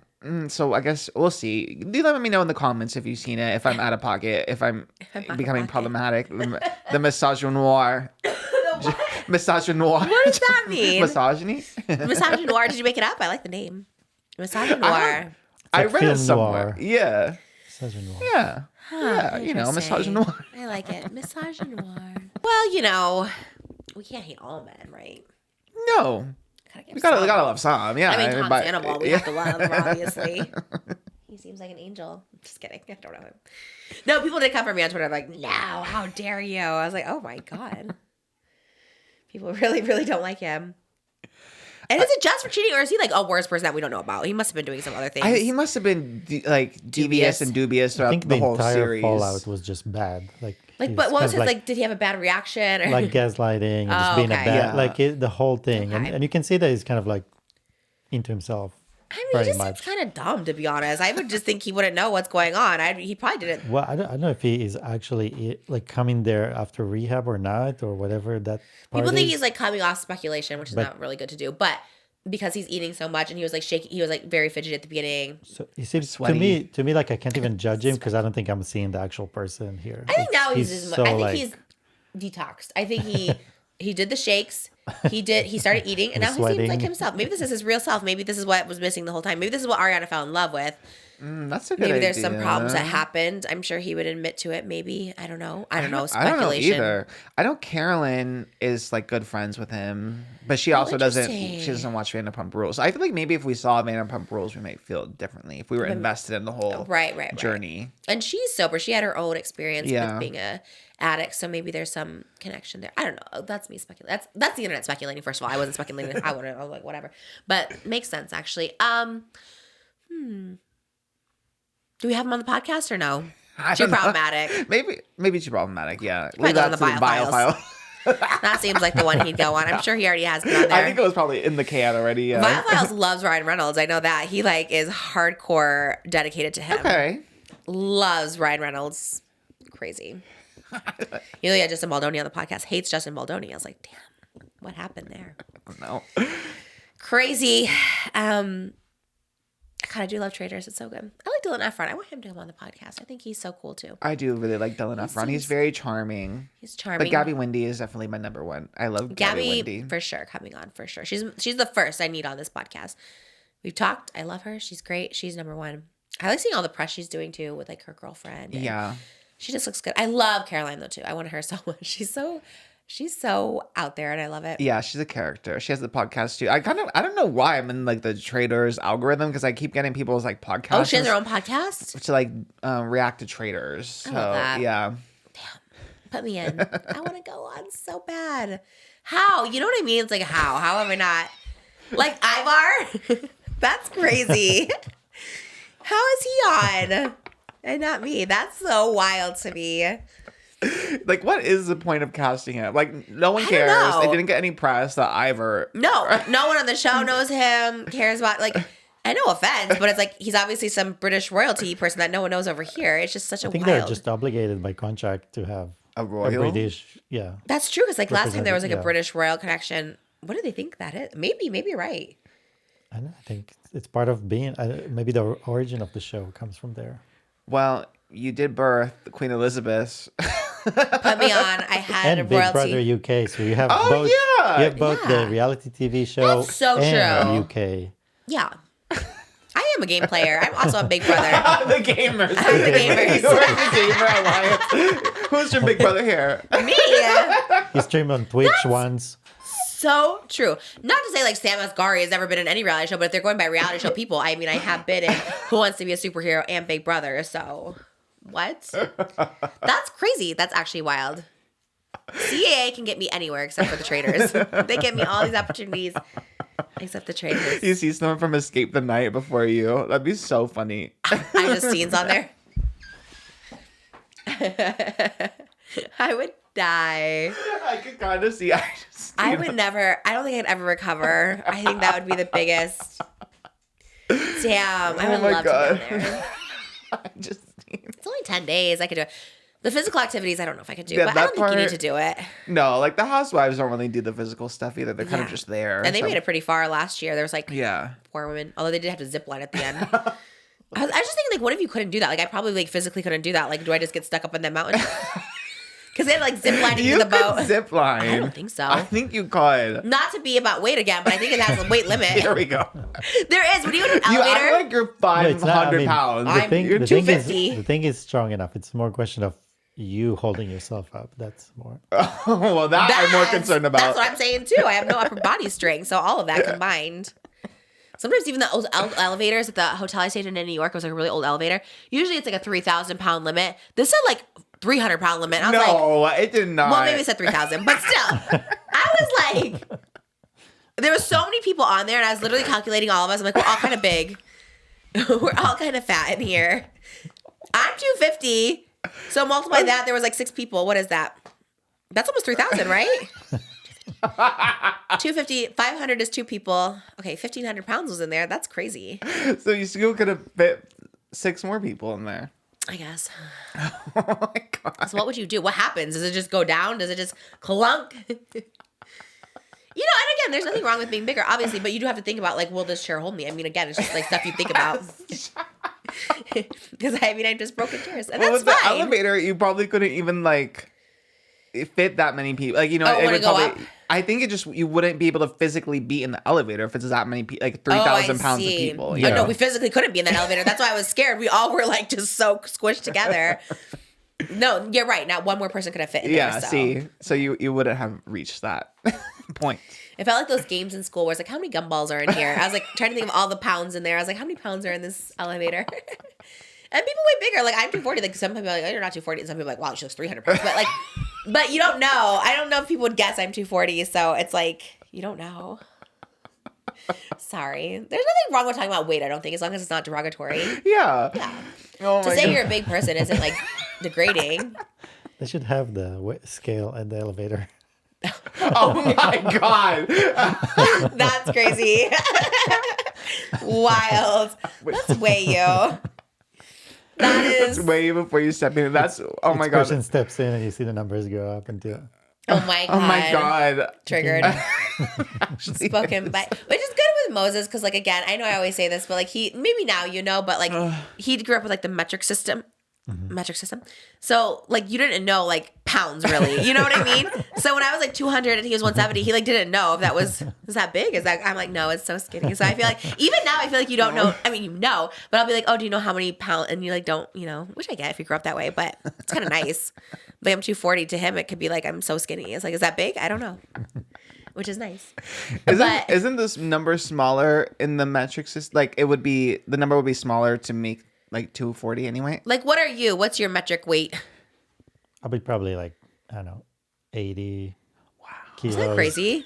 So I guess we'll see. Do let me know in the comments if you've seen it, if I'm out of pocket, if I'm out of becoming pocket. problematic. The misogynoir. Misogynoir. What does that mean? Misogyny? Misogynoir. Did you make it up? I like the name. Misogynoir. I like read it film somewhere. noir. Yeah. Such a noir. Yeah. Yeah. You know, Interesting. misogynoir. I like it. Misogynoir. Well, you know, we can't hate all men, right? No. Give We gotta some. love some. Yeah. I mean, Tom but- Sandoval, we have to love, obviously. He seems like an angel. Just kidding. I don't know him. No, people did come for me on Twitter like, no, how dare you? I was like, oh my God. People really, really don't like him. And is it just for cheating, or is he like a worse person that we don't know about? He must have been doing some other things. He must have been devious Dubious. and dubious I throughout think the the whole entire series. fallout was just bad. Like, Like, he's but what was kind his, of like, did he have a bad reaction? Or? like gaslighting and just Oh, being a okay. bad, Yeah. the whole thing. Okay. And you can see that he's kind of like into himself. I mean, he very just much. seems kind of dumb, to be honest. I would just think he wouldn't know what's going on. He probably didn't. Well, I don't know if he is actually like coming there after rehab or not, or whatever that part People think is. he's like coming off speculation, which is But- not really good to do. But because he's eating so much, and he was like shaking. He was like very fidgety at the beginning. So it seems Sweaty. to me like I can't even judge him because I don't think I'm seeing the actual person here. I think now he's just, so, I think like, he's detoxed. I think he did the shakes. He started eating, and now he sweating. seems like himself. Maybe this is his real self. Maybe this is what was missing the whole time. Maybe this is what Ariana fell in love with. That's a good Maybe idea. there's some problems that happened. I'm sure he would admit to it. Maybe. I don't know. I don't know Speculation. either. I know Carolyn is like good friends with him, but she also doesn't. interesting. She doesn't watch Vanderpump Rules. I feel like maybe if we saw Vanderpump Rules, we might feel differently if we were invested in the whole Right. journey. And she's sober. She had her own experience Yeah. with being a addict, so maybe there's some connection there. I don't know. That's me speculating. That's the internet speculating. First of all, I wasn't speculating. I was like, whatever. But makes sense actually. Do we have him on the podcast or no? I Too don't know. problematic. Maybe she's problematic. Yeah, Probably leave goes that on the to the bio bio files. file. That seems like the one he'd go on. I'm sure he already has been on there. I think it was probably in the can already. Yeah. Vial Files loves Ryan Reynolds. I know that. He like is hardcore dedicated to him. Okay. Loves Ryan Reynolds. Crazy. You know, yeah, Justin Baldoni on the podcast hates Justin Baldoni. I was like, damn, what happened there? No. Crazy. God, I do love Traitors. It's so good. I like Dylan Efron. I want him to come on the podcast. I think he's so cool too. I do really like Dylan Efron. He's very charming. He's charming. But Gabby Wendy is definitely my number one. I love Gabby Wendy. for sure, coming on for sure. She's the first I need on this podcast. We've talked. I love her. She's great. She's number one. I like seeing all the press she's doing too with like her girlfriend. And Yeah. she just looks good. I love Caroline though too. I want her so much. She's so out there and I love it. Yeah, she's a character. She has the podcast too. I don't know why I'm in like the Traitors algorithm because I keep getting people's like podcasts. Oh, she has her own podcast? to like react to Traitors. So love that. yeah. Put me in. I want to go on so bad. How? You know what I mean? It's like how? How am I not? Like Ivar? That's crazy. How is he on? And not me. That's so wild to me. Like, what is the point of casting him? Like, no one I don't cares. know. They didn't get any press that Ivor. No one on the show knows him, cares about, like, I no offense, but it's like he's obviously some British royalty person that no one knows over here. It's just such a I think wild. they're just obligated by contract to have A royal? British, yeah. That's true because like last time there was like a Yeah. British royal connection. What do they think that is? Maybe you're right. I think it's part of being, maybe the origin of the show comes from there. Well, you did birth Queen Elizabeth. Put me on. I had And Big royalty. Brother UK, so you have Oh, both. yeah. You have both Yeah. the reality TV show That's so and true. UK. Yeah, I am a game player. I'm also on Big Brother. The gamers. I'm the gamers. You're the gamer alliance. Who's your big brother here? Me. He streamed on Twitch once. So true. Not to say like Sam Asghari has ever been in any reality show, but if they're going by reality show people, I mean, I have been in Who Wants to Be a Superhero and Big Brother. So, what? That's crazy. That's actually wild. CAA can get me anywhere except for the Traitors. They get me all these opportunities except the Traitors. You see someone from Escape the Night before you. That'd be so funny. I just scenes on there. I would die. I could kind of see. I would never. I don't think I'd ever recover. I think that would be the biggest. Damn, I would my love God. to go there. I just. It's only 10 days. I could do it. The physical activities, I don't know if I could do, Yeah, but I that don't think you need part- to do it. No, like the housewives don't really do the physical stuff either. They're kind of Yeah. just there. And they so- made it pretty far last year. There was like Yeah. 4 women, although they did have to zip line at the end. I was just thinking, like, what if you couldn't do that? Like, I probably like physically couldn't do that. Like, do I just get stuck up on that mountain? Because they had like zip lining You to the boat. could zip line. I don't think so. I think you could. Not to be about weight again, but I think it has a weight limit. Here we go. There is. When you go to an You elevator, act like you're No, 500 it's not. I mean, pounds. You're The thing is, 250. the thing is strong enough. It's more a question of you holding yourself up. That's more. Well, that I'm more concerned about. That's what I'm saying too. I have no upper body strength, so all of that combined. Sometimes even the old elevators at the hotel I stayed in New York, it was like a really old elevator. Usually it's like a 3,000-pound limit. This said like 300-pound limit. I was like, No, it did not. well, maybe it said 3,000, but still, I was like, there were so many people on there, and I was literally calculating all of us. I'm like, we're all kind of big. We're all kind of fat in here. I'm 250. So multiply that. There was like 6 people. What is that? That's almost 3,000, right? 250, 500 is 2 people. Okay, 1,500 pounds was in there. That's crazy. So you still could have fit 6 more people in there. I guess. Oh my God. So what would you do? What happens? Does it just go down? Does it just clunk? You know, and again, there's nothing wrong with being bigger, obviously, but you do have to think about, like, will this chair hold me? I mean, again, it's just, like, stuff you think about. Because, I just broke a chair, and Well, that's with fine. the elevator, you probably couldn't even, like, fit that many people. Like, you know, Oh, it would would it go probably... up? I think it just... You wouldn't be able to physically be in the elevator if it's that many people. Like, 3,000 pounds of people. Oh, You know? no, we physically couldn't be in that elevator. That's why I was scared. We all were, like, just so squished together. No, you're right. Not one more person could have fit in there. Yeah, So. see? So you wouldn't have reached that point. It felt like those games in school where it's like, how many gumballs are in here? I was like trying to think of all the pounds in there. I was like, how many pounds are in this elevator? And people way bigger. Like, I'm 240. Like, some people are like, oh, you're not 240. And some people are like, wow, she looks 300 pounds. But like, but you don't know. I don't know if people would guess I'm 240. So it's like, you don't know. Sorry. There's nothing wrong with talking about weight, I don't think, as long as it's not derogatory. Yeah. Yeah. Oh To my say God. you're a big person isn't like degrading. They should have the scale at the elevator. Oh my God. That's crazy. Wild. Let's weigh you. That is. It's way before you step in. That's... Oh my Each God. person steps in and you see the numbers go up until... Oh my God. Oh my God. Triggered. Actually, Spoken by. Which is good with Moses because, like, again, I know I always say this, but like maybe now you know, but like he grew up with like the metric system. Metric system. So like you didn't know like pounds really. You know what I mean? So when I was like 200 and he was 170, he like didn't know if that was that big? Is that I'm like, no, it's so skinny. So I feel like even now I feel like you don't know. I mean you know, but I'll be like, oh, do you know how many pounds? And you like don't, you know, which I get if you grew up that way, but it's kind of nice. Like I'm 240 to him, it could be like I'm so skinny. It's like, is that big? I don't know. Which is nice. Isn't this number smaller in the metric system? Like it would be, the number would be smaller to make like 240 anyway. Like, what are you? What's your metric weight? I'll be probably like, I don't know, 80 kilos. Isn't that crazy?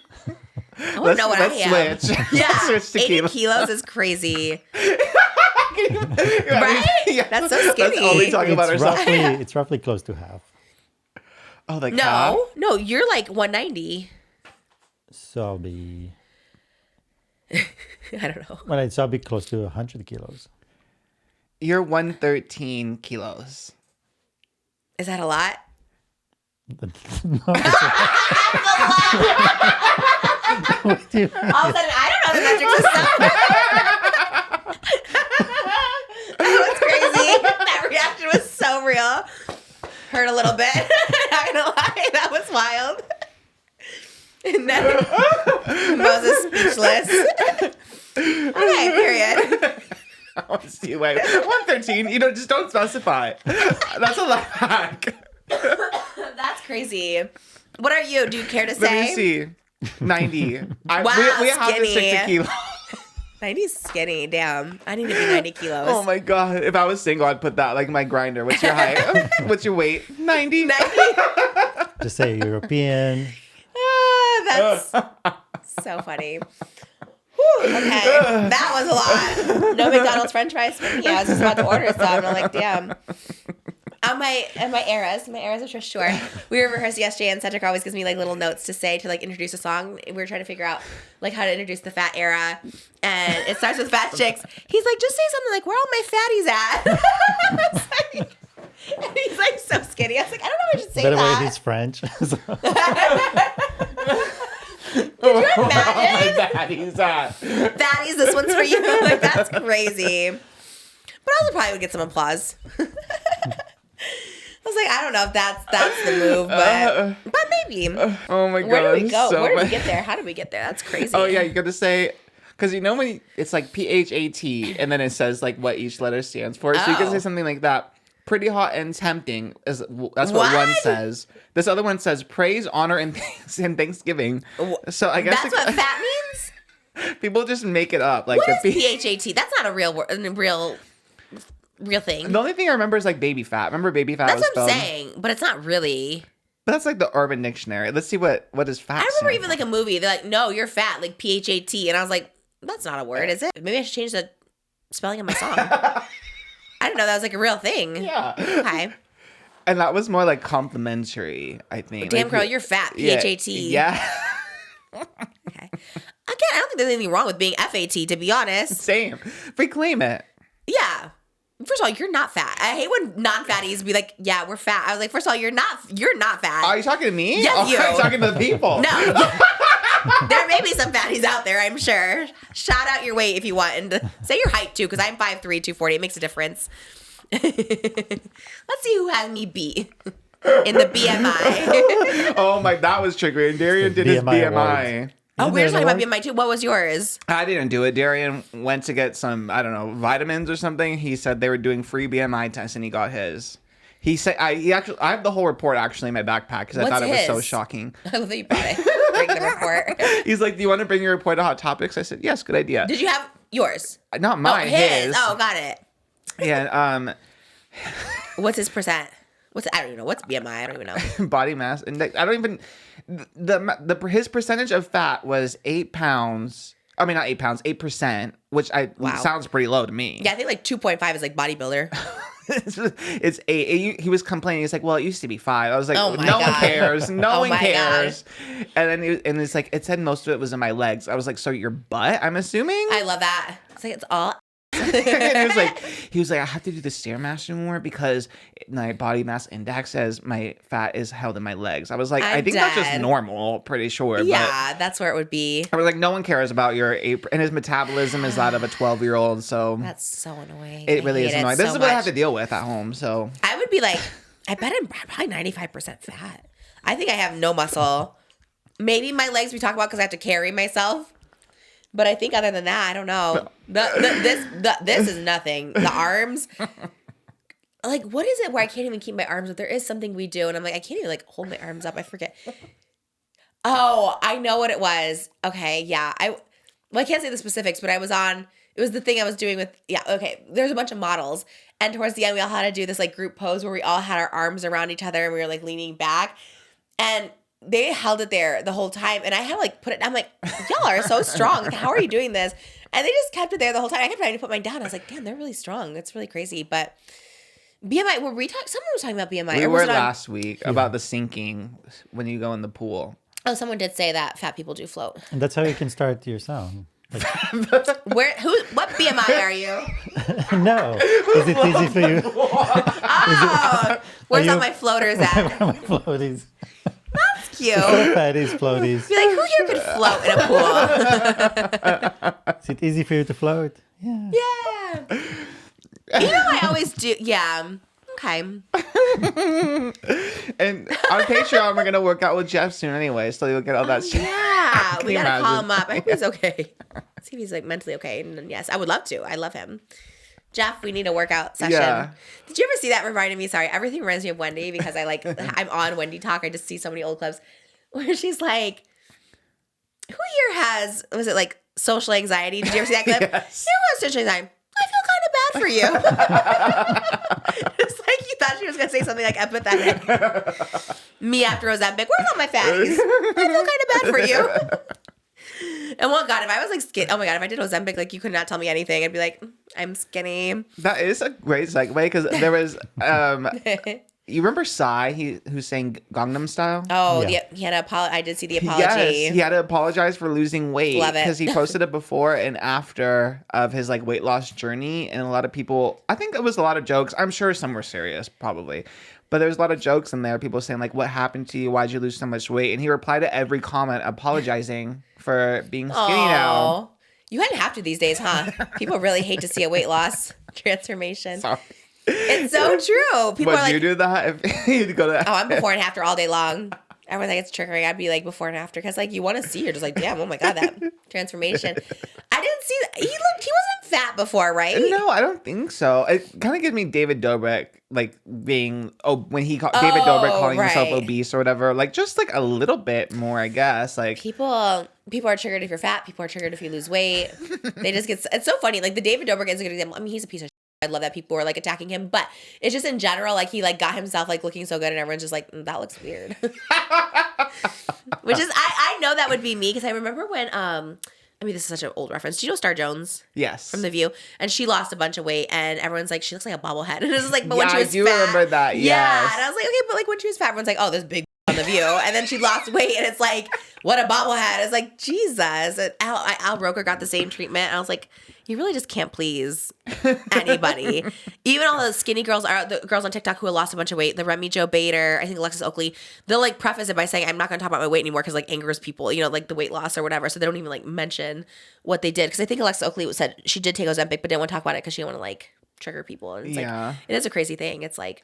I want to know what I am. Let's switch. Yeah, Switch to 80 kilos. kilos is crazy. Right? Yeah. That's so skinny. Let's only talk about ourselves. It's roughly close to half. Oh, like half? No, you're like 190. So I'll be... I don't know. So I'll be close to 100 kilos. You're 113 kilos. Is that a lot? No, All of a sudden, I don't know the metric system. That was crazy. That reaction was so real. Hurt a little bit. Not gonna lie, that was wild. And then Moses speechless. Okay, period. I want to see. Wait, 113. You know, just don't specify. That's a life hack. That's crazy. What are you? Do you care to Let say? me see. 90. Wow, we have to skinny. stick to kilos. 90 is skinny. Damn. I need to be 90 kilos. Oh my God. If I was single, I'd put that like my grinder. What's your height? What's your weight? 90. 90? just say European. That's so funny. Whew, okay. That was a lot. No McDonald's french fries for me. I was just about to order some. I'm like, damn. On my eras of Trish tour, we were rehearsing yesterday, and Cedric always gives me like little notes to say to like introduce a song. We were trying to figure out like how to introduce the fat era, and it starts with fat chicks. He's like, just say something like, "Where are all my fatties at?" And he's like so skinny. I was like, I don't know if I should say By the way, that. he's French. Could you imagine? Fatties, Fatties, this one's for you. Like, that's crazy. But I also probably would get some applause. I was like, I don't know if that's the move, but maybe. Oh my God. Where did we go? So Where did we much- get there? How did we get there? That's crazy. Oh yeah, you got to say, because you know when it's like PHAT and then it says like what each letter stands for. So you can Oh. say something like that. Pretty hot and tempting that's what What? one says. This other one says praise, honor, and Thanksgiving. So I guess That's what fat means? people just make it up. Like What the is PHAT? That's not a real word, real thing. The only thing I remember is like baby fat. Remember baby fat? That's was what I'm spelled? saying, but it's not really. But that's like the Urban Dictionary. Let's see what is fat. I remember stand even for. like a movie. They're like, no, you're fat, like PHAT. And I was like, that's not a word, is it? Maybe I should change the spelling of my song. I didn't know that was like a real thing. Yeah. Okay. And that was more like complimentary, I think. Damn, like, girl, you're fat. yeah, PHAT. Yeah. Okay. Again, I don't think there's anything wrong with being FAT, to be honest. Same. Reclaim it. Yeah. First of all, you're not fat. I hate when non-fatties be like, yeah, we're fat. I was like, first of all, you're not fat. Are you talking to me? Yes, Or you. Are you talking to the people? No. There may be some fatties out there, I'm sure. Shout out your weight if you want. And say your height, too, because I'm 5'3", 240. It makes a difference. Let's see who has me beat in the BMI. Oh my, that was triggering. Darian did his BMI. Oh, we were talking about BMI, too. What was yours? I didn't do it. Darian went to get some, I don't know, vitamins or something. He said they were doing free BMI tests, and he got his. He said, I have the whole report actually in my backpack because I thought it was so shocking. I love that you brought it. Bring the report. He's like, do you want to bring your report to Hot Topics? I said, yes, good idea. Did you have yours? Not mine, his. Oh, got it. Yeah, What's his percent? I don't even know. What's BMI? I don't even know. body mass index. I don't even, his percentage of fat was 8 pounds. I mean, not 8 pounds, 8%, which sounds pretty low to me. Yeah, I think like 2.5 is like bodybuilder. It's 8. He was complaining. He's like, well, it used to be 5. I was like, Oh my no one God. cares. No Oh one my cares. And then it's like, it said most of it was in my legs. I was like, so your butt, I'm assuming? I love that. It's like, it's all. And he was like, I have to do the Stairmaster more because my body mass index says my fat is held in my legs. I was like, I think that's just normal, pretty sure. Yeah, that's where it would be. I was like, no one cares about your 8, and his metabolism is that of a 12-year-old. So That's so annoying. it really is annoying. This is what I have to do. deal with at home. So I would be like, I bet I'm probably 95% fat. I think I have no muscle. Maybe my legs we talk about because I have to carry myself. But I think other than that, I don't know. This is nothing. The arms. Like, what is it where I can't even keep my arms up? There is something we do. And I'm like, I can't even like hold my arms up. I forget. Oh, I know what it was. Okay, yeah. I can't say the specifics, but it was the thing I was doing with, okay. There's a bunch of models. And towards the end, we all had to do this like group pose where we all had our arms around each other and we were like leaning back. And they held it there the whole time. And I had to like put it, I'm like, y'all are so strong. Like, how are you doing this? And they just kept it there the whole time. I kept trying to put mine down. I was like, damn, they're really strong. It's really crazy. But BMI, someone was talking about BMI. we were last week about the sinking when you go in the pool. Oh, someone did say that fat people do float. And that's how you can start your sound. Like, What BMI are you? no. Is it easy for you? Oh, where's all my floaters at? My floaties. That's cute. Fatties, floaties. Be like, who here could float in a pool? Is it easy for you to float? Yeah. Yeah. You know, I always do. Yeah. Okay. And on Patreon, we're going to work out with Jeff soon anyway, so you'll get all that shit. Yeah. Can We you got to call imagine? him up. I hope he's okay. See if he's like mentally okay. And yes, I would love to. I love him. Jeff, we need a workout session. Yeah. Did you ever see that? Reminded me, sorry, everything reminds me of Wendy because I'm on Wendy Talk. I just see so many old clips where she's like, who here has, was it like social anxiety? Did you ever see that clip? Yes. Who has social anxiety? I feel kind of bad for you. It's like you thought she was going to say something like empathetic. Me after Ozempic, where's all my fatties? I feel kind of bad for you. And well, God, if I was like skinny, oh my God, if I did Ozempic, like you could not tell me anything. I'd be like, I'm skinny. That is a great segue because there was, you remember Psy, who sang Gangnam Style? Oh, Yeah. he had to apologize. I did see the apology. Yes, he had to apologize for losing weight. Love it. Because he posted it before and after of his like weight loss journey. And a lot of people, I think it was a lot of jokes. I'm sure some were serious, probably. But there's a lot of jokes in there. People saying like, what happened to you? Why'd you lose so much weight? And he replied to every comment apologizing for being skinny now. Aw. You hadn't have to these days, huh? People really hate to see a weight loss transformation. Sorry. It's so true. People Would are like, you do that if you'd go to oh, I'm before and after all day long. Everyone's like, it's triggering. I'd be like before and after because like you want to see, you're just like, damn, oh my God, that transformation. I didn't see that. He wasn't fat before, right? No, I don't think so. It kind of gives me David Dobrik, like being, when he called David Dobrik calling himself right. obese or whatever, like just like a little bit more, I guess. Like People are triggered if you're fat. People are triggered if you lose weight. They just get, it's so funny. Like the David Dobrik is a good example. I mean, he's a piece of shit. I love that people were like attacking him, but it's just in general, like he like got himself like looking so good and everyone's just like, that looks weird. Which is, I know that would be me because I remember when, I mean, this is such an old reference. Do you know Star Jones? yes, From The View, and she lost a bunch of weight, and everyone's like, she looks like a bobblehead, and it was like, but when Yeah, she was I do fat, remember that, yeah, yes. and I was like, okay, but like when she was fat, everyone's like, oh, this big on The View, and then she lost weight, and it's like, what a bobblehead. It's like, Jesus. And Al Roker got the same treatment. I was like, you really just can't please anybody. Even all the skinny girls, the girls on TikTok who have lost a bunch of weight, the Remy Jo Bader, I think Alexis Oakley, they'll like preface it by saying, I'm not going to talk about my weight anymore because like angers people, you know, like the weight loss or whatever. So they don't even like mention what they did. Because I think Alexis Oakley said she did take Ozempic, but didn't want to talk about it because she didn't want to like trigger people. And it's like, it is a crazy thing. It's like,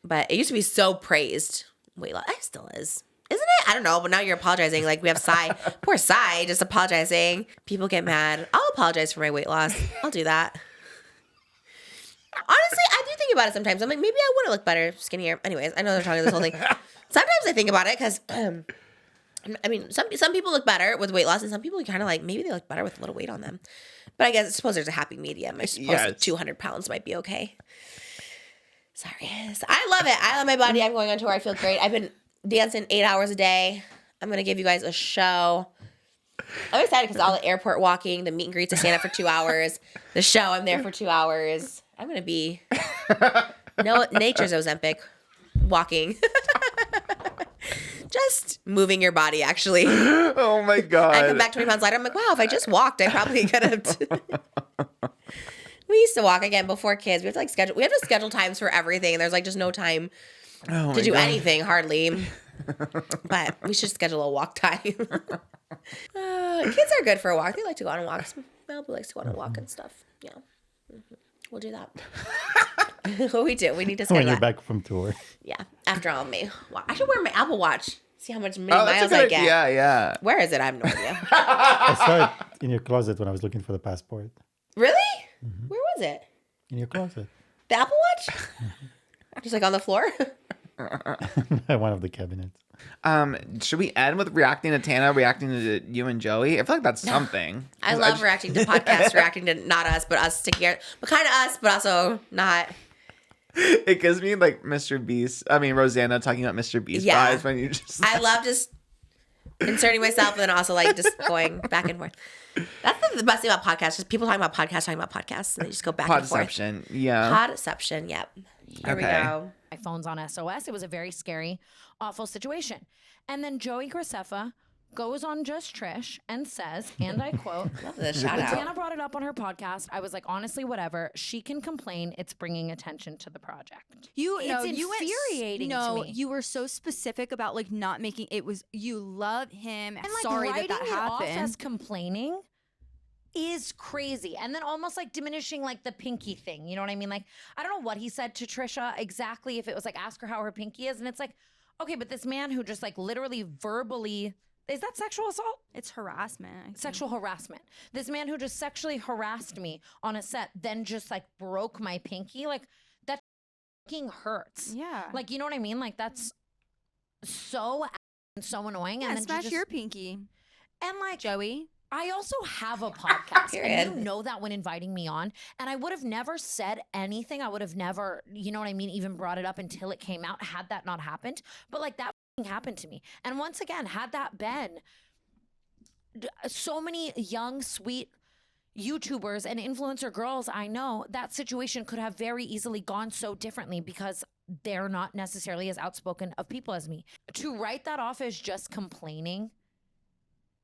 but it used to be so praised. Weight loss, it still is. Isn't it? I don't know, but now you're apologizing. Like, we have Psy. Poor Psy just apologizing. People get mad. I'll apologize for my weight loss. I'll do that. Honestly, I do think about it sometimes. I'm like, maybe I would have looked better skinnier. Anyways, I know they're talking this whole thing. Sometimes I think about it because, I mean, some people look better with weight loss, and some people kind of like, maybe they look better with a little weight on them. But I suppose there's a happy medium. I suppose 200 pounds might be okay. Sorry. So I love it. I love my body. I'm going on tour. I feel great. I've been dancing 8 hours a day. I'm going to give you guys a show. I'm excited because all the airport walking, the meet and greets, I stand up for 2 hours. The show, I'm there for 2 hours. I'm going to be nature's Ozempic walking. Just moving your body, actually. Oh, my God. I come back 20 pounds lighter. I'm like, wow, if I just walked, I probably could have. We used to walk again before kids. We have to like schedule. We have to schedule times for everything. And there's like just no time to do anything hardly. But we should schedule a walk time. Kids are good for a walk. They like to go on walks. Malibu likes to go on a walk and stuff. Yeah, we'll do that. We do. We need to schedule When you're that. back from tour. Yeah, after all, I should wear my Apple Watch. See how much miles I get. Yeah. Where is it? I have no idea. I saw it in your closet when I was looking for the passport. Really? Mm-hmm. Where was it? In your closet. The Apple Watch? Just like on the floor? One of the cabinets. Should we end with reacting to Tana, reacting to you and Joey? I feel like that's something. I love reacting to podcasts, reacting to not us, but us together. But kind of us, but also not. It gives me like Mr. Beast. I mean, Rosanna talking about Mr. Beast vibes when you just. I love just inserting myself and then also like just going back and forth. That's the best thing about podcasts. Just people talking about podcasts, and they just go back and forth. Podception, yeah. Podception, yep. Here we go. My phone's on SOS. It was a very scary, awful situation. And then Joey Graceffa goes on Just Trish and says, and I quote, Love this shout out. Tana brought it up on her podcast. I was like, honestly, whatever. She can complain. It's bringing attention to the project. It's infuriating to me. You were so specific about like not making it was you love him. And like sorry writing that it off happened. as complaining is crazy. And then almost like diminishing like the pinky thing. You know what I mean? Like, I don't know what he said to Trisha exactly, if it was like, ask her how her pinky is. And it's like, okay, but this man who just like literally verbally, is that sexual assault? It's harassment. Sexual harassment. This man who just sexually harassed me on a set, then just like broke my pinky. Like, that fucking hurts. Yeah. Like, you know what I mean? Like, that's so annoying. Yeah, And then smash just, your pinky. and like, Joey. I also have a podcast, and Period. you know that when inviting me on, and I would have never said anything. I would have never, you know what I mean, even brought it up until it came out, had that not happened. But like that happened to me. And once again, had that been so many young, sweet YouTubers and influencer girls I know, that situation could have very easily gone so differently because they're not necessarily as outspoken of people as me. To write that off as just complaining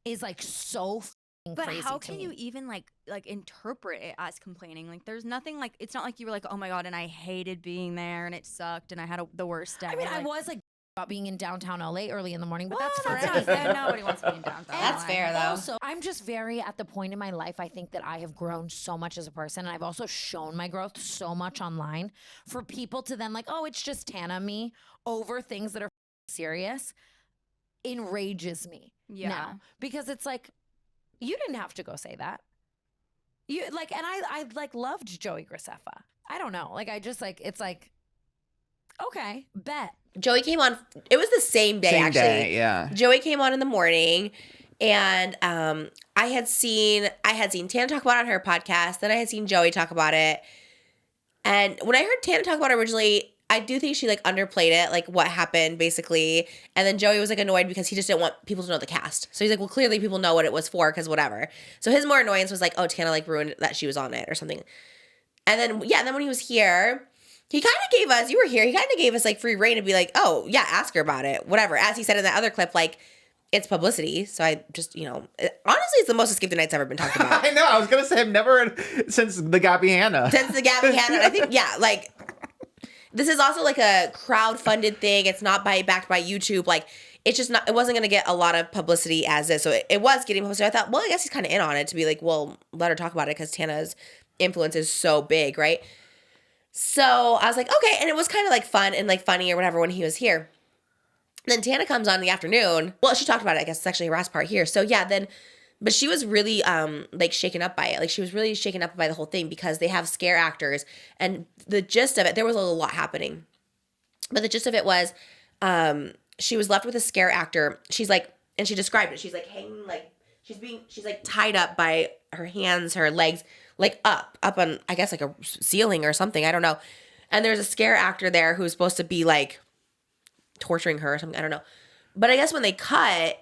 is like so But crazy how to can me. you even like interpret it as complaining? Like there's nothing like it's not like you were like, oh my God, and I hated being there and it sucked and I had the worst day. I mean, I like, was like about being in downtown LA early in the morning, but well, that's that's fine. not nobody wants to be in downtown. That's LA. fair, though. Also, I'm just very at the point in my life, I think that I have grown so much as a person, and I've also shown my growth so much online. For people to then like, oh, it's just Tana me over things that are serious enrages me now. Because it's like, you didn't have to go say that. You like, and I like loved Joey Graceffa. I don't know. Like, I just like, it's like, okay, bet. Joey came on. It was the same day, Same actually. day, yeah. Joey came on in the morning, and I had seen Tana talk about it on her podcast. Then I had seen Joey talk about it. And when I heard Tana talk about it originally, I do think she like underplayed it, like what happened basically. And then Joey was like annoyed because he just didn't want people to know the cast. So he's like, well, clearly people know what it was for because whatever. So his more annoyance was like, oh, Tana like ruined that she was on it or something. And then, yeah, and then when he was here, he kind of gave us, you were here, he kind of gave us like free reign to be like, oh, yeah, ask her about it, whatever. As he said in that other clip, like, it's publicity. So I just, honestly, it's the most Escape the Night's ever been talked about. I know. I was gonna say I've never since the Gabby Hanna. Since the Gabby Hanna, I think, like, this is also like a crowd-funded thing. It's not backed by YouTube. Like, it's just not. It wasn't gonna get a lot of publicity as is. So it was getting publicity. I thought, well, I guess he's kind of in on it to be like, well, let her talk about it because Tana's influence is so big, right? So I was like, okay, and it was kind of like fun and like funny or whatever when he was here. Then Tana comes on in the afternoon. Well, she talked about it, I guess, sexually harassed part here. So yeah, but she was really like shaken up by it. Like she was really shaken up by the whole thing because they have scare actors, and the gist of it, there was a lot happening. But the gist of it was she was left with a scare actor. She's like, and she described it. She's like hanging, like she's like tied up by her hands, her legs, like up on, I guess, like a ceiling or something. I don't know. And there's a scare actor there who's supposed to be like torturing her or something. I don't know. But I guess when they cut,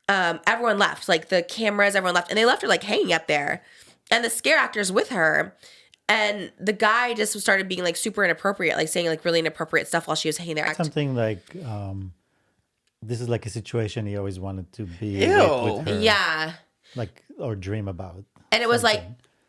everyone left. Like the cameras, everyone left. And they left her like hanging up there. And the scare actor's with her. And the guy just started being like super inappropriate, like saying like really inappropriate stuff while she was hanging there. Something like, this is like a situation he always wanted to be with her. Yeah. Like, or dream about. And it was like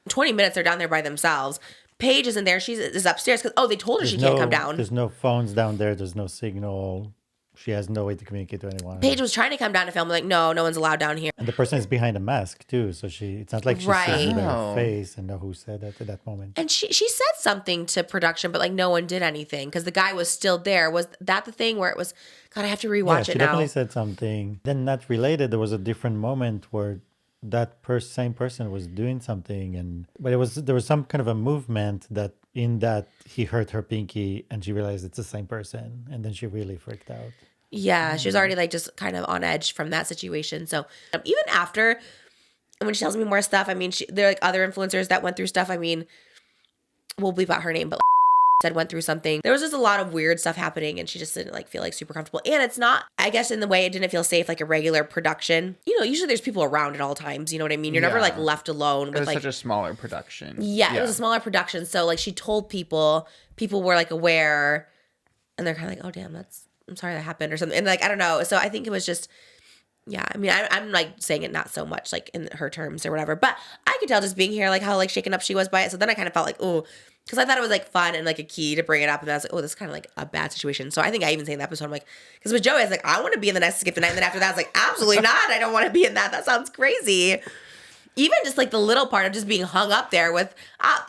20 minutes they're down there by themselves. Paige isn't there. She's upstairs because, they told her she can't come down. There's no phones down there. There's no signal. She has no way to communicate to anyone. Paige was trying to come down to film. Like, no one's allowed down here. And the person is behind a mask too. So it's not like she sees their face and know who said that at that moment. And she said something to production, but like no one did anything because the guy was still there. Was that the thing where it was, God, I have to rewatch she it now. definitely said something. Then not related, there was a different moment where that same person was doing something, but there was some kind of a movement that he hurt her pinky and she realized it's the same person, and then she really freaked out. Yeah, she was already like just kind of on edge from that situation. So even after, when she tells me more stuff, I mean, there are like other influencers that went through stuff. I mean, we'll bleep out her name, but like, said went through something. There was just a lot of weird stuff happening, and she just didn't like feel like super comfortable. And it's not, I guess, in the way it didn't feel safe like a regular production. Usually there's people around at all times. You know what I mean? You're never like left alone with it was like such a smaller production. Yeah, it was a smaller production. So like she told people were like aware, and they're kind of like, oh damn, I'm sorry that happened or something. And like I don't know. So I think it was just. Yeah, I mean, I'm like saying it not so much like in her terms or whatever, but I could tell just being here like how like shaken up she was by it. So then I kind of felt like, oh, because I thought it was like fun and like a key to bring it up, and I was like, oh, this is kind of like a bad situation. So I think I even say in the episode, I'm like, because with Joey, I was like, I want to be in the next Skip the Night, and then after that, I was like, absolutely not, I don't want to be in that. That sounds crazy. Even just like the little part of just being hung up there with,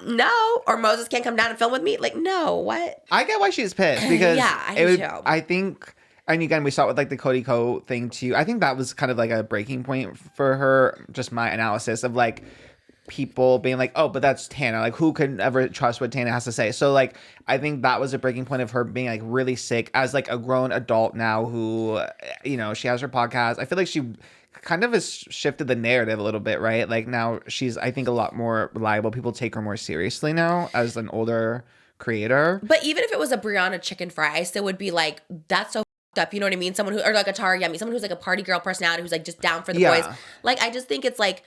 no, or Moses can't come down and film with me. Like, no, what? I get why she's pissed because I do too. I think. And again, we saw it with like the Cody Ko thing too. I think that was kind of like a breaking point for her. Just my analysis of like people being like, oh, but that's Tana. Like, who could ever trust what Tana has to say? So like, I think that was a breaking point of her being like really sick as like a grown adult now who, she has her podcast. I feel like she kind of has shifted the narrative a little bit, right? Like now she's, I think, a lot more reliable. People take her more seriously now as an older creator. But even if it was a Brianna chicken fry, I still would be like, that's so up, you know what I mean? Someone who, or like a Tara Yummy, someone who's like a party girl personality who's like just down for the boys. Like, I just think it's like,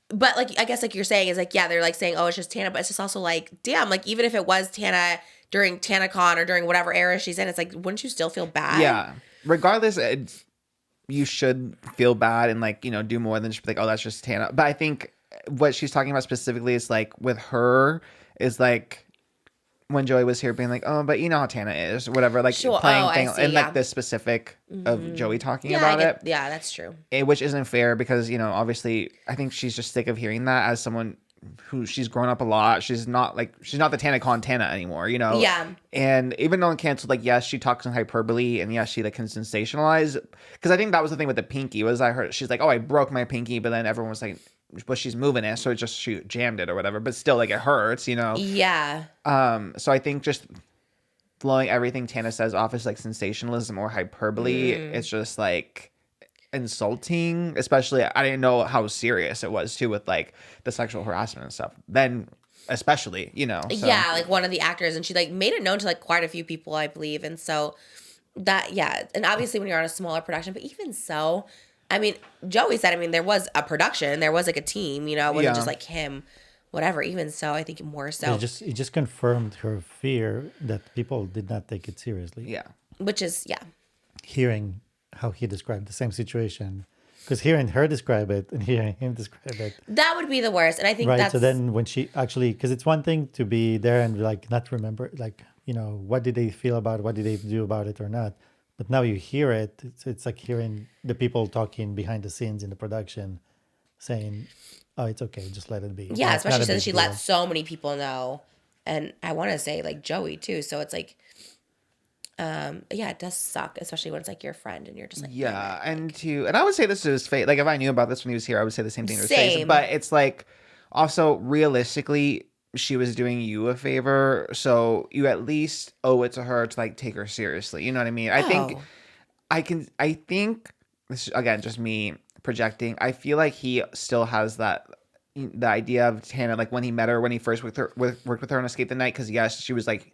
but like, I guess like you're saying is like, yeah, they're like saying, oh, it's just Tana, but it's just also like, damn, like even if it was Tana during TanaCon or during whatever era she's in, it's like, wouldn't you still feel bad? Yeah. Regardless, you should feel bad and like, do more than just be like, oh, that's just Tana. But I think what she's talking about specifically is like with her is like, when Joey was here being like, oh, but you know how Tana is, whatever, like playing things and like the specific of Joey talking about it. Yeah, that's true. Which isn't fair because, obviously I think she's just sick of hearing that as someone who she's grown up a lot. She's not the TanaCon Tana anymore, Yeah. And even though on Canceled, like, yes, she talks in hyperbole and yes, she like can sensationalize. Because I think that was the thing with the pinky was I heard she's like, oh, I broke my pinky, but then everyone was like, but she's moving it, so it just she jammed it or whatever. But still, like it hurts, Yeah. So I think just blowing everything Tana says off as like sensationalism or hyperbole, it's just like insulting. Especially, I didn't know how serious it was too with like the sexual harassment and stuff. Then, especially, So. Yeah, like one of the actors, and she like made it known to like quite a few people, I believe, and so that and obviously when you're on a smaller production, but even so. I mean, Joey said, there was a production. There was like a team, it wasn't just like him, whatever. Even so, I think more so. It just confirmed her fear that people did not take it seriously. Yeah. Which is, hearing how he described the same situation. Because hearing her describe it and hearing him describe it, That would be the worst. And I think right? that's So then when she actually, because it's one thing to be there and like not remember, like, what did they feel about it? What did they do about it or not? But now you hear it. It's like hearing the people talking behind the scenes in the production saying, oh, it's okay. Just let it be. yeah, Like, it's not especially a since big she deal. let so many people know. And I want to say like Joey too. So it's like, yeah, it does suck, especially when it's like your friend and you're just like, Yeah, and I would say this to his face. Like if I knew about this when he was here, I would say the same thing to his face. Same. But it's like also realistically, she was doing you a favor, so you at least owe it to her to like take her seriously. You know what I mean? I think Oh. I think this is, again, just me projecting. I feel like he still has the idea of Tana, like when he met her, when he first worked with her on Escape the Night, because yes, she was like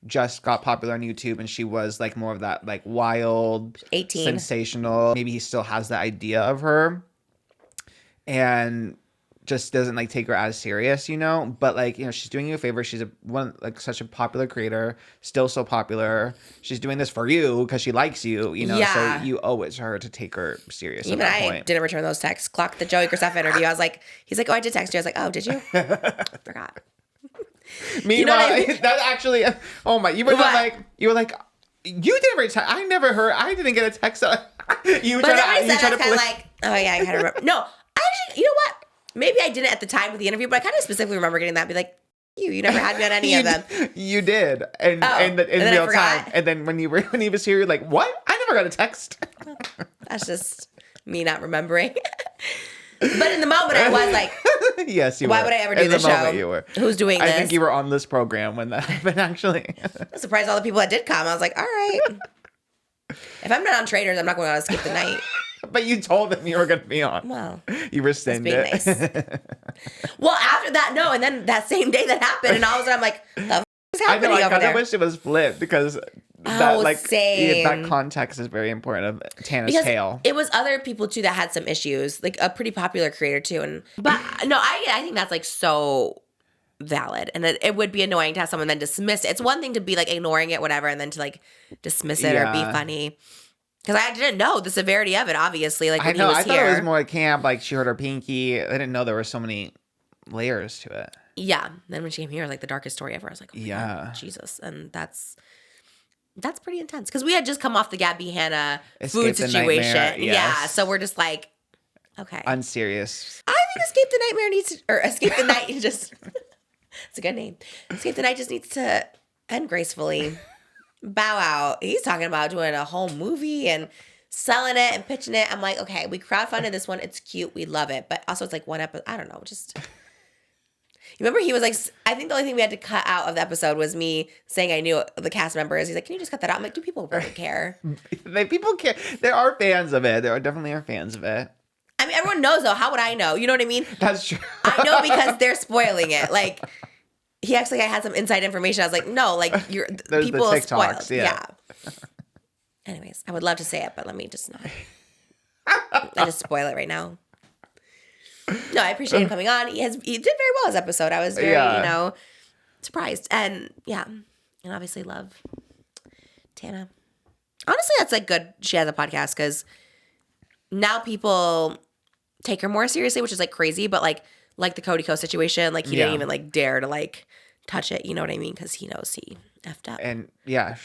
just got popular on YouTube and she was like more of that like wild 18. sensational. Maybe he still has the idea of her and just doesn't like take her as serious, but like, she's doing you a favor. She's such a popular creator, still so popular. She's doing this for you because she likes you, Yeah. so you owe it to her to take her serious Even at that I point. didn't return those texts. Clocked the Joey Graceffa interview. I was like, he's like, oh, I did text you. I was like, oh, did you? Forgot. Meanwhile, what I mean? that actually, oh my, you were What? you didn't text. I never heard. I didn't get a text. But then when I said, I was kind of like, oh yeah, I kind of remember. No, I actually, you know what? Maybe I didn't at the time with the interview, but I kind of specifically remember getting that. Be like, you never had me on any of them. You did, in and then I real forgot. time. And then when he was here, you're like, what? I never got a text. That's just me not remembering. But in the moment, I was like, Yes, you were. why would I ever do In the this show? moment you were. Who's doing I this? think you were on this program when that happened, actually. I'm surprised all the people that did come. I was like, all right. If I'm not on Traitors, I'm not going to skip the night. But you told them you were going to be on. Well, You rescinded being it. nice. Well, after that, no. And then that same day that happened, and all of a sudden I'm like, the f- is I happening know. I over kind there? of wish it was flipped because that that same. context is very important of Tana's Because tale. it was other people too that had some issues, like a pretty popular creator too. But no, I think that's like so valid, and it would be annoying to have someone then dismiss it. It's one thing to be like ignoring it, whatever, and then to like dismiss it or be Yeah. funny. Because I didn't know the severity of it, obviously. Like I when know. he was I thought here. it was more at camp. Like she hurt her pinky. I didn't know there were so many layers to it. Yeah. Then when she came here, it was like the darkest story ever. I was like, oh my Yeah. God, Jesus. And that's pretty intense. Because we had just come off the Gabby Hanna food Escape the situation. Nightmare, Yeah. yes. So we're just like, okay. Unserious. I think Escape the Nightmare needs to, or Escape the Night just, it's a good name. Escape the Night just needs to end gracefully. Bow out. He's talking about doing a whole movie and selling it and pitching it. I'm like, okay, we crowdfunded this one. It's cute. We love it. But also it's like one episode. I don't know. Just, you remember he was like, I think the only thing we had to cut out of the episode was me saying I knew the cast members. He's like, can you just cut that out? I'm like, do people really care? People care. There are fans of it. There definitely are fans of it. I mean, everyone knows though. How would I know? You know what I mean? That's true. I know because they're spoiling it. Like, he acts like I had some inside information. I was like, no, like you're There's people the spoil. TikToks, yeah. Anyways, I would love to say it, but let me just not. I just spoil it right now. No, I appreciate him coming on. He did very well his episode. I was very, Yeah. surprised. And yeah. And obviously love Tana. Honestly, that's like good she has a podcast because now people take her more seriously, which is like crazy, but like the Cody Co situation, like he didn't Yeah. even like dare to like touch it, you know what I mean? Because he knows he effed up. And yeah,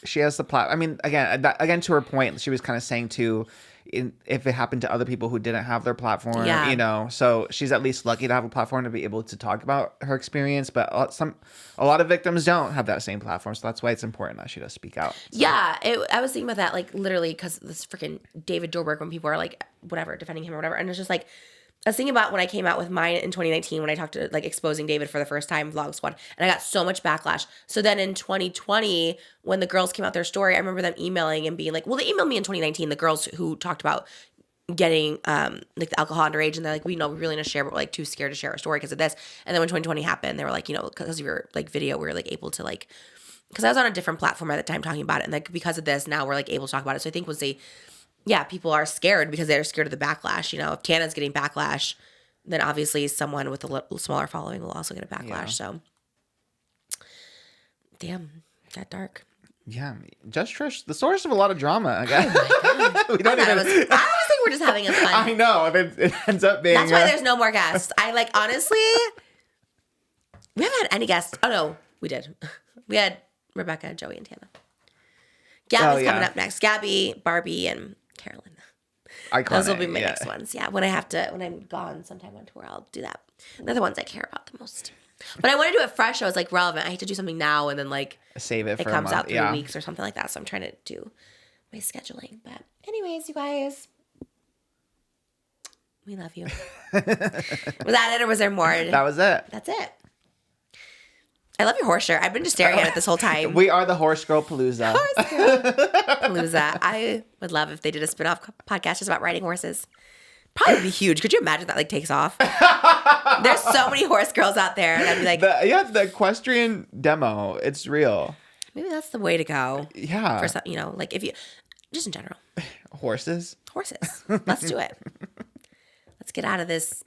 she has the plot. I mean, again, to her point, she was kind of saying too, if it happened to other people who didn't have their platform, Yeah. so she's at least lucky to have a platform to be able to talk about her experience. But a lot of victims don't have that same platform, so that's why it's important that she does speak out. Yeah, I was thinking about that, like, literally, because this freaking David Dobrik, when people are, like, whatever, defending him or whatever, and it's just, like, I was thinking about when I came out with mine in 2019, when I talked to, like, exposing David for the first time, Vlog Squad, and I got so much backlash. So then in 2020, when the girls came out their story, I remember them emailing and being like, well, they emailed me in 2019, the girls who talked about getting, like, the alcohol underage, and they're like, we know we really want to share, but we're, like, too scared to share our story because of this. And then when 2020 happened, they were like, because of your, like, video, we were, like, able to, like, because I was on a different platform at the time talking about it, and like because of this, now we're like able to talk about it. So I think people are scared because they're scared of the backlash. If Tana's getting backlash, then obviously someone with a little smaller following will also get a backlash. Yeah. So, damn, got dark. Yeah, just Trish, the source of a lot of drama. I guess. We don't I even. was think we're just having a fun. I know, and it ends up being. That's why there's no more guests. I like honestly, we haven't had any guests. Oh no, we did. We had Rebecca, Joey, and Tana. Gabby's coming up next. Gabby, Barbie, and Carolyn. Iconic, Those will be my next ones. Yeah, when I'm gone sometime on tour, I'll do that. They're the ones I care about the most. But I want to do it fresh. So it's like relevant. I hate to do something now and then like save it. It for comes a month. out 3 weeks or something like that. So I'm trying to do my scheduling. But anyways, you guys, we love you. Was that it or was there more? That was it. That's it. I love your horse shirt. I've been just staring at it this whole time. We are the Horse Girl Palooza. Palooza. I would love if they did a spin-off podcast just about riding horses. Probably would be huge. Could you imagine that like takes off? There's so many horse girls out there. And I'd be like, the equestrian demo. It's real. maybe that's the way to go. Yeah. For some, like if you, just in general, Horses. Let's do it. Let's get out of this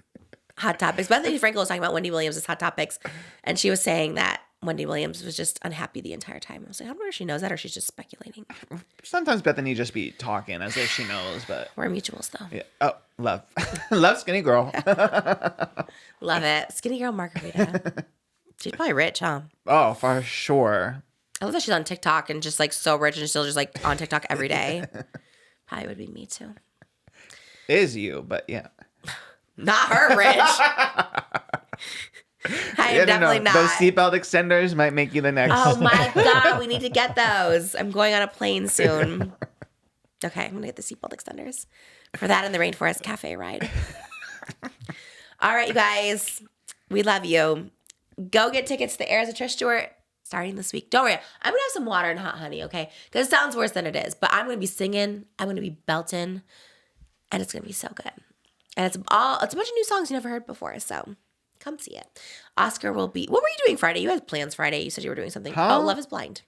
hot topics. Bethany Frankel was talking about Wendy Williams' hot topics, and she was saying that Wendy Williams was just unhappy the entire time. I was like, I wonder if she knows that or she's just speculating. Sometimes Bethany just be talking as if she knows, but We're mutuals though. yeah. Oh, love, love Skinny Girl. Love it. Skinny girl margarita. She's probably rich, huh? Oh, for sure. I love that she's on TikTok and just like so rich and still just like on TikTok every day. Probably would be me too. Is you, but yeah. Not her rich. I am definitely not. Those seatbelt extenders might make you the next. Oh my God, we need to get those. I'm going on a plane soon. Okay, I'm going to get the seatbelt extenders for that and the Rainforest Cafe ride. All right, you guys, we love you. Go get tickets to the Eras of Trish tour starting this week. Don't worry, I'm going to have some water and hot honey, okay? Because it sounds worse than it is, but I'm going to be singing, I'm going to be belting, and it's going to be so good. And it's a bunch of new songs you never heard before, so come see it. Oscar will be, what were you doing Friday? You had plans Friday. You said you were doing something. Huh? Oh, Love is Blind.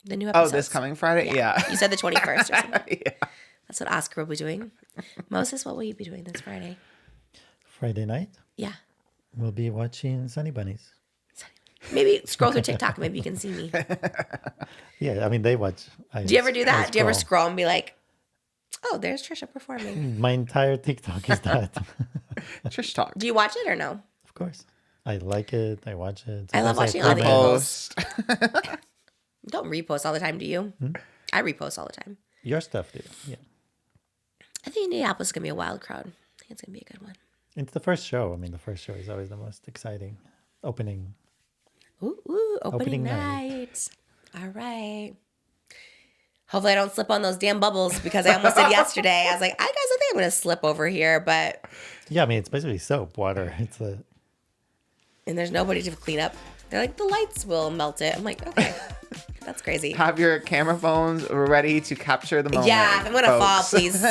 The new episode. Oh, this coming Friday? Yeah. You said the 21st or something. Yeah. That's what Oscar will be doing. Moses, what will you be doing this Friday? Friday night, Yeah. we'll be watching Sunny Bunnies. Maybe scroll through TikTok. Maybe you can see me. Yeah, I mean, they watch. Do you ever do that? Do you ever scroll and be like, oh, there's Trisha performing? My entire TikTok is that. Trish talk. Do you watch it or no? Of course. I like it. I watch it. I love Sometimes watching all the comment. posts. Don't repost all the time, do you? I repost all the time. Your stuff, dude. Yeah. I think Indianapolis is going to be a wild crowd. I think it's going to be a good one. It's the first show. I mean, the first show is always the most exciting. Opening. Ooh, opening night. All right. Hopefully I don't slip on those damn bubbles because I almost did yesterday. I was like, I think I'm going to slip over here, but... Yeah, I mean, it's basically soap, water. It's a... And there's nobody to clean up. They're like, the lights will melt it. I'm like, okay. That's crazy. Have your camera phones ready to capture the moment. Yeah, if I'm going to fall, folks.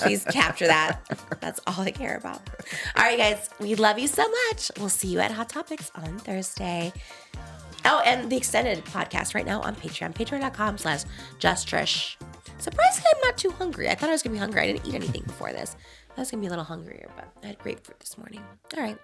please capture that. That's all I care about. All right, guys. We love you so much. We'll see you at Hot Topics on Thursday. Oh, and the extended podcast right now on Patreon. Patreon.com/JustTrish. Surprisingly, I'm not too hungry. I thought I was going to be hungry. I didn't eat anything before this. I was going to be a little hungrier, but I had grapefruit this morning. All right.